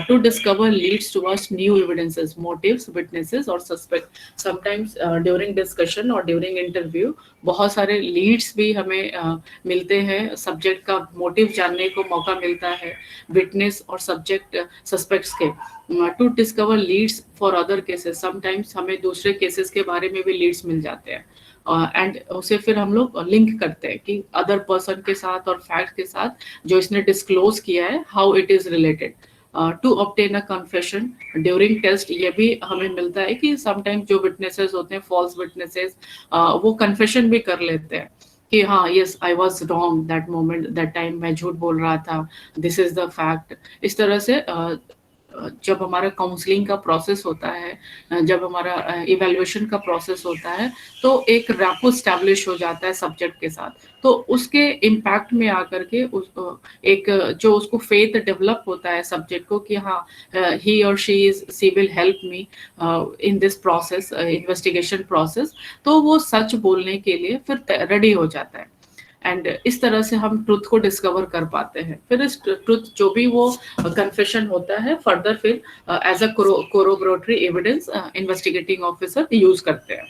S14: To discover leads towards new evidences, motives, witnesses और suspect. Sometimes during discussion और during interview बहुत सारे leads भी हमें मिलते हैं, सब्जेक्ट का मोटिव जानने को मौका मिलता है, विटनेस और सब्जेक्ट सस्पेक्ट्स के. To discover leads for other cases, sometimes हमें दूसरे केसेस के बारे में भी लीड्स मिल जाते हैं, एंड उसे फिर हम लोग लिंक करते हैं कि अदर पर्सन के साथ और फैक्ट के साथ जो इसने डिस्क्लोज किया है, how it is related. To obtain a confession during test, ये भी हमें मिलता है कि समटाइम्स जो विटनेसेस होते हैं, फॉल्स विटनेसेस, वो कन्फेशन भी कर लेते हैं कि हाँ yes I was wrong that moment that time, मैं झूठ बोल रहा था, दिस इज द फैक्ट। इस तरह से जब हमारा काउंसलिंग का प्रोसेस होता है, जब हमारा इवैल्यूएशन का प्रोसेस होता है, तो एक रैपो स्टैब्लिश हो जाता है सब्जेक्ट के साथ। तो उसके इम्पैक्ट में आकर के एक जो उसको फेथ डेवलप होता है सब्जेक्ट को कि हाँ ही और she will help me in this process, investigation process, तो वो सच बोलने के लिए फिर रेडी हो जाता है। एंड इस तरह से हम ट्रुथ को डिस्कवर कर पाते हैं। फिर इस ट्रुथ जो भी वो कन्फेशन होता है फर्दर फिर as a corroboratory evidence investigating officer use करते हैं।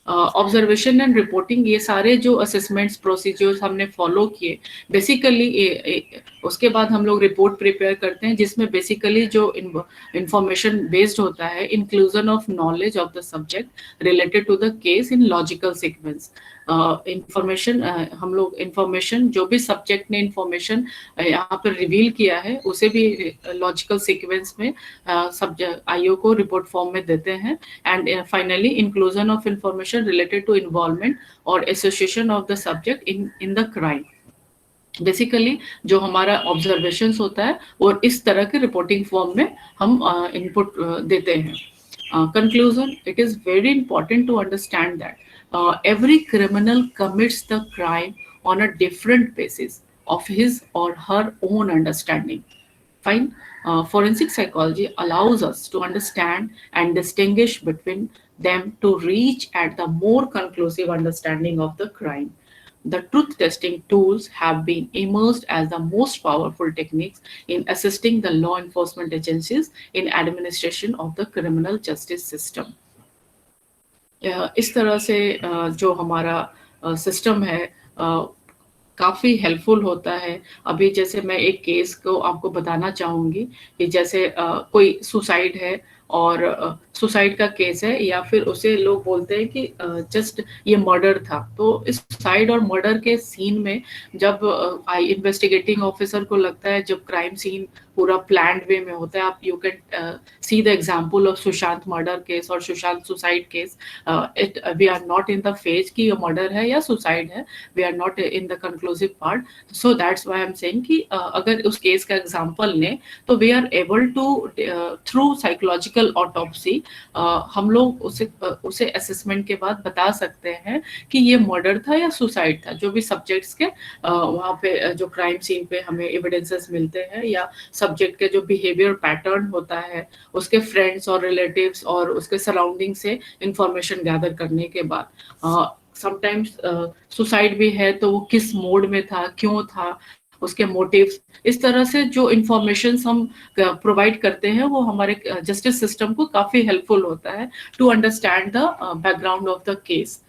S14: ऑब्जर्वेशन एंड रिपोर्टिंग, ये सारे जो असेसमेंट्स प्रोसीजर्स हमने फॉलो किए, बेसिकली उसके बाद हम लोग रिपोर्ट प्रिपेयर करते हैं जिसमें बेसिकली जो इंफॉर्मेशन बेस्ड होता है, inclusion of knowledge of the subject related to the case in logical sequence. Information हम लोग इंफॉर्मेशन जो भी सब्जेक्ट ने इंफॉर्मेशन यहाँ पर रिवील किया है उसे भी लॉजिकल सीक्वेंस में सब्जेक्ट आईओ को रिपोर्ट फॉर्म में देते हैं। And finally inclusion of information related to involvement और association of the subject in the crime. Basically जो हमारा ऑब्जर्वेशंस होता है और इस तरह के रिपोर्टिंग फॉर्म में हम इनपुट देते हैं। Conclusion, it is very important to understand that every criminal commits the crime on a different basis of his or her own understanding. Fine. Forensic psychology allows us to understand and distinguish between them to reach at the more conclusive understanding of the crime. The truth testing tools have been emerged as the most powerful techniques in assisting the law enforcement agencies in administration of the criminal justice system. इस तरह से जो हमारा system है काफ़ी helpful होता है। अभी जैसे मैं एक केस को आपको बताना चाहूँगी कि जैसे कोई सुसाइड है और सुसाइड का केस है, या फिर उसे लोग बोलते हैं कि जस्ट ये मर्डर था। तो इस सुसाइड और मर्डर के सीन में जब इन्वेस्टिगेटिंग ऑफिसर को लगता है, जब क्राइम सीन पूरा प्लान्ड वे में होता है, आप you can see the example of Sushant murder case और Sushant suicide case. We are not in the phase कि ये मर्डर है या सुसाइड है, we are not in the conclusive part. So that's why I am saying कि अगर उस case का एग्जांपल लें तो we are able to through psychological autopsy हम लोग उसे असेसमेंट के बाद बता सकते हैं कि ये मर्डर था या सुसाइड था। जो भी सब्जेक्ट्स के वहाँ पे जो क्राइम सीन पे हमें एविडेंसेस मिलते हैं या सब्जेक्ट के जो बिहेवियर पैटर्न होता है, उसके फ्रेंड्स और रिलेटिव्स और उसके सराउंडिंग से इंफॉर्मेशन गैदर करने के बाद समटाइम्स सुसाइड भी है तो वो किस मोड में था, क्यों था, उसके मोटिव्स, इस तरह से जो इंफॉर्मेशन हम प्रोवाइड करते हैं वो हमारे जस्टिस सिस्टम को काफी हेल्पफुल होता है to understand the background of the case.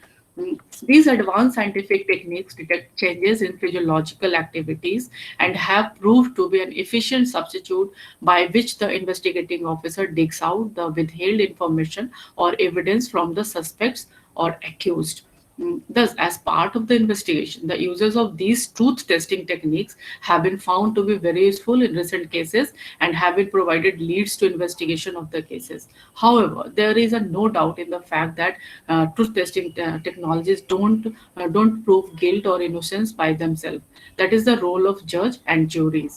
S14: These advanced scientific techniques detect changes in physiological activities and have proved to be an efficient substitute by which the investigating officer digs out the withheld information or evidence from the suspects or accused. Thus, as part of the investigation, the uses of these truth testing techniques have been found to be very useful in recent cases and have been provided leads to investigation of the cases. However, there is no doubt in the fact that truth testing technologies don't prove guilt or innocence by themselves. That is the role of judge and juries.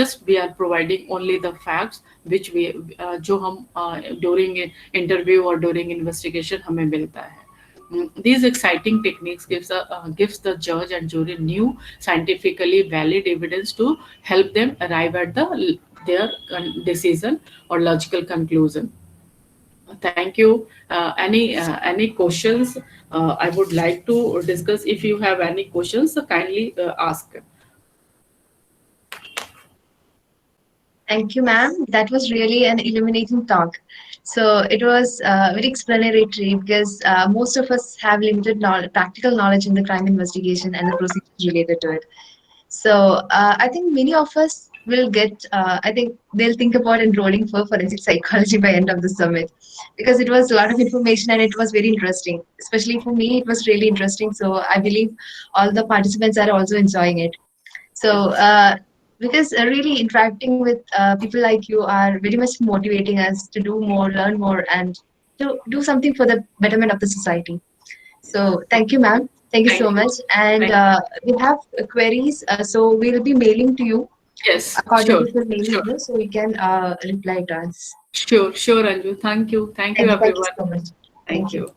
S14: Just we are providing only the facts which we जो हम during interview or during investigation हमें मिलता है. These exciting techniques gives the judge and jury new scientifically valid evidence to help them arrive at their decision or logical conclusion. Thank you. Any questions? I would like to discuss. If you have any questions, kindly ask.
S10: Thank you, ma'am. That was really an illuminating talk. So it was very explanatory because most of us have limited practical knowledge in the crime investigation and the procedures related to it. So I think many of us will get, I think they'll think about enrolling for forensic psychology by end of the summit because it was a lot of information and it was very interesting. Especially for me, it was really interesting. So I believe all the participants are also enjoying it. So because really interacting with people like you are very much motivating us to do more, learn more, and to do something for the betterment of the society. So thank you, ma'am. Thank you so much. And we have queries, so we'll be mailing to you
S14: Yes,
S10: according
S14: sure,
S10: to the mail
S14: sure.
S10: address, so you can reply to us.
S14: Sure, sure, Anju. Thank you. Thank you,
S10: Thank you
S14: everyone.
S10: so much.
S14: Thank you.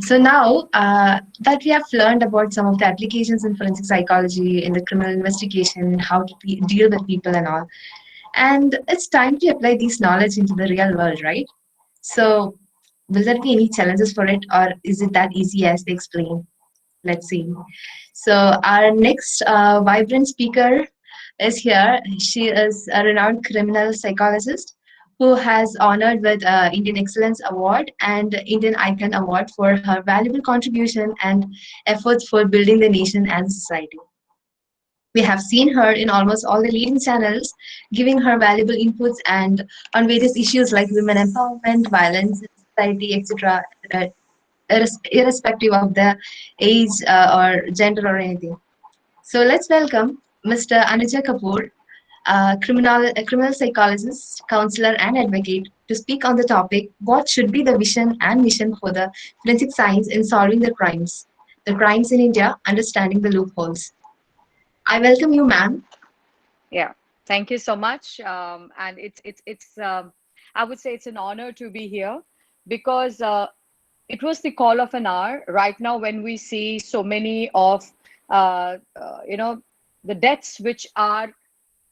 S10: So now that we have learned about some of the applications in forensic psychology in the criminal investigation, how to deal with people and all, and it's time to apply this knowledge into the real world, right? So will there be any challenges for it, or is it that easy as they explain? Let's see. So our next vibrant speaker is here. She is a renowned criminal psychologist who has honored with Indian Excellence Award and Indian Icon Award for her valuable contribution and efforts for building the nation and society. We have seen her in almost all the leading channels, giving her valuable inputs and on various issues like women empowerment, violence in society, etc., irrespective of the age or gender or anything. So let's welcome Mr. Anuja Kapoor, a criminal psychologist, counselor, and advocate, to speak on the topic: what should be the vision and mission for the forensic science in solving the crimes in India, understanding the loopholes. I welcome you, ma'am.
S15: Yeah, thank you so much. And it's I would say it's an honor to be here because it was the call of an hour right now when we see so many of the deaths which are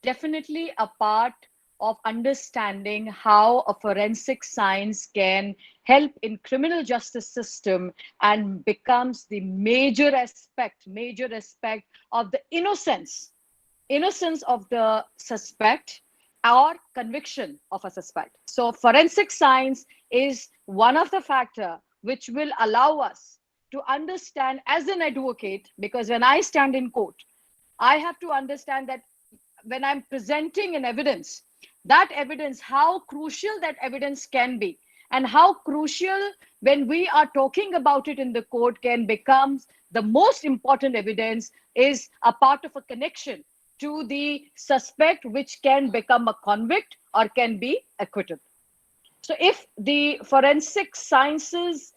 S15: definitely a part of understanding how a forensic science can help in criminal justice system and becomes the major aspect of the innocence of the suspect or conviction of a suspect. So forensic science is one of the factor which will allow us to understand as an advocate, because when I stand in court, I have to understand that when I'm presenting an evidence, that evidence, how crucial that evidence can be, and how crucial when we are talking about it in the court can become the most important evidence is a part of a connection to the suspect, which can become a convict or can be acquitted. So if the forensic sciences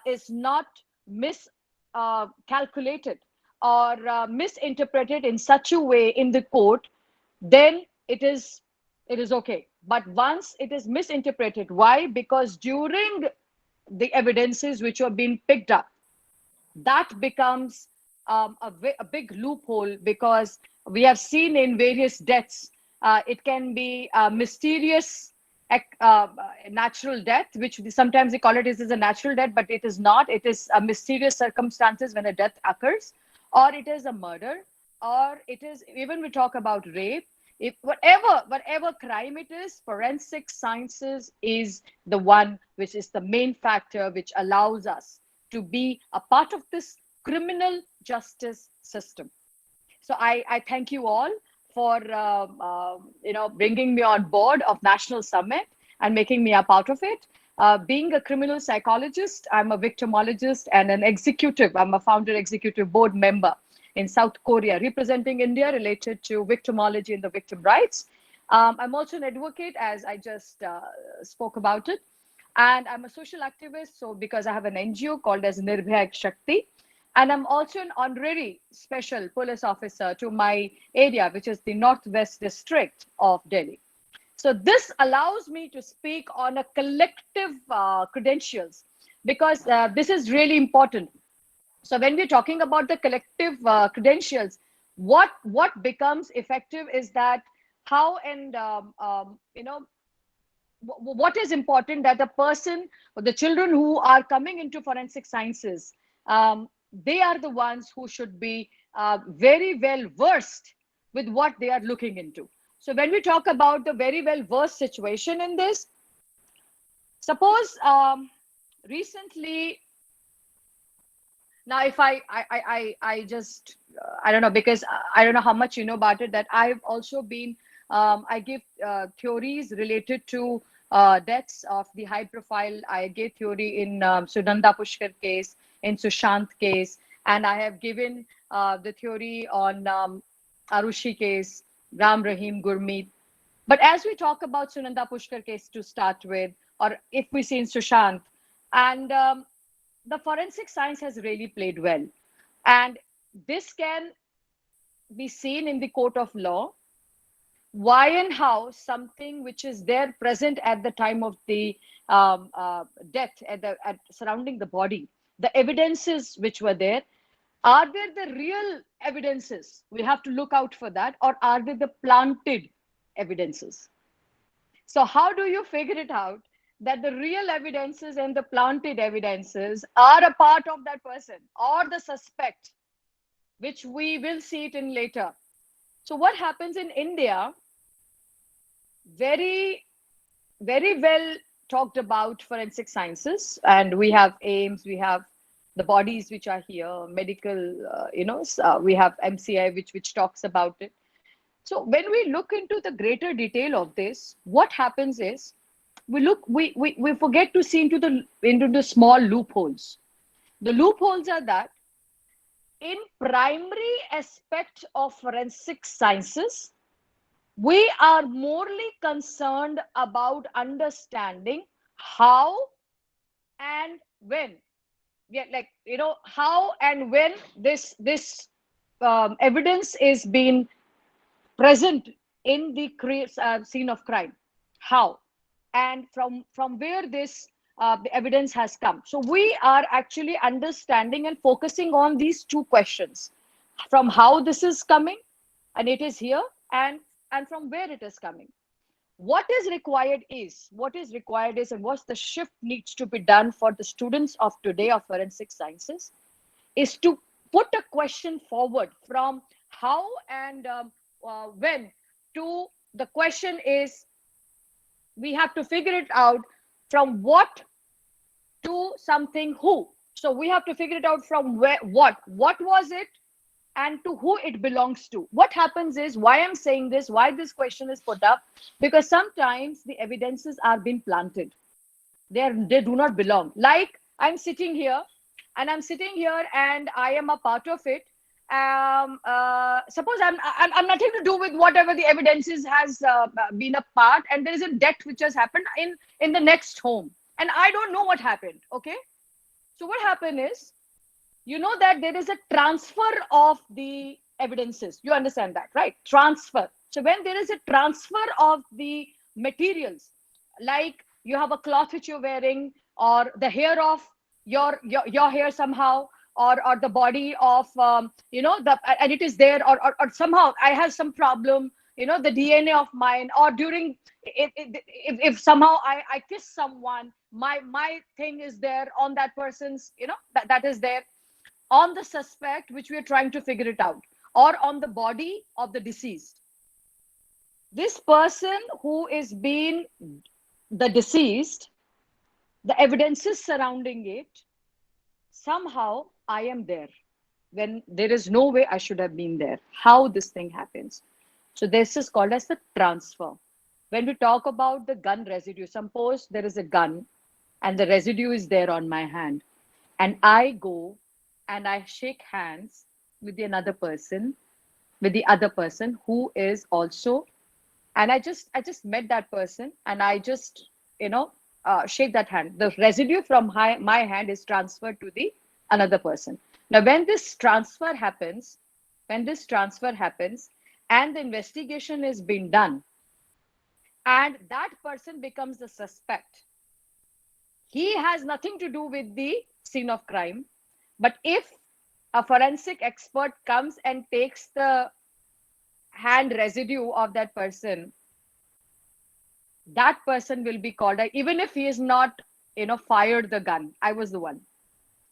S15: is not miscalculated or misinterpreted in such a way in the court, then it is okay. But once it is misinterpreted, why? Because during the evidences which are being picked up, that becomes a big loophole, because we have seen in various deaths, it can be a mysterious natural death, which sometimes they call it as a natural death, but it is not. It is a mysterious circumstances when a death occurs, or it is a murder, or it is, even we talk about rape. If whatever crime it is, forensic sciences is the one which is the main factor which allows us to be a part of this criminal justice system. So I thank you all for bringing me on board of National Summit and making me a part of it. Being a criminal psychologist, I'm a victimologist and an executive. I'm a founder executive board member in South Korea, representing India related to victimology and the victim rights. I'm also an advocate, as I just spoke about it. And I'm a social activist, so because I have an NGO called as Nirbhay Shakti. And I'm also an honorary special police officer to my area, which is the Northwest District of Delhi. So this allows me to speak on a collective credentials, because this is really important. So when we're talking about the collective credentials, what becomes effective is that how and what is important, that the person or the children who are coming into forensic sciences, they are the ones who should be very well versed with what they are looking into. So when we talk about the very well versed situation in this, suppose recently, now if I just I don't know, because I don't know how much you know about it, that I've also been I give theories related to deaths of the high profile. I gave theory in Sunanda Pushkar case, in Sushant case, and I have given the theory on Arushi case, Ram Rahim Gurmeet. But as we talk about Sunanda Pushkar case to start with, or if we see in Sushant, and the forensic science has really played well. And this can be seen in the court of law. Why and how something which is there present at the time of the death, at surrounding the body, the evidences which were there, are there the real evidences? We have to look out for that, or are they the planted evidences? So how do you figure it out that the real evidences and the planted evidences are a part of that person or the suspect, which we will see it in later? So what happens in India, very, very well talked about forensic sciences, and we have AIIMS, we have the bodies which are here, medical, we have MCI, which talks about it. So when we look into the greater detail of this, what happens is we forget to see into the small loopholes. The loopholes are that in primary aspect of forensic sciences, we are morely concerned about understanding how and when, how and when this evidence is being present in the scene of crime, how and from where this the evidence has come. So we are actually understanding and focusing on these two questions: from how this is coming and it is here, and from where it is coming. What is required is, and what the shift needs to be done for the students of today of forensic sciences is to put a question forward from how and when to the question is, we have to figure it out from what to something who. So we have to figure it out from where, what was it, and to who it belongs to. What happens is, why I'm saying this, why this question is put up, because sometimes the evidences are being planted. They do not belong. Like I'm sitting here and I am a part of it. Suppose I'm nothing to do with whatever the evidences has been a part, and there is a death which has happened in the next home, and I don't know what happened. Okay, so what happened is, you know that there is a transfer of the evidences. You understand that, right? Transfer. So when there is a transfer of the materials, like you have a cloth which you're wearing, or the hair of your hair somehow, or the body of and it is there, or somehow I have some problem, the DNA of mine, or during if somehow I kiss someone, my thing is there on that person's, that is there on the suspect, which we are trying to figure it out, or on the body of the deceased. This person who is being the deceased, the evidences surrounding it, somehow I am there when there is no way I should have been there. How this thing happens. So this is called as the transfer. When we talk about the gun residue, suppose there is a gun and the residue is there on my hand, and I go and I shake hands with the other person who is also, and I just met that person, and I just shake that hand. The residue from my hand is transferred to the another person. Now when this transfer happens, and the investigation is being done, and that person becomes the suspect, he has nothing to do with the scene of crime. But if a forensic expert comes and takes the hand residue of that person will be called out, even if he is not, fired the gun. I was the one.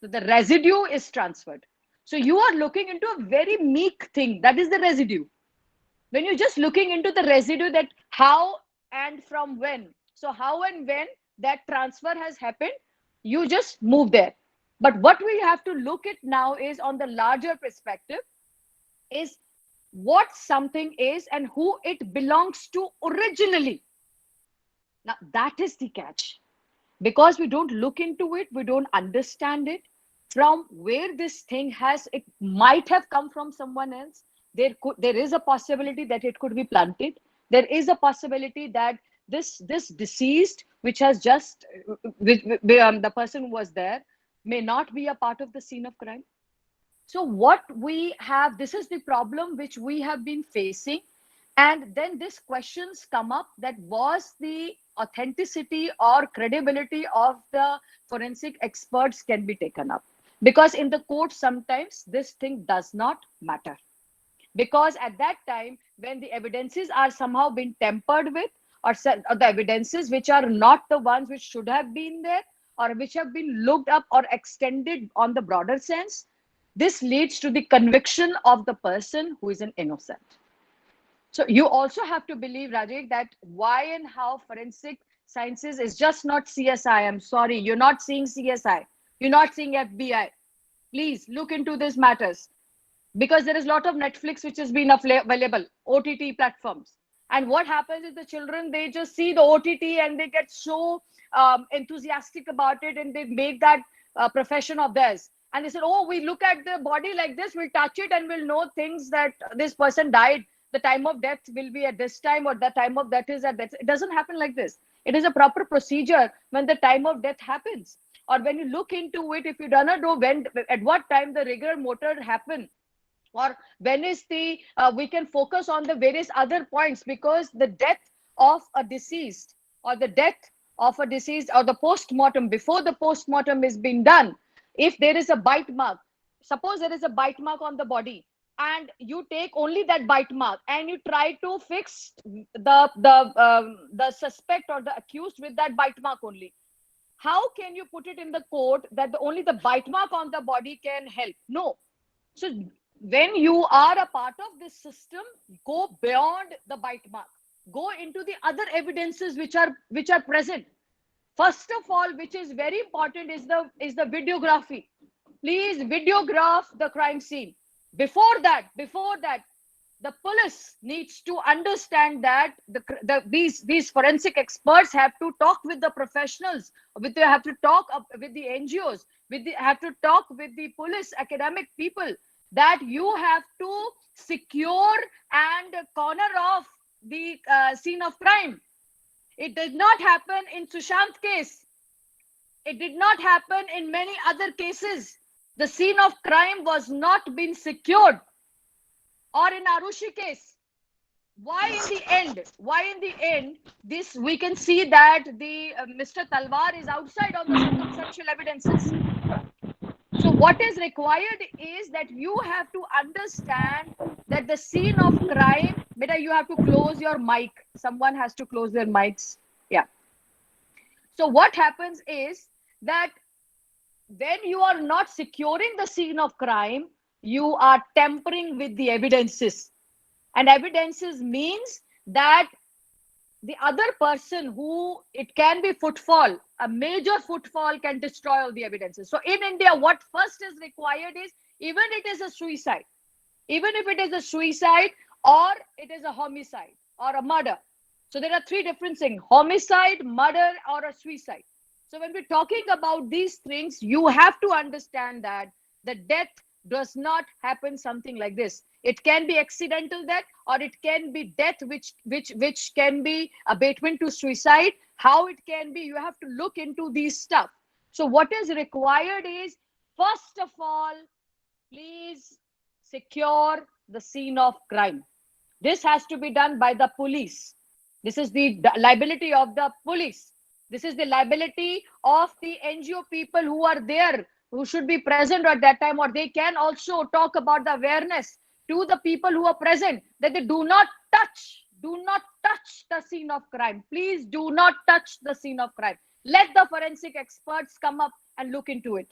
S15: So the residue is transferred. So you are looking into a very meek thing. That is the residue. When you're just looking into the residue, that how and from when. So how and when that transfer has happened, you just move there. But what we have to look at now is, on the larger perspective, is what something is and who it belongs to originally. Now that is the catch. Because we don't look into it, we don't understand it, from where this thing it might have come from someone else. There is a possibility that it could be planted. There is a possibility that this deceased, which has just, the person who was there, may not be a part of the scene of crime. So what we have, this is the problem which we have been facing. And then these questions come up, that was the authenticity or credibility of the forensic experts can be taken up. Because in the court, sometimes this thing does not matter. Because at that time, when the evidences are somehow been tampered with, or the evidences which are not the ones which should have been there, or which have been looked up or extended on the broader sense, this leads to the conviction of the person who is an innocent. So you also have to believe, Rajiv, that why and how forensic sciences is just not CSI. I'm sorry, you're not seeing CSI. You're not seeing FBI. Please look into these matters, because there is a lot of Netflix which has been available, OTT platforms. And what happens is the children, they just see the OTT and they get so enthusiastic about it, and they make that profession of theirs. And they said, oh, we look at the body like this, we'll touch it and we'll know things, that this person died, the time of death will be at this time, or the time of death is at that. It doesn't happen like this. It is a proper procedure when the time of death happens. Or when you look into it, if you do not know when, at what time the rigor mortis happened, or when is the, we can focus on the various other points, because the death of a deceased, or the death of a deceased, or the post-mortem, before the post-mortem is being done, if there is a bite mark, suppose there is a bite mark on the body, and you take only that bite mark and you try to fix the suspect or the accused with that bite mark only, how can you put it in the court that only the bite mark on the body can help? No. So when you are a part of this system, go beyond the bite mark, go into the other evidences which are present. First of all, which is very important, is the videography. Please videograph the crime scene. Before that, the police needs to understand that these forensic experts have to talk with the professionals, they have to talk with the NGOs, have to talk with the police academic people, that you have to secure and corner off the scene of crime. It did not happen in Sushant case. It did not happen in many other cases. The scene of crime was not been secured. Or in Arushi case. Why in the end, this we can see that the Mr. Talwar is outside of the circumstantial evidences. So what is required is that you have to understand that the scene of crime, Beta, you have to close your mic. Someone has to close their mics. Yeah. So what happens is that when you are not securing the scene of crime, you are tampering with the evidences. And evidences means that the other person who, it can be footfall, a major footfall can destroy all the evidences. So in India, what first is required is, even it is a suicide, even if it is a suicide or it is a homicide or a murder. So there are three different things: homicide, murder, or a suicide. So when we're talking about these things, you have to understand that the death does not happen something like this. It can be accidental death, or it can be death which can be abatement to suicide. How it can be, you have to look into these stuff. So what is required is, first of all, please secure the scene of crime. This has to be done by the police. This is the liability of the police. This is the liability of the NGO people who are there, who should be present at that time, or they can also talk about the awareness to the people who are present, that they do not touch the scene of crime. Please do not touch the scene of crime. Let the forensic experts come up and look into it.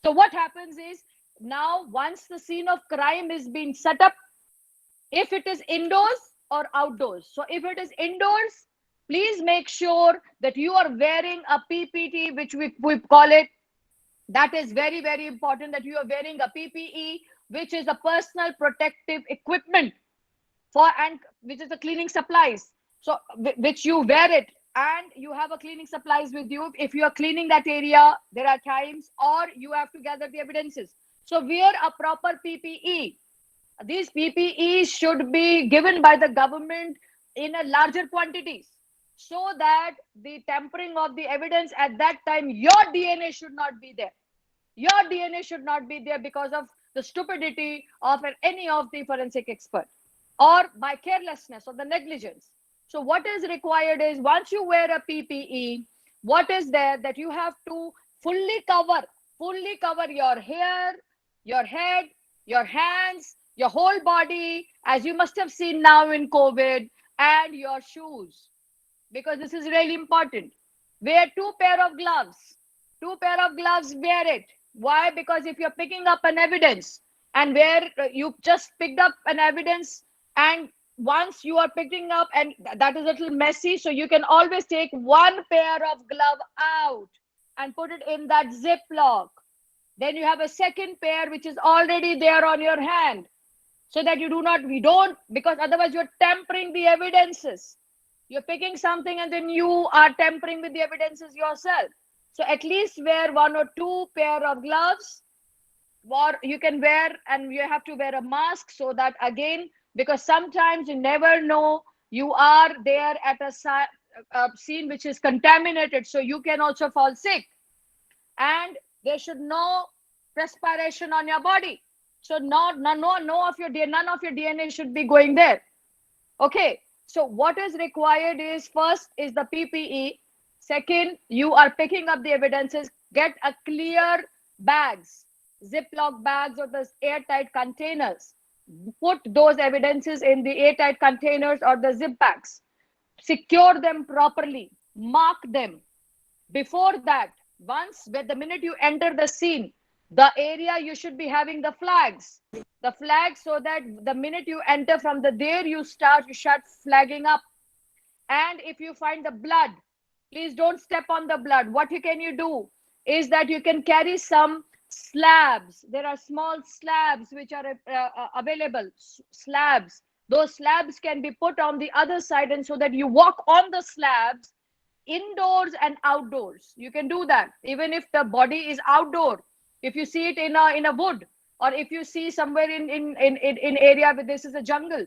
S15: So what happens is, now once the scene of crime is being set up, if it is indoors or outdoors. So if it is indoors, please make sure that you are wearing a PPE, which we call it. That is very, very important, that you are wearing a PPE, which is a personal protective equipment and which is the cleaning supplies. So which you wear it, and you have a cleaning supplies with you. If you are cleaning that area, there are times, or you have to gather the evidences. So wear a proper PPE. These PPEs should be given by the government in a larger quantities, so that the tampering of the evidence at that time, your DNA should not be there. Your DNA should not be there because of the stupidity of any of the forensic expert or by carelessness or the negligence. So what is required is once you wear a PPE, what is there that you have to fully cover your hair, your head, your hands, your whole body, as you must have seen now in COVID, and your shoes, because this is really important. Wear 2 pair of gloves. 2 pair of gloves, wear it. Why? Because if you're picking up an evidence and where you just picked up an evidence, and once you are picking up, and that is a little messy, so you can always take 1 pair of glove out and put it in that Ziploc. Then you have a second pair which is already there on your hand, so that you don't, because otherwise you're tampering the evidences. You're picking something and then you are tampering with the evidences yourself. So at least wear 1 or 2 pair of gloves, or you can wear, and you have to wear a mask, so that again, because sometimes you never know, you are there at a scene which is contaminated, so you can also fall sick. And there should no perspiration on your body. So none of your DNA should be going there. Okay. So what is required is, first is the PPE. Second, you are picking up the evidences. Get a clear bags, Ziploc bags or the airtight containers. Put those evidences in the airtight containers or the zip bags. Secure them properly. Mark them. Before that, the minute you enter the scene, the area, you should be having the flags. The flags, so that the minute you enter from there, you start flagging up. And if you find the blood, please don't step on the blood. What can you do is that you can carry some slabs. There are small slabs which are available. Slabs. Those slabs can be put on the other side, and so that you walk on the slabs indoors and outdoors. You can do that even if the body is outdoor. If you see it in a wood, or if you see somewhere in area where this is a jungle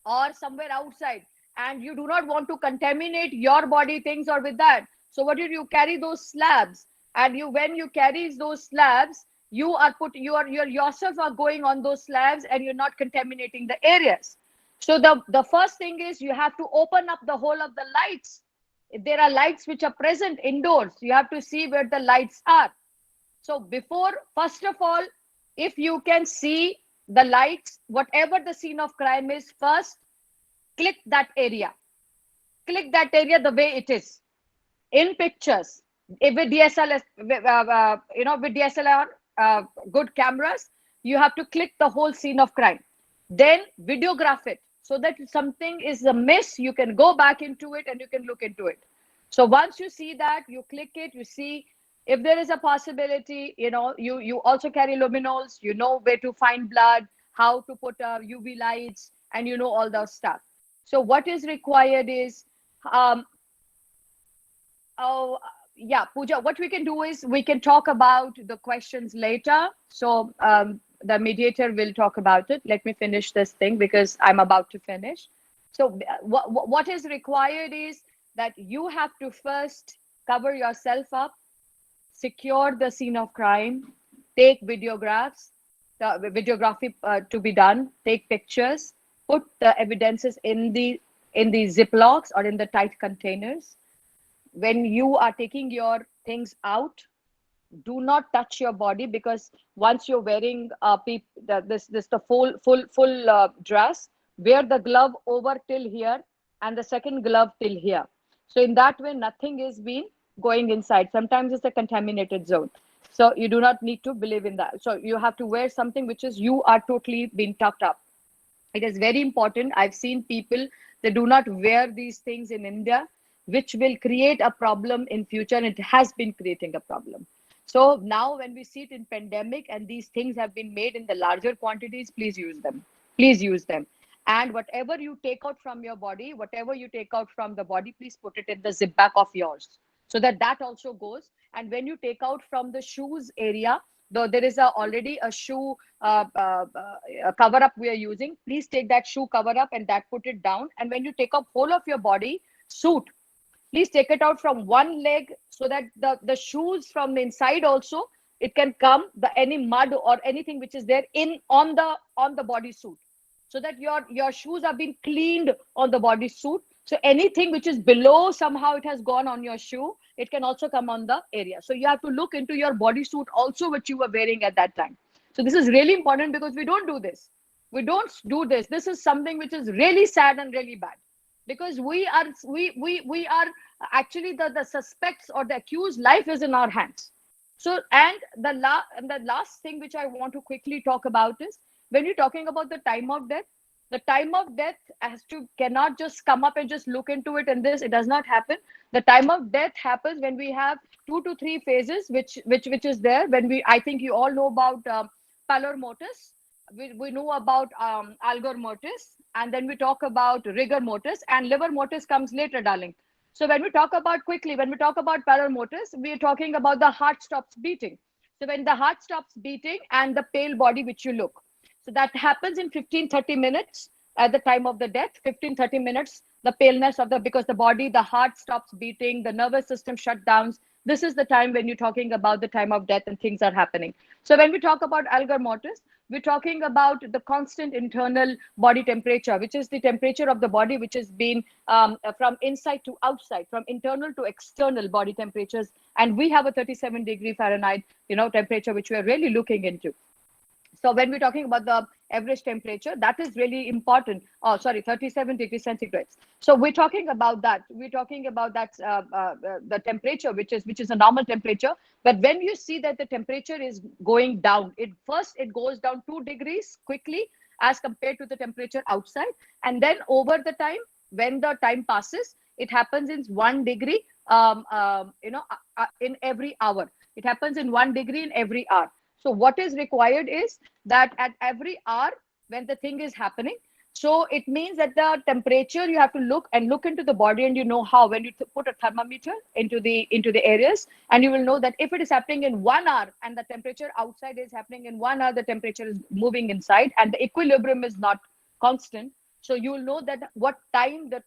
S15: or somewhere outside, and you do not want to contaminate your body things or with that, so what you carry those slabs, and when you carry those slabs, you yourself are going on those slabs, and you're not contaminating the areas. So the first thing is, you have to open up the whole of the lights. If there are lights which are present indoors, you have to see where the lights are. So first of all, if you can see the lights, whatever the scene of crime is, first click that area. Click that area the way it is in pictures. If with DSLR, with DSLR, good cameras, you have to click the whole scene of crime. Then videograph it, so that if something is amiss, you can go back into it and you can look into it. So once you see that, you click it, you see if there is a possibility, you also carry luminols, you know where to find blood, how to put UV lights, and you know all those stuff. So what is required is, Pooja, what we can do is, we can talk about the questions later. So the mediator will talk about it. Let me finish this thing, because I'm about to finish. So what is required is that you have to first cover yourself up, secure the scene of crime, take videographs, the videography to be done, take pictures, put the evidences in the Ziplocs or in the tight containers. When you are taking your things out, do not touch your body, because once you're wearing the full dress, wear the glove over till here and the second glove till here. So in that way, nothing is being going inside. Sometimes it's a contaminated zone. So you do not need to believe in that. So you have to wear something which is, you are totally being tucked up. It is very important. I've seen people, they do not wear these things in India, which will create a problem in future, and it has been creating a problem. So now when we see it in pandemic and these things have been made in the larger quantities, please use them. Please use them. And whatever you take out from your body, whatever you take out from the body, please put it in the zip bag of yours, so that also goes. And when you take out from the shoes area, though there is already a shoe cover up we are using, please take that shoe cover up and put it down. And when you take up whole of your body suit, please take it out from one leg, so that the shoes from the inside also, It can come any mud or anything which is there on the body suit, so that your shoes are being cleaned on the body suit. So anything which is below, somehow it has gone on your shoe, it can also come on the area. So you have to look into your body suit also, which you were wearing at that time. So this is really important, because we don't do this. We don't do this. This is something which is really sad and really bad, because we are actually the suspects or the accused life is in our hands. So, and the last thing which I want to quickly talk about is, when you're talking about the time of death, the time of death cannot just come up and just look into it, and it does not happen. The time of death happens when we have 2 to 3 phases, which is there. When I think you all know about pallor mortis, we know about algor mortis, and then we talk about rigor mortis, and livor mortis comes later, darling. So when we talk about pallor mortis, we are talking about the heart stops beating. So when the heart stops beating and the pale body which you look. So that happens in 15-30 minutes at the time of the death. 15-30 minutes, the paleness because the heart stops beating, the nervous system shut down. This is the time when you're talking about the time of death and things are happening. So when we talk about algor mortis, we're talking about the constant internal body temperature, which is the temperature of the body, which has been from inside to outside, from internal to external body temperatures. And we have a 37 degree Fahrenheit, temperature, which we are really looking into. So when we're talking about the average temperature, that is really important. 37 degrees centigrade. So we're talking about that. We're talking about that the temperature, which is a normal temperature. But when you see that the temperature is going down, it goes down 2 degrees quickly as compared to the temperature outside, and then over the time, when the time passes, it happens in 1 degree. In every hour, it happens in 1 degree in every hour. So what is required is that at every hour when the thing is happening, so it means that the temperature, you have to look into the body, and how when you put a thermometer into the areas, and you will know that if it is happening in 1 hour and the temperature outside is happening in 1 hour, the temperature is moving inside and the equilibrium is not constant. So you will know that the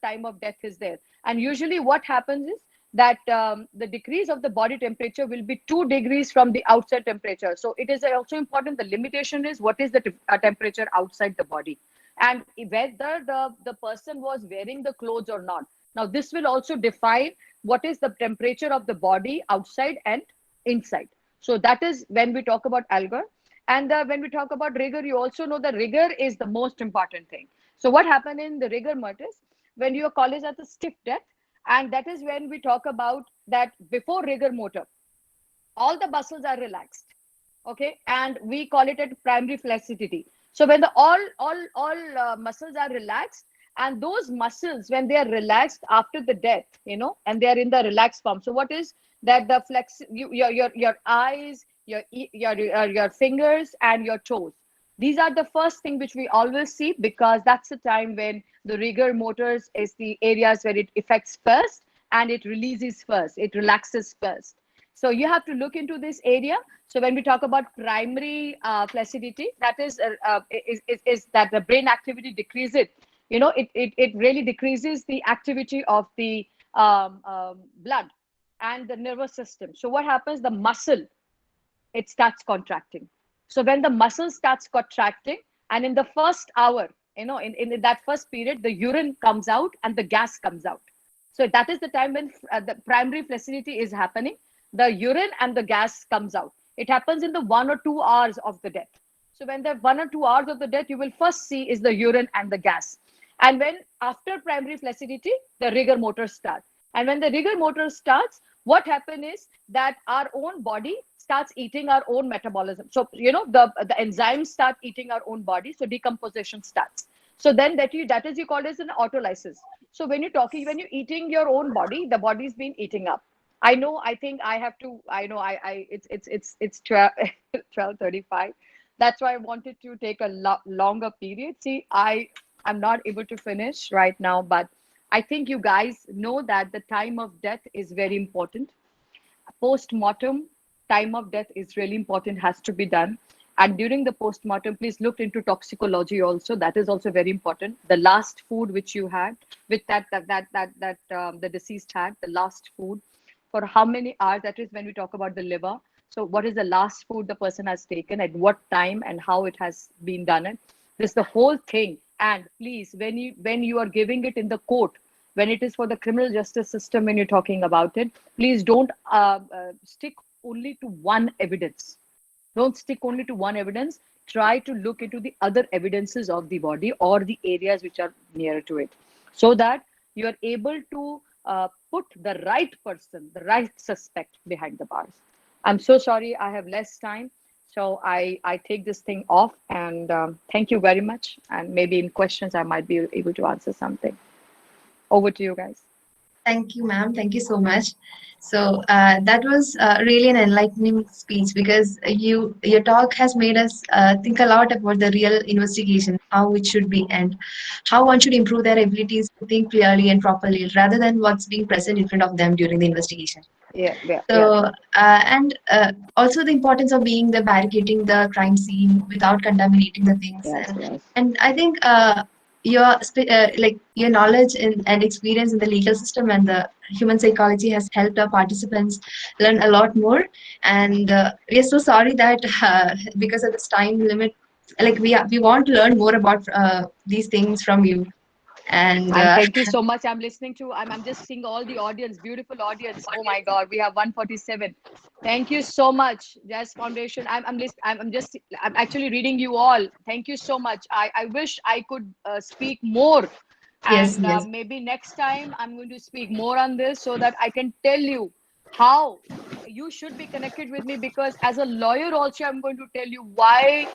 S15: time of death is there. And usually what happens is that the decrease of the body temperature will be 2 degrees from the outside temperature. So it is also important. The limitation is what is the temperature outside the body, and whether the person was wearing the clothes or not. Now this will also define what is the temperature of the body outside and inside. So that is when we talk about algor. And when we talk about rigor, you also know that rigor is the most important thing. So what happened in the rigor mortis, when your college at the stiff death, and that is when we talk about that before rigor mortis, all the muscles are relaxed, okay, and we call it a primary flaccidity. So when all muscles are relaxed, and those muscles, when they are relaxed after the death, and they are in the relaxed form. So what is that? The your eyes, your fingers, and your toes. These are the first thing which we always see, because that's the time when the rigor mortis is the areas where it affects first and it releases first, it relaxes first. So you have to look into this area. So when we talk about primary flaccidity, that is that the brain activity decreases. It really decreases the activity of the blood and the nervous system. So what happens? The muscle, it starts contracting. So when the muscle starts contracting, and in the first hour, in that first period, the urine comes out and the gas comes out. So that is the time when the primary flaccidity is happening. The urine and the gas comes out. It happens in the 1 or 2 hours of the death. So when the 1 or 2 hours of the death, you will first see is the urine and the gas. And when after primary flaccidity, the rigor mortis starts. And when the rigor mortis starts, what happens is that our own body starts eating our own metabolism. So, the enzymes start eating our own body. So decomposition starts. So then that is you call it an autolysis. So when you're eating your own body, the body's been eating up. It's 12:35. That's why I wanted to take a longer period. See, I'm not able to finish right now, but I think you guys know that the time of death is very important. Post-mortem, time of death is really important, has to be done. And during the post-mortem, please look into toxicology also. That is also very important. The last food which you had, with the deceased had, the last food, for how many hours, that is when we talk about the liver. So what is the last food the person has taken, at what time, and how it has been done it. This the whole thing. And please, when you are giving it in the court, when it is for the criminal justice system, when you're talking about it, please don't stick only to one evidence. Don't stick only to one evidence. Try to look into the other evidences of the body or the areas which are nearer to it, so that you are able to put the right person, the right suspect behind the bars. I'm so sorry, I have less time. So I take this thing off, and thank you very much. And maybe in questions, I might be able to answer something. Over to you guys.
S10: Thank you, ma'am. Thank you so much. So that was really an enlightening speech, because your talk has made us think a lot about the real investigation, how it should be, and how one should improve their abilities to think clearly and properly, rather than what's being present in front of them during the investigation.
S15: Yeah.
S10: So and also the importance of being the barricading the crime scene without contaminating the things.
S15: Yes.
S10: And I think your knowledge and experience in the legal system and the human psychology has helped our participants learn a lot more. And we are so sorry that because of this time limit, like we want to learn more about these things from you. And
S15: thank you so much. I'm listening to. I'm just seeing all the audience, beautiful audience. Oh my God, we have 147. Thank you so much, Jazz Foundation. I'm actually reading you all. Thank you so much. I wish I could speak more.
S10: Yes,
S15: And
S10: yes.
S15: maybe next time I'm going to speak more on this, so that I can tell you how you should be connected with me, because as a lawyer also, I'm going to tell you why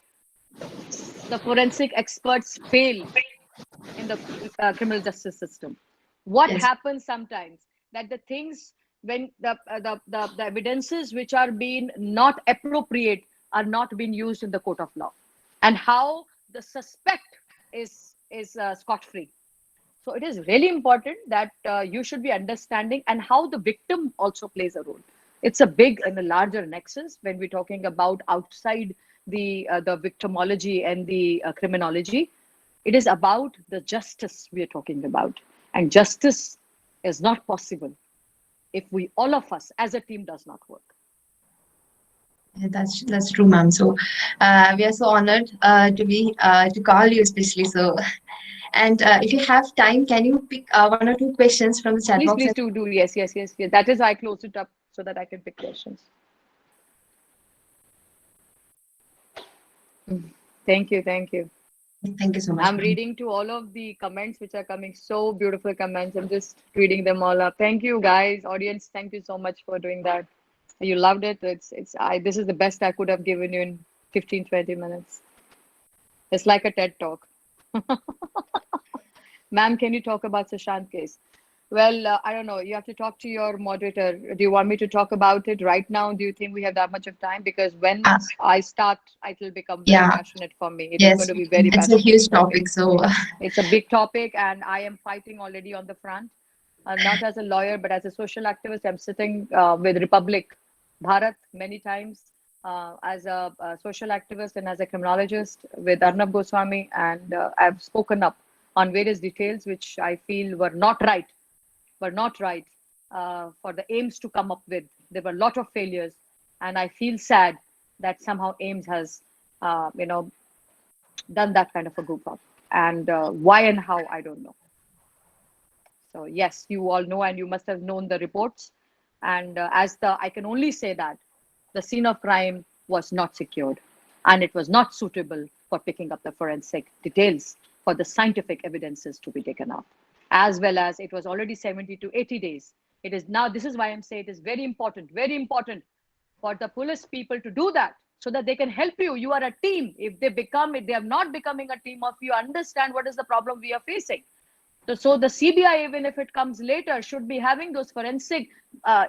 S15: the forensic experts fail in the criminal justice system. What happens sometimes, that the things, when the evidences which are being not appropriate are not being used in the court of law, and how the suspect is scot-free. So it is really important that you should be understanding, and how the victim also plays a role. It's a big and a larger nexus when we're talking about outside the victimology and the criminology. It is about the justice we are talking about. And justice is not possible if all of us as a team does not work.
S10: Yeah, that's true, ma'am. So we are so honored to call you, especially. So, and if you have time, can you pick one or two questions from the chat box?
S15: Please do. Yes. That is why I close it up, so that I can pick questions. Thank you.
S10: Thank you so much.
S15: I'm reading to all of the comments which are coming. So beautiful comments. I'm just reading them all up. Thank you, guys. Audience, thank you so much for doing that. You loved it. This is the best I could have given you in 15-20 minutes. It's like a TED talk. Ma'am, can you talk about Sushant case? Well, I don't know. You have to talk to your moderator. Do you want me to talk about it right now? Do you think we have that much of time? Because when I start, it will become very passionate for me. It is going to be very passionate.
S10: It's a huge topic. So
S15: it's a big topic, and I am fighting already on the front. Not as a lawyer, but as a social activist. I'm sitting with Republic Bharat many times as a social activist and as a criminologist with Arnab Goswami, and I've spoken up on various details which I feel were not right for the AIIMS to come up with. There were a lot of failures, and I feel sad that somehow AIIMS has done that kind of a goof up, and why and how, I don't know. So yes, you all know, and you must have known the reports. And I can only say that the scene of crime was not secured, and it was not suitable for picking up the forensic details for the scientific evidences to be taken up, as well as it was already 70 to 80 days. It is now, this is why I'm saying it is very important for the police people to do that, so that they can help you. You are a team. If they are not becoming a team of you, understand what is the problem we are facing. So the CBI, even if it comes later, should be having those forensic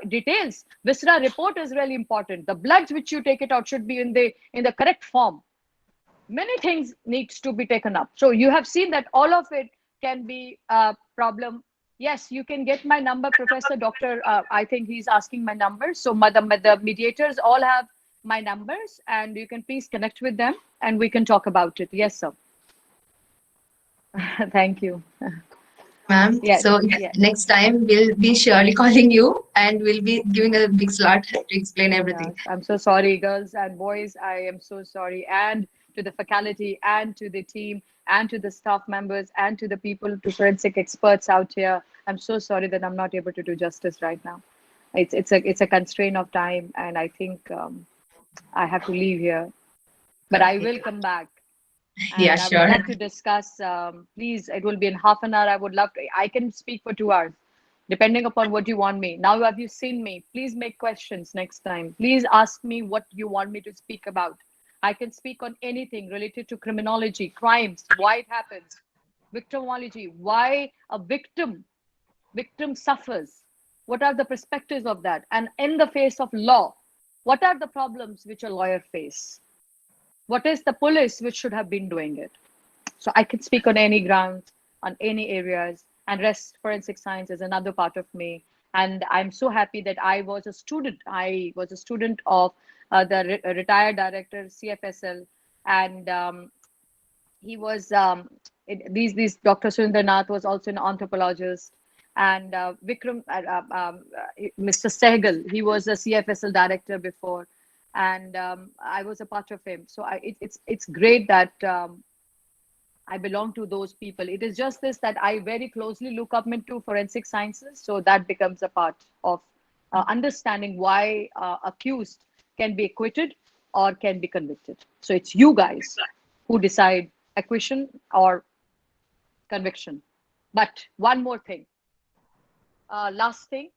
S15: details. Viscera report is really important. The bloods which you take it out should be in the correct form. Many things needs to be taken up. So you have seen that all of it can be a problem. Yes, you can get my number, Professor Doctor. I think he's asking my number. So the mediators all have my numbers, and you can please connect with them, and we can talk about it. Yes, sir. Thank you.
S10: Ma'am.
S15: Yes,
S10: So
S15: yes.
S10: next time we'll be surely calling you and we'll be giving a big slot to explain everything.
S15: Yes, I'm so sorry, girls and boys. I am so sorry. And to the faculty, and to the team, and to the staff members, and to the people, to forensic experts out here. I'm so sorry that I'm not able to do justice right now. It's a constraint of time, and I think I have to leave here. But I will come back. And
S10: Yeah,
S15: I
S10: sure.
S15: would love to discuss. Please, it will be in half an hour. I would love to. I can speak for 2 hours, depending upon what you want me. Now, have you seen me? Please make questions next time. Please ask me what you want me to speak about. I can speak on anything related to criminology, crimes, why it happens, victimology, why a victim suffers. What are the perspectives of that? And in the face of law, what are the problems which a lawyer face? What is the police which should have been doing it? So I can speak on any ground, on any areas, and rest forensic science is another part of me. And I'm so happy that I was a student. I was a student of the retired director, CFSL, and he was, these Dr. Surendranath was also an anthropologist, and Vikram, Mr. Sehgal, he was a CFSL director before, and I was a part of him. So it's great that I belong to those people. It is just this that I very closely look up into forensic sciences, so that becomes a part of understanding why accused can be acquitted or can be convicted. So it's you guys who decide acquittal or conviction. But one more thing, last thing,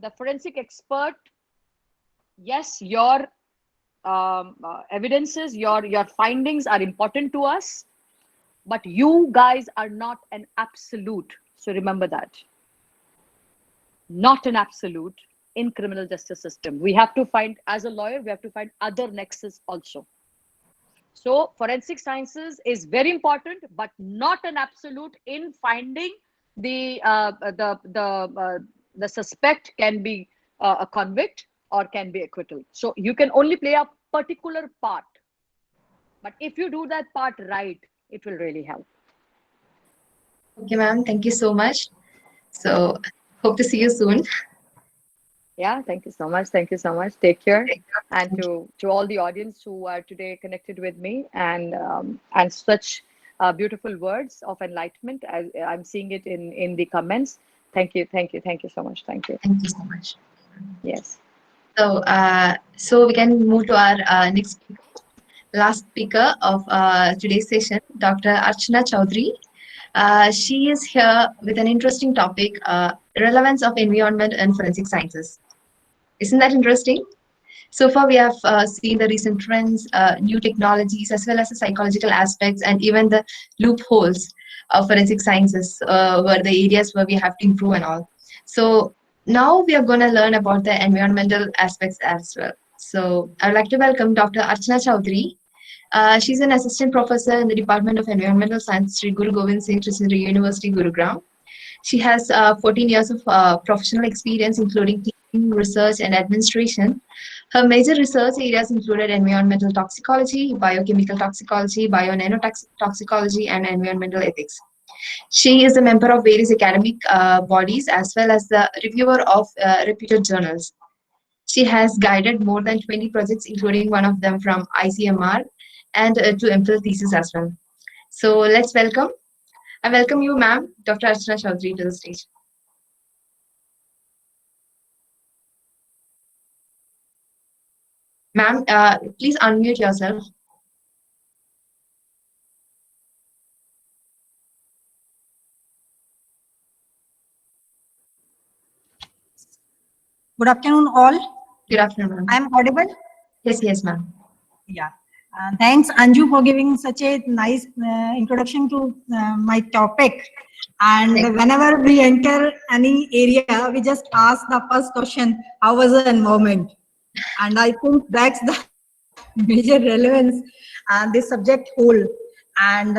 S15: the forensic expert, yes, your evidences, your findings are important to us, but you guys are not an absolute. So remember that. Not an absolute in criminal justice system. We have to find, as a lawyer, we have to find other nexus also. So forensic sciences is very important, but not an absolute in finding the suspect can be a convict or can be acquittal. So you can only play a particular part. But if you do that part right, it will really help.
S10: Okay, ma'am. Thank you so much. So hope to see you soon.
S15: Yeah, thank you so much. Thank you so much. Take care. And to all the audience who are today connected with me, and such beautiful words of enlightenment. I'm seeing it in the comments. Thank you so much. Thank you.
S10: Thank you so much.
S15: Yes.
S10: So so we can move to our next speaker, last speaker of today's session, Dr. Archana Chaudhary. She is here with an interesting topic, relevance of environment and forensic sciences. Isn't that interesting? So far, we have seen the recent trends, new technologies, as well as the psychological aspects, and even the loopholes of forensic sciences were the areas where we have to improve and all. So now we are going to learn about the environmental aspects as well. So I would like to welcome Dr. Archana Chaudhary. She's an assistant professor in the Department of Environmental Science, Sri Guru Gobind Singh Tertiary University, Gurugram. She has 14 years of professional experience, including teaching, research, and administration. Her major research areas included environmental toxicology, biochemical toxicology, bio-nanotoxicology, and environmental ethics. She is a member of various academic bodies as well as the reviewer of reputed journals. She has guided more than 20 projects, including one of them from ICMR and to MPhil thesis as well. So let's welcome. I welcome you, ma'am, Dr. Archana Chaudhary, to the stage. Ma'am, please unmute yourself.
S16: Good afternoon, all.
S10: Good afternoon, ma'am.
S16: I'm audible?
S10: Yes, ma'am.
S16: Yeah. Thanks, Anju, for giving such a nice introduction to my topic. And whenever we enter any area, we just ask the first question, how was the environment? And I think that's the major relevance and this subject whole. And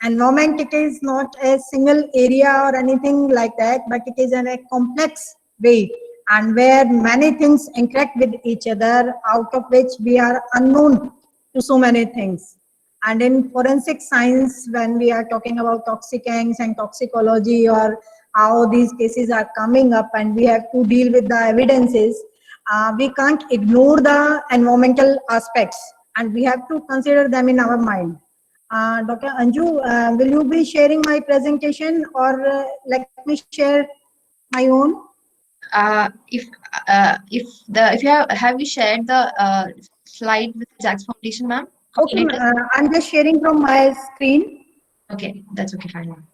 S16: environment, it is not a single area or anything like that, but it is in a complex way, and where many things interact with each other, out of which we are unknown to so many things. And in forensic science, when we are talking about toxicants and toxicology, or how these cases are coming up and we have to deal with the evidences, we can't ignore the environmental aspects and we have to consider them in our mind. Dr. Anju, will you be sharing my presentation, or let me share my own?
S10: If you have you shared the slide with Jax Foundation, ma'am?
S16: Okay, I'm just sharing from my screen.
S10: Okay, that's okay, fine, ma'am.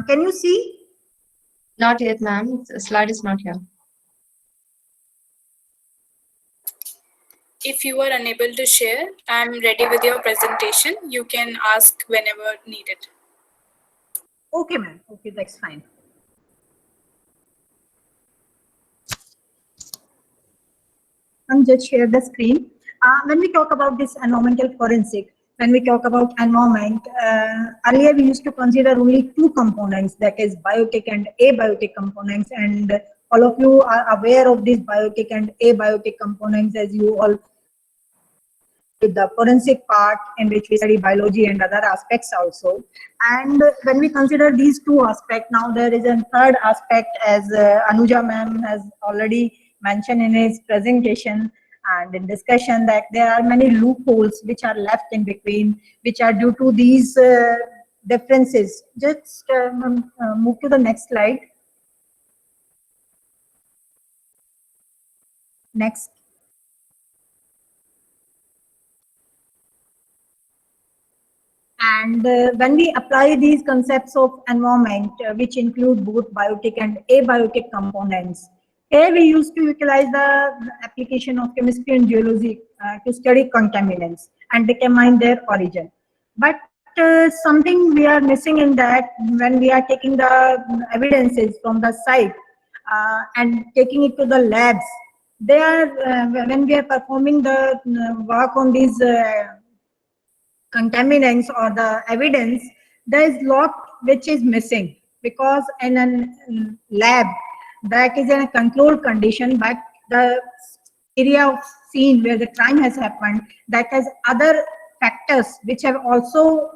S16: Can you see?
S10: Not yet, ma'am. The slide is not here.
S5: If you are unable to share, I'm ready with your presentation. You can ask whenever needed.
S16: Okay, ma'am. Okay, that's fine. I'm just share the screen. When we talk about this environmental forensic, when we talk about environment, earlier we used to consider only two components, that is biotic and abiotic components, and all of you are aware of these biotic and abiotic components, as you all with the forensic part in which we study biology and other aspects also. And when we consider these two aspects, now there is a third aspect, as Anuja ma'am has already mentioned in his presentation and in discussion, that there are many loopholes which are left in between, which are due to these differences. Just move to the next slide. Next. And when we apply these concepts of environment, which include both biotic and abiotic components, here we used to utilize the application of chemistry and geology to study contaminants and determine their origin. But something we are missing in that, when we are taking the evidences from the site and taking it to the labs, they are when we are performing the work on these contaminants or the evidence, there is lot which is missing, because in a lab that is in a controlled condition, but the area of scene where the crime has happened, that has other factors which have also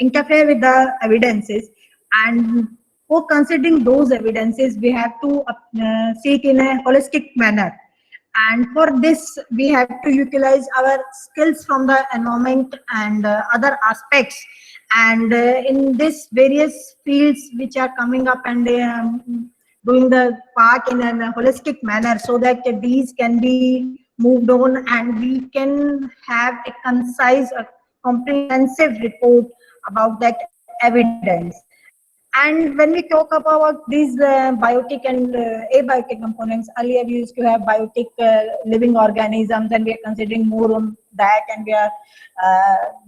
S16: interfere with the evidences, and for considering those evidences we have to see it in a holistic manner. And for this, we have to utilize our skills from the environment and other aspects. And in this various fields which are coming up, and doing the part in a holistic manner, so that these can be moved on and we can have a concise, comprehensive report about that evidence. And when we talk about these biotic and abiotic components, earlier we used to have biotic living organisms, and we are considering more on that, and we are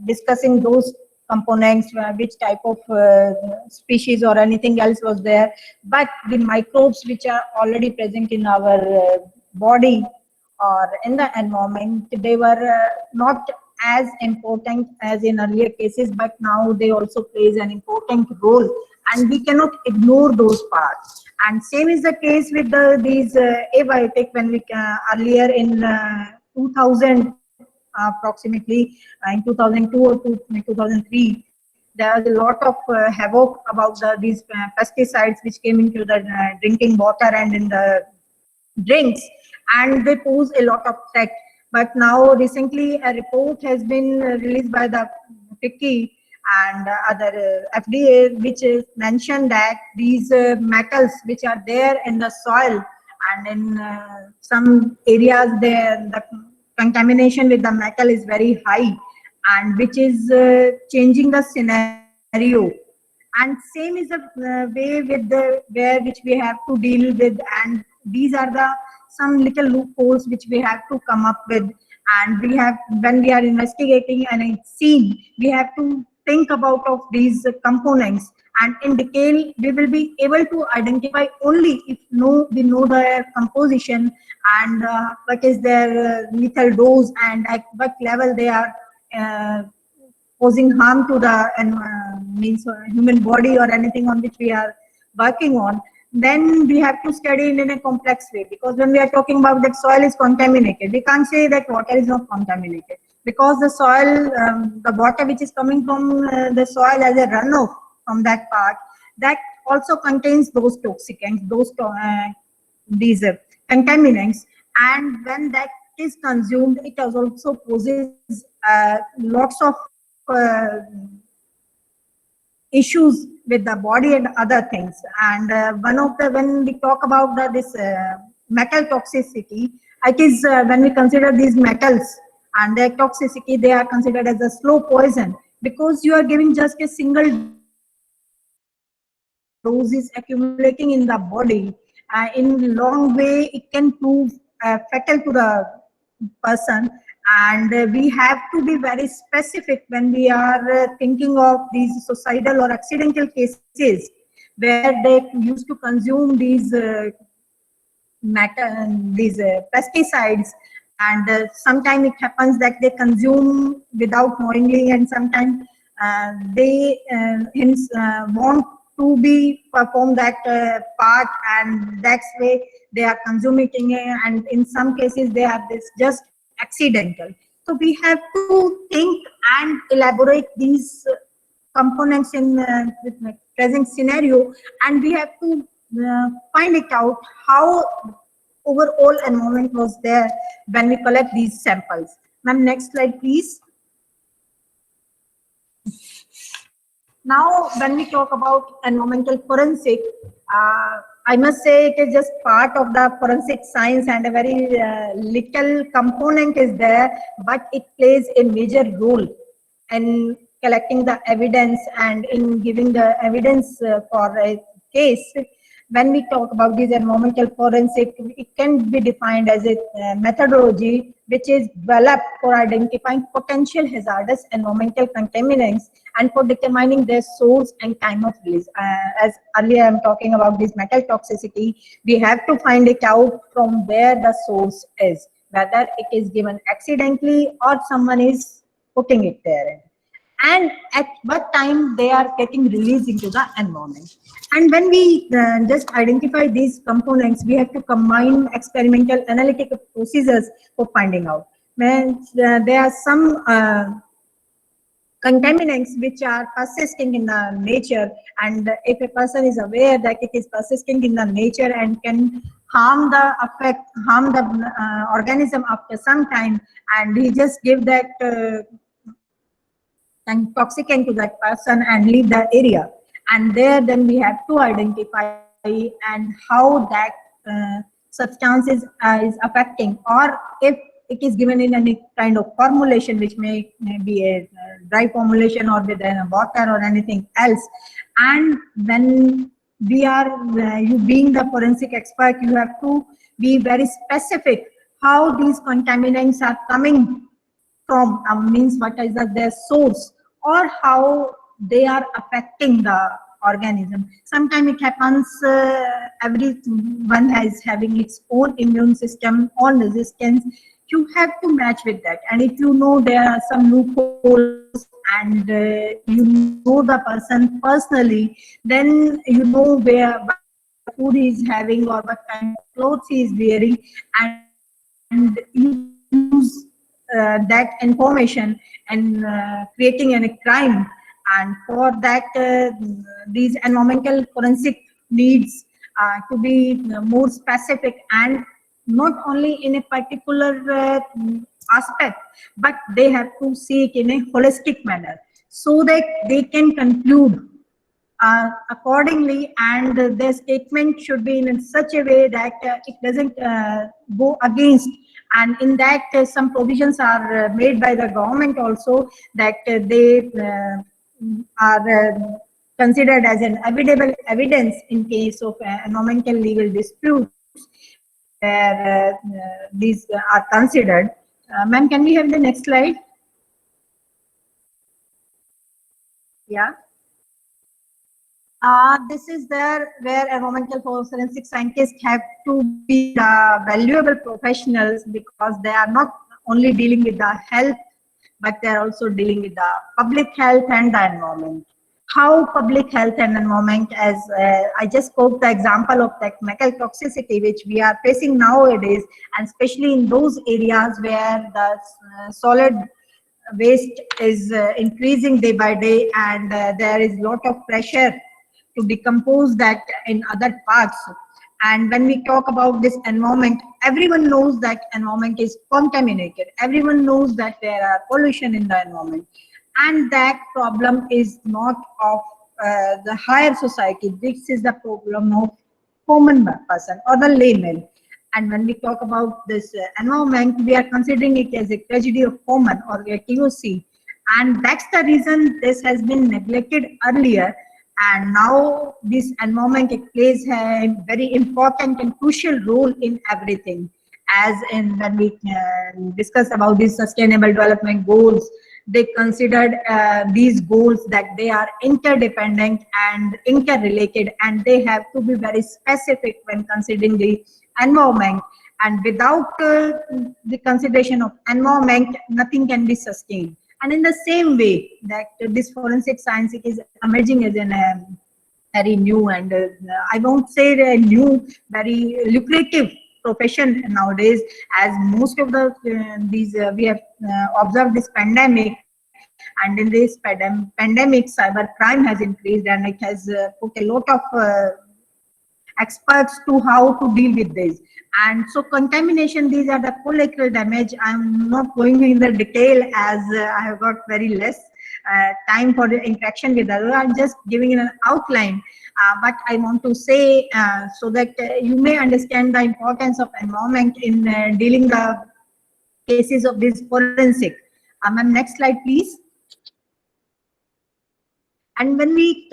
S16: discussing those components, which type of species or anything else was there. But the microbes which are already present in our body or in the environment, they were not as important as in earlier cases, but now they also plays an important role, and we cannot ignore those parts. And same is the case with these abiotic. When we earlier in 2000 approximately, in 2002 or 2003, there was a lot of havoc about these pesticides which came into the drinking water and in the drinks, and they pose a lot of threat. But now recently a report has been released by the FICCI and other FDA, which is mentioned that these metals which are there in the soil, and in some areas there the contamination with the metal is very high, and which is changing the scenario. And same is the way with the which we have to deal with, and these are the some little loopholes which we have to come up with. And we have, when we are investigating and scene, we have to think about of these components, and in detail we will be able to identify only if we know their composition and what is their lethal dose, and at what level they are posing harm to the means human body or anything on which we are working on, then we have to study it in a complex way, because when we are talking about that soil is contaminated, we can't say that water is not contaminated, because the soil, the water which is coming from the soil as a runoff from that part, that also contains those toxicants, those these contaminants, and when that is consumed, it also poses lots of issues with the body and other things. And one of the, when we talk about this metal toxicity, it is when we consider these metals and their toxicity, they are considered as a slow poison, because you are giving just a single dose is accumulating in the body. In long way, it can prove fatal to the person, and we have to be very specific when we are thinking of these suicidal or accidental cases where they used to consume these pesticides, and sometimes it happens that they consume without knowingly, and sometimes they hence want to be perform that part, and that's way they are consuming it, and in some cases they are this just accidental. So we have to think and elaborate these components in the present scenario, and we have to find it out how overall environment was there when we collect these samples. Ma'am, next slide please. Now, when we talk about environmental forensic, I must say it is just part of the forensic science, and a very little component is there, but it plays a major role in collecting the evidence and in giving the evidence for a case. When we talk about this environmental forensic, it can be defined as a methodology which is developed for identifying potential hazardous environmental contaminants and for determining their source and time of release. As earlier I'm talking about this metal toxicity, we have to find it out from where the source is, whether it is given accidentally or someone is putting it there, and at what time they are getting released into the environment. And when we just identify these components, we have to combine experimental analytical procedures for finding out. When there are some contaminants which are persisting in the nature, and if a person is aware that it is persisting in the nature and can harm the organism after some time, and he just give that intoxicant to that person and leave the area, and there then we have to identify and how that substance is affecting, or if it is given in any kind of formulation which may be a dry formulation or with water or anything else. And when we are you being the forensic expert, you have to be very specific how these contaminants are coming from, means what is their source, or how they are affecting the organism. Sometimes it happens everyone is having its own immune system, own resistance. You have to match with that, and if you know there are some loopholes and you know the person personally, then you know what food he is having or what kind of clothes he is wearing, and you use that information and creating a crime. And for that, these environmental forensic needs to be more specific, and not only in a particular aspect, but they have to see it in a holistic manner so that they can conclude accordingly, and their statement should be in such a way that it doesn't go against. And in that, some provisions are made by the government also, that they are considered as an evidable evidence in case of environmental legal disputes, where these are considered. Ma'am, can we have the next slide? Yeah. This is there where environmental forensic scientists have to be valuable professionals, because they are not only dealing with the health, but they are also dealing with the public health and the environment. how public health and environment, as I just spoke the example of the chemical toxicity which we are facing nowadays, and especially in those areas where the solid waste is increasing day by day, and there is lot of pressure to decompose that in other parts. And when we talk about this environment, everyone knows that environment is contaminated. Everyone knows that there are pollution in the environment. And that problem is not of the higher society. This is the problem of common person or the layman. And when we talk about this environment, we are considering it as a tragedy of common or a TOC. And that's the reason this has been neglected earlier. And now this environment, it plays a very important and crucial role in everything. As in when we discuss about these sustainable development goals, they considered these goals that they are interdependent and interrelated, and they have to be very specific when considering the environment. And without the consideration of environment, nothing can be sustained. And in the same way that this forensic science is emerging as a very new and I won't say a new, very lucrative profession nowadays, as most of the we have observed this pandemic, and in this pandemic cyber crime has increased, and it has put a lot of experts to how to deal with this. And so contamination, these are the collateral damage. I'm not going in the detail as I have got very less time for the interaction with others. I'm just giving an outline, but I want to say so that you may understand the importance of environment in dealing the cases of this forensic. Ma'am, next slide, please. And when we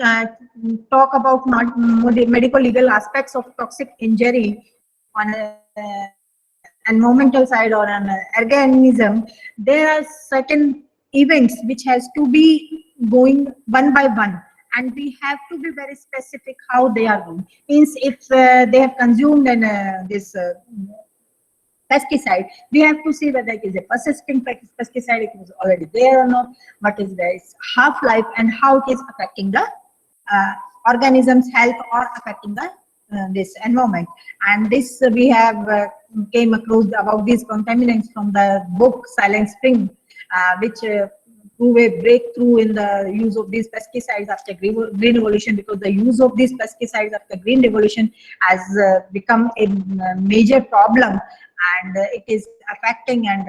S16: talk about medical legal aspects of toxic injury on an environmental side or an organism, there are certain events which has to be going one by one, and we have to be very specific how they are going. Means if they have consumed this pesticide, we have to see whether it is a persistent pesticide, it is already there or not, what is the half-life, and how it is affecting the organism's health or affecting the this environment. And this we have came across about these contaminants from the book Silent Spring, which prove a breakthrough in the use of these pesticides after green revolution, because the use of these pesticides after green revolution has become a major problem, and it is affecting, and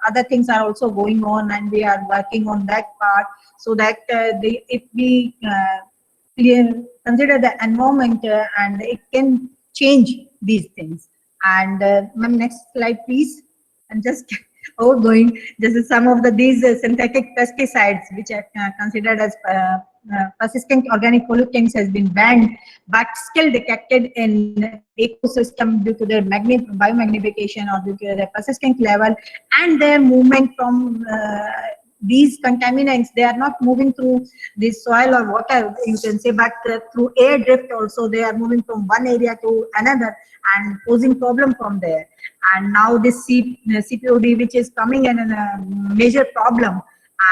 S16: other things are also going on, and we are working on that part, so that if we consider the environment and it can change these things. And ma'am, next slide, please. I'm just going. This is some of these synthetic pesticides which are considered as persistent organic pollutants has been banned, but still detected in ecosystem due to their biomagnification or due to their persistent level and their movement from these contaminants. They are not moving through the soil or water, you can say, but through air drift also. They are moving from one area to another and posing problem from there. And now this CPOD, which is coming in a major problem.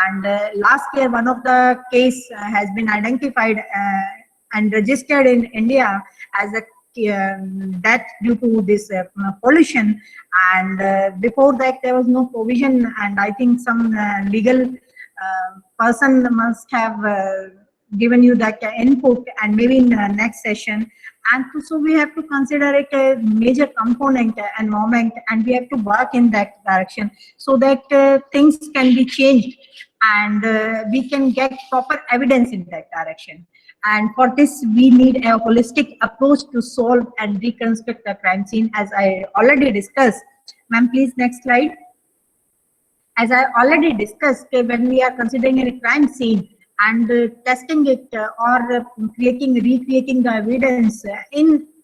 S16: And last year, one of the case has been identified and registered in India as a death due to this pollution. And before that, there was no provision, and I think some legal person must have given you that input, and maybe in the next session. And so we have to consider it a major component environment, and we have to work in that direction so that things can be changed, and we can get proper evidence in that direction. And for this, we need a holistic approach to solve and reconstruct the crime scene, as I already discussed. Ma'am, please, next slide. As I already discussed, when we are considering a crime scene and testing it or recreating the evidence,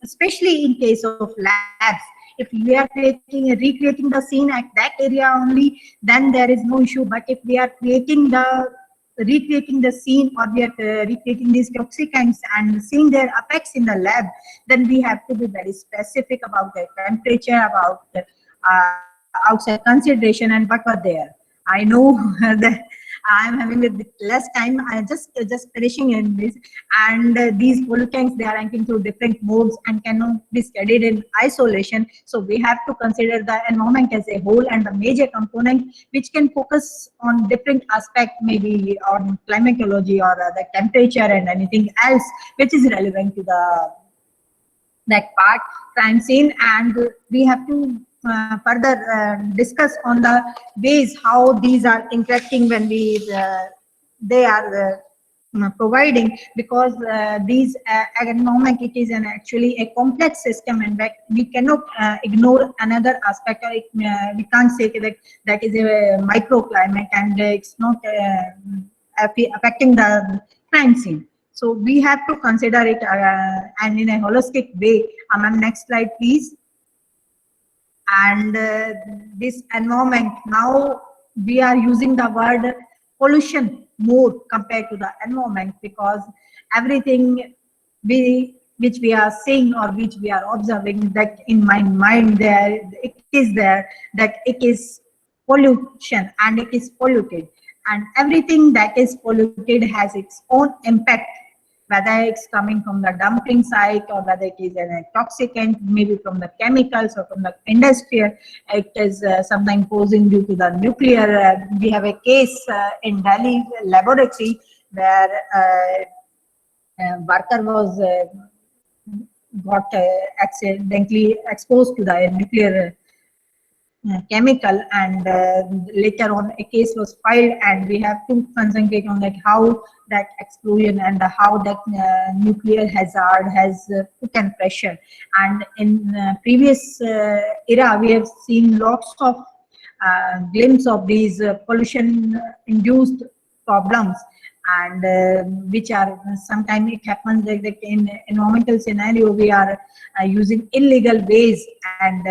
S16: especially in case of labs, if we are recreating the scene at that area only, then there is no issue. But if we are recreating the scene, or we are recreating these toxicants and seeing their effects in the lab, then we have to be very specific about the temperature, about the outside consideration, and what were there. I know that I'm having a bit less time. I just finishing in this. And these pollutants, they are ranking through different modes and cannot be studied in isolation. So we have to consider the environment as a whole and the major component which can focus on different aspects, maybe on climatology or the temperature and anything else which is relevant to that part, crime scene. And we have to further discuss on the ways how these are interacting when they are providing, because these economic, it is actually a complex system, and that we cannot ignore another aspect, or we can't say that is a microclimate and it's not affecting the crime scene. So we have to consider it and in a holistic way. Ma'am, next slide, please. And this environment, now we are using the word pollution more compared to the environment, because everything which we are seeing or which we are observing, that in my mind it is there that it is pollution and it is polluted, and everything that is polluted has its own impact, whether it's coming from the dumping site or whether it is a toxicant, maybe from the chemicals or from the industrial. It is sometimes posing due to the nuclear. We have a case in Delhi laboratory where worker was got accidentally exposed to the nuclear chemical, and later on a case was filed, and we have to concentrate on like how that explosion and how that nuclear hazard has put in pressure. And in previous era, we have seen lots of glimpse of these pollution induced problems, and which are sometimes it happens like in environmental scenario we are using illegal ways, and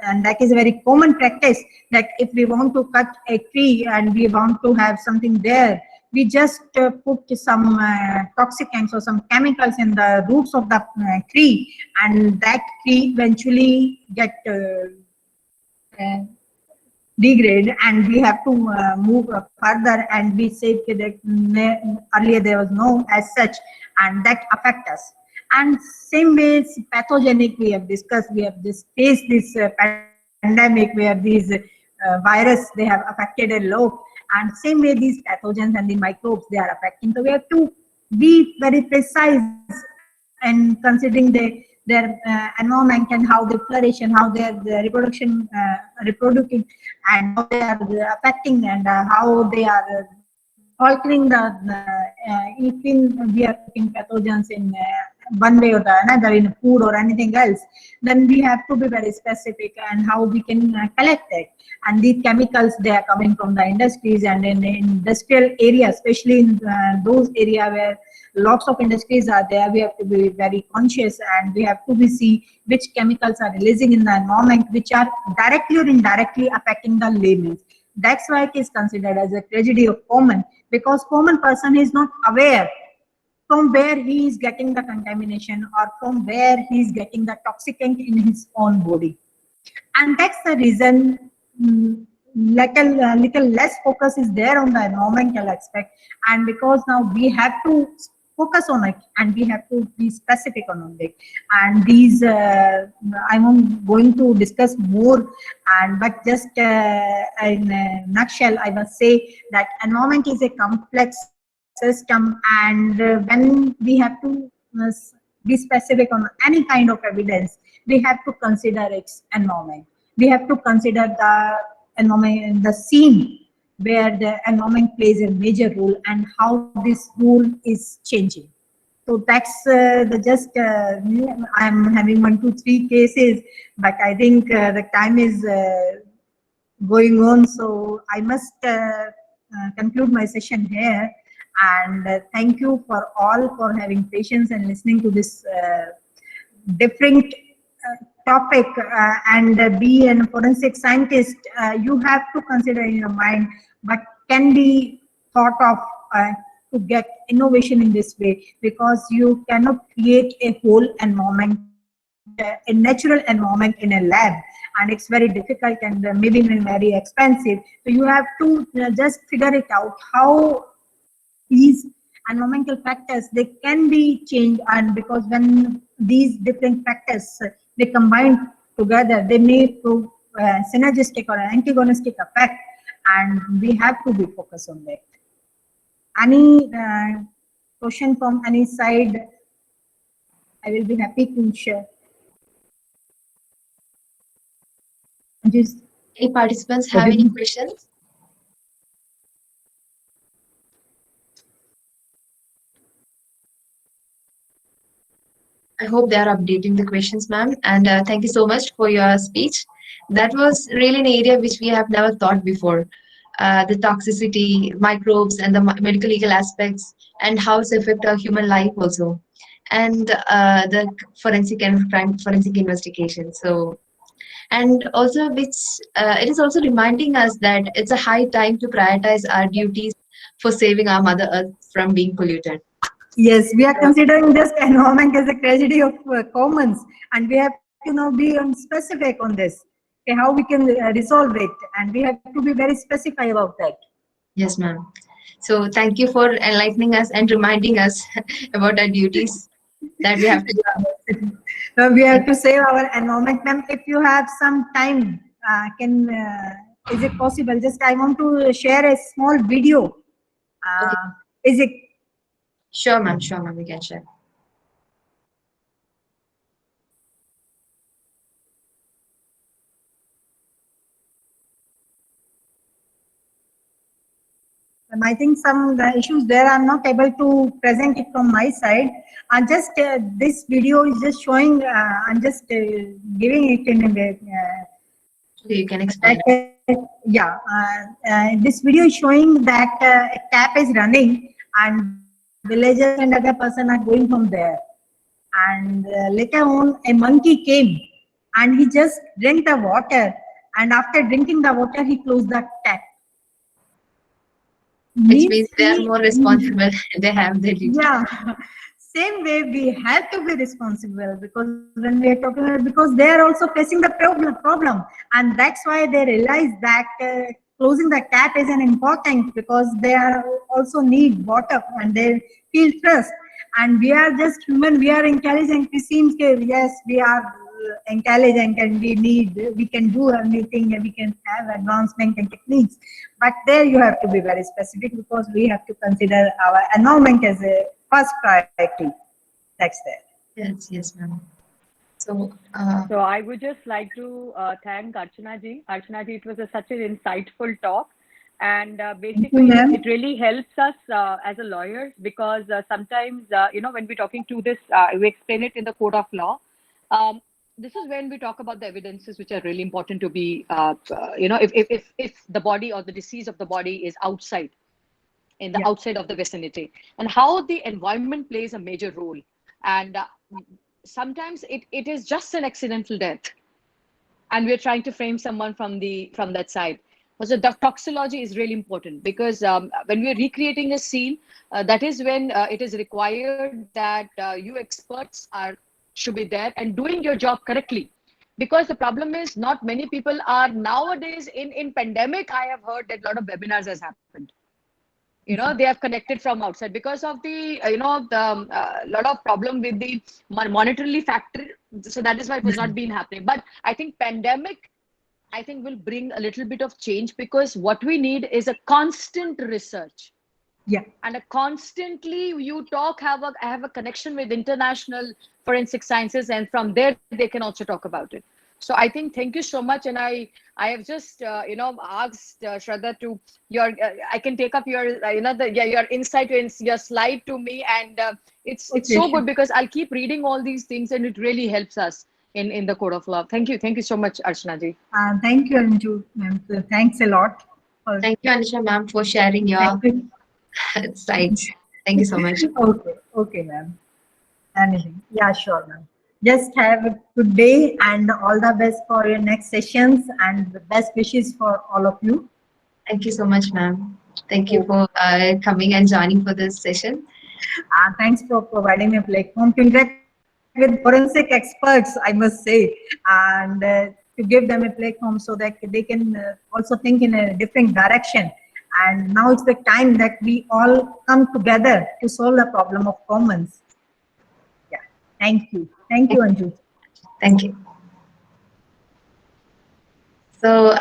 S16: and that is a very common practice, that if we want to cut a tree and we want to have something there, we just put some toxicants or some chemicals in the roots of the tree, and that tree eventually get degrade, and we have to move further, and we said that earlier there was no as such, and that affect us. And same way pathogenic, we have discussed, we have just faced this pandemic where these virus, they have affected a lot, and same way these pathogens and the microbes, they are affecting. So we have to be very precise and considering their environment and how they flourish and how their reproducing and how they are affecting, and how they are altering if we are putting pathogens in one way or the another in food or anything else, then we have to be very specific and how we can collect it. And these chemicals, they are coming from the industries, and in the industrial area, especially in those areas where lots of industries are there, we have to be very conscious, and we have to see which chemicals are releasing in the environment, which are directly or indirectly affecting the laymen. That's why it is considered as a tragedy of common, because common person is not aware from where he is getting the contamination or from where he is getting the toxicant in his own body. And that's the reason little less focus is there on the environmental aspect, and because now we have to focus on it and we have to be specific on it. And these I'm going to discuss more, but just in a nutshell, I must say that environment is a complex system, and when we have to be specific on any kind of evidence, we have to consider its environment. We have to consider the environment, the scene where the environment plays a major role and how this role is changing. So that's I'm having 1, 2, 3 cases, but I think the time is going on, so I must conclude my session here. And thank you for all for having patience and listening to this different topic. And be a forensic scientist, you have to consider in your mind, but can be thought of to get innovation in this way, because you cannot create a whole environment, a natural environment in a lab, and it's very difficult and maybe very expensive. So you have to just figure it out how these environmental factors, they can be changed, and because when these different factors they combine together, they may prove synergistic or antagonistic effect, and we have to be focused on that. Any question from any side, I will be happy to share. Just
S10: Any participants have any questions? I hope they are updating the questions, ma'am. And thank you so much for your speech. That was really an area which we have never thought before. The toxicity, microbes, and the medical legal aspects, and how it's affect our human life also, and the forensic and forensic investigation. So, and also which it is also reminding us that it's a high time to prioritize our duties for saving our Mother Earth from being polluted.
S16: Yes, we are considering this environment as a tragedy of commons, and we have to now be specific on this, okay, how we can resolve it, and we have to be very specific about that.
S10: Yes, ma'am. So thank you for enlightening us and reminding us about our duties that we have to do.
S16: We have to save our environment. Ma'am, if you have some time, is it possible? Just I want to share a small video. Is it?
S10: Sure, ma'am. Sure, ma'am. We can share.
S16: I think some issues there, I'm not able to present it from my side. And just this video is just showing, I'm just giving it in a
S10: so you can explain.
S16: Yeah, this video is showing that a tap is running and villagers and other person are going from there. And later on, a monkey came and he just drank the water. And after drinking the water, he closed the tap.
S10: Which means they are more responsible. They have their duty.
S16: Yeah, same way we have to be responsible, because when we are talking about, because they are also facing the problem, and that's why they realize that closing the tap is an important, because they are also need water and they feel thirst. And we are just human, we are intelligent. It seems that yes, we are intelligent and we can do anything and we can have advancement and techniques. But there you have to be very specific, because we have to consider our environment as a first priority. That's there.
S10: Yes, ma'am.
S15: So I would just like to thank Archana ji. Archana ji, it was such an insightful talk. And basically, it really helps us as a lawyers, because sometimes, when we're talking to this, we explain it in the code of law. This is when we talk about the evidences which are really important to be, if the body or the disease of the body is outside, in the outside of the vicinity, and how the environment plays a major role. And sometimes it is just an accidental death, and we're trying to frame someone from that side. So the toxicology is really important, because when we're recreating a scene, that is when it is required that you experts should be there and doing your job correctly. Because the problem is, not many people are nowadays in pandemic. I have heard that a lot of webinars has happened. They have connected from outside because of the lot of problem with the monetarily factor. So that is why it was not been happening. But I think pandemic, will bring a little bit of change, because what we need is a constant research.
S16: Yeah.
S15: And constantly you have a connection with international forensic sciences, and from there they can also talk about it. So I think, thank you so much. And I have just asked Shraddha to I can take up your your insight, your slide to me, and it's so good, because I'll keep reading all these things, and it really helps us in the code of law. Thank you so much, Archana ji.
S16: Thank you, Anju ma'am. Thanks a lot.
S10: Thank you, Anisha ma'am, for sharing your slides. Thank you so much.
S16: Okay, ma'am. Anything? Yeah, sure, ma'am. Just have a good day and all the best for your next sessions, and the best wishes for all of you.
S10: Thank you so much, ma'am. Thank you for coming and joining for this session.
S16: Thanks for providing a platform to interact with forensic experts, I must say, and to to give them a platform so that they can also think in a different direction. And now it's the time that we all come together to solve the problem of commons. Yeah, thank you. Thank you, Anju.
S10: Thank you. So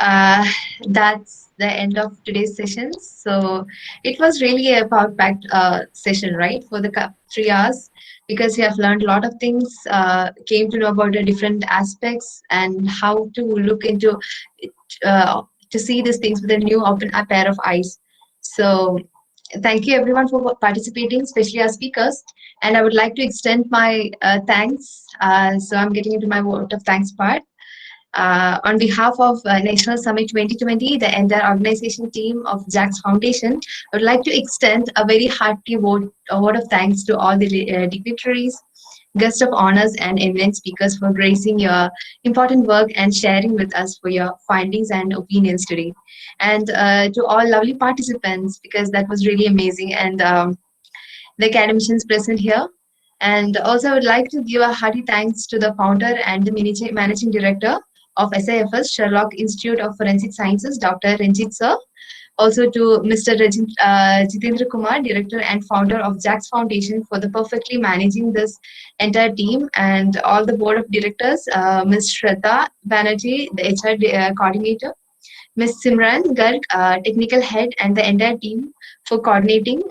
S10: that's the end of today's session. So it was really a power-packed session, right, for the 3 hours, because we have learned a lot of things, came to know about the different aspects and how to look into it, to see these things with a new open a pair of eyes. So thank you everyone for participating, especially our speakers. And I would like to extend my thanks. So I'm getting into my vote of thanks part. On behalf of National Summit 2020, the entire organization team of JAX Foundation, I would like to extend a very hearty word of thanks to all the dignitaries, guests of honors, and eminent speakers for gracing your important work and sharing with us for your findings and opinions today. And to all lovely participants, because that was really amazing, and the academicians present here. And also I would like to give a hearty thanks to the founder and the managing director of SIFS, Sherlock Institute of Forensic Sciences, Dr. Ranjit Sir. Also to Mr. Jitendra Kumar, director and founder of JAX Foundation, for the perfectly managing this entire team, and all the board of directors, Ms. Shraddha Banerjee, the HR coordinator, Ms. Simran Garg, technical head, and the entire team for coordinating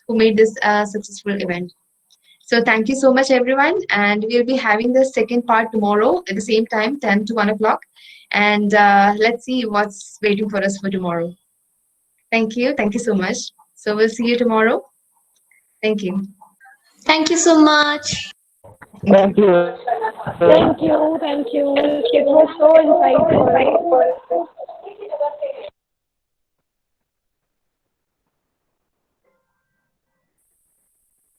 S10: who made this successful event. So thank you so much, everyone. And we'll be having the second part tomorrow at the same time, 10 to 1 o'clock. And let's see what's waiting for us for tomorrow. Thank you. Thank you so much. So we'll see you tomorrow. Thank you.
S9: Thank you so much.
S17: Thank you.
S15: Thank you. Thank you. It was so insightful.